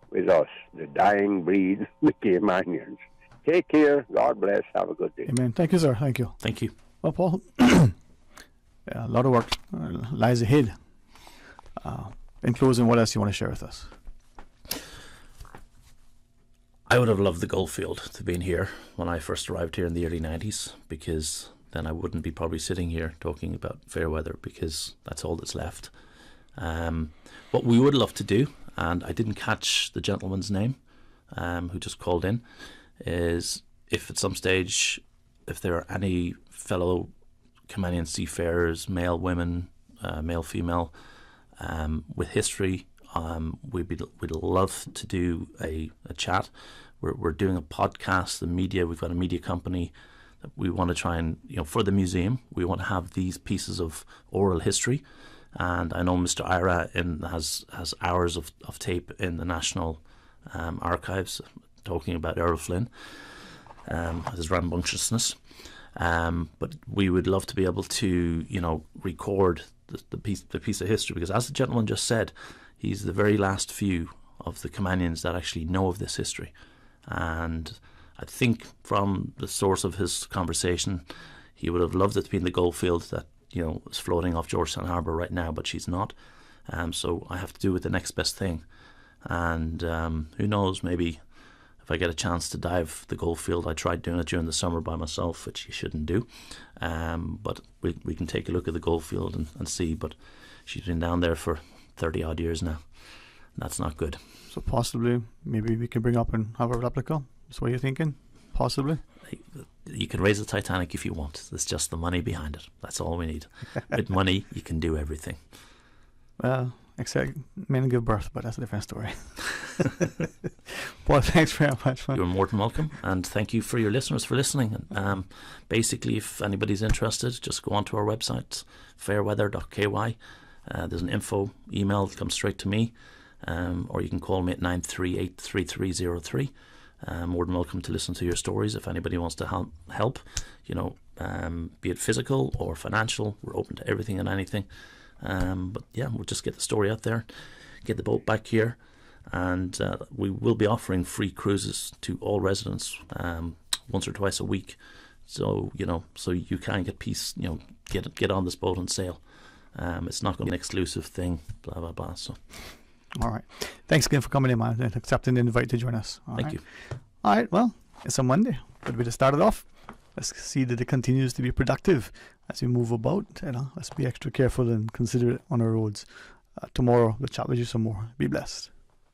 with us, the dying breed, the Caymanians. Take care. God bless. Have a good day. Amen. Thank you, sir. Thank you. Thank you. Well, Paul, yeah, a lot of work lies ahead. In closing, what else do you want to share with us? I would have loved the Goldfield to have been here when I first arrived here in the early 90s, because then I wouldn't be probably sitting here talking about fair weather, because that's all that's left. What we would love to do, and I didn't catch the gentleman's name who just called in, is if at some stage, if there are any fellow Caymanian seafarers, male, women, male, female, with history, we'd love to do a chat. We're doing a podcast, the media, we've got a media company that we want to try and, for the museum, we want to have these pieces of oral history. And I know Mr. Ira has hours of tape in the National Archives talking about Errol Flynn, his rambunctiousness. But we would love to be able to, record the piece of history, because as the gentleman just said, he's the very last few of the Caymanians that actually know of this history. And I think from the source of his conversation, he would have loved it to be in the Goldfield that, is floating off Georgetown Harbour right now, but she's not. So I have to do with the next best thing. And who knows, maybe if I get a chance to dive the Goldfield, I tried doing it during the summer by myself, which you shouldn't do. But we can take a look at the Goldfield and see. But she's been down there for 30 odd years now. That's not good. So possibly, maybe we can bring up and have a replica. That's what you're thinking? Possibly? You can raise the Titanic if you want. There's just the money behind it. That's all we need. With money, you can do everything. Well, except men give birth, but that's a different story. Paul, thanks very much, man. You're more than welcome, and thank you for your listeners for listening. Basically, if anybody's interested, just go onto our website, fairweather.ky. There's an info email that comes straight to me, or you can call me at 938-3303. More than welcome to listen to your stories. If anybody wants to help, be it physical or financial, we're open to everything and anything. But yeah, we'll just get the story out there, get the boat back here, and we will be offering free cruises to all residents once or twice a week. So so you can get get on this boat and sail. It's not going to be an exclusive thing, blah blah blah. So, all right, thanks again for coming in, man, and accepting the invite to join us. Thank you. All right, well, it's a Monday, but we just started off. Let's see that it continues to be productive as we move about. Let's be extra careful and considerate on our roads. Tomorrow, we'll chat with you some more. Be blessed.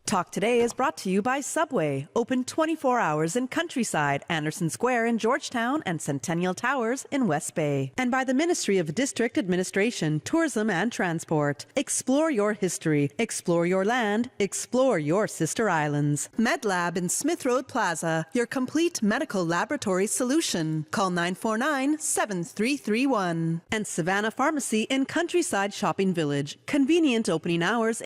Talk Today is brought to you by Subway, open 24 hours in Countryside, Anderson Square in Georgetown, and Centennial Towers in West Bay. And by the Ministry of District Administration, Tourism and Transport. Explore your history, explore your land, explore your sister islands. MedLab in Smith Road Plaza, your complete medical laboratory solution. Call 949-7331. And Savannah Pharmacy in Countryside Shopping Village, convenient opening hours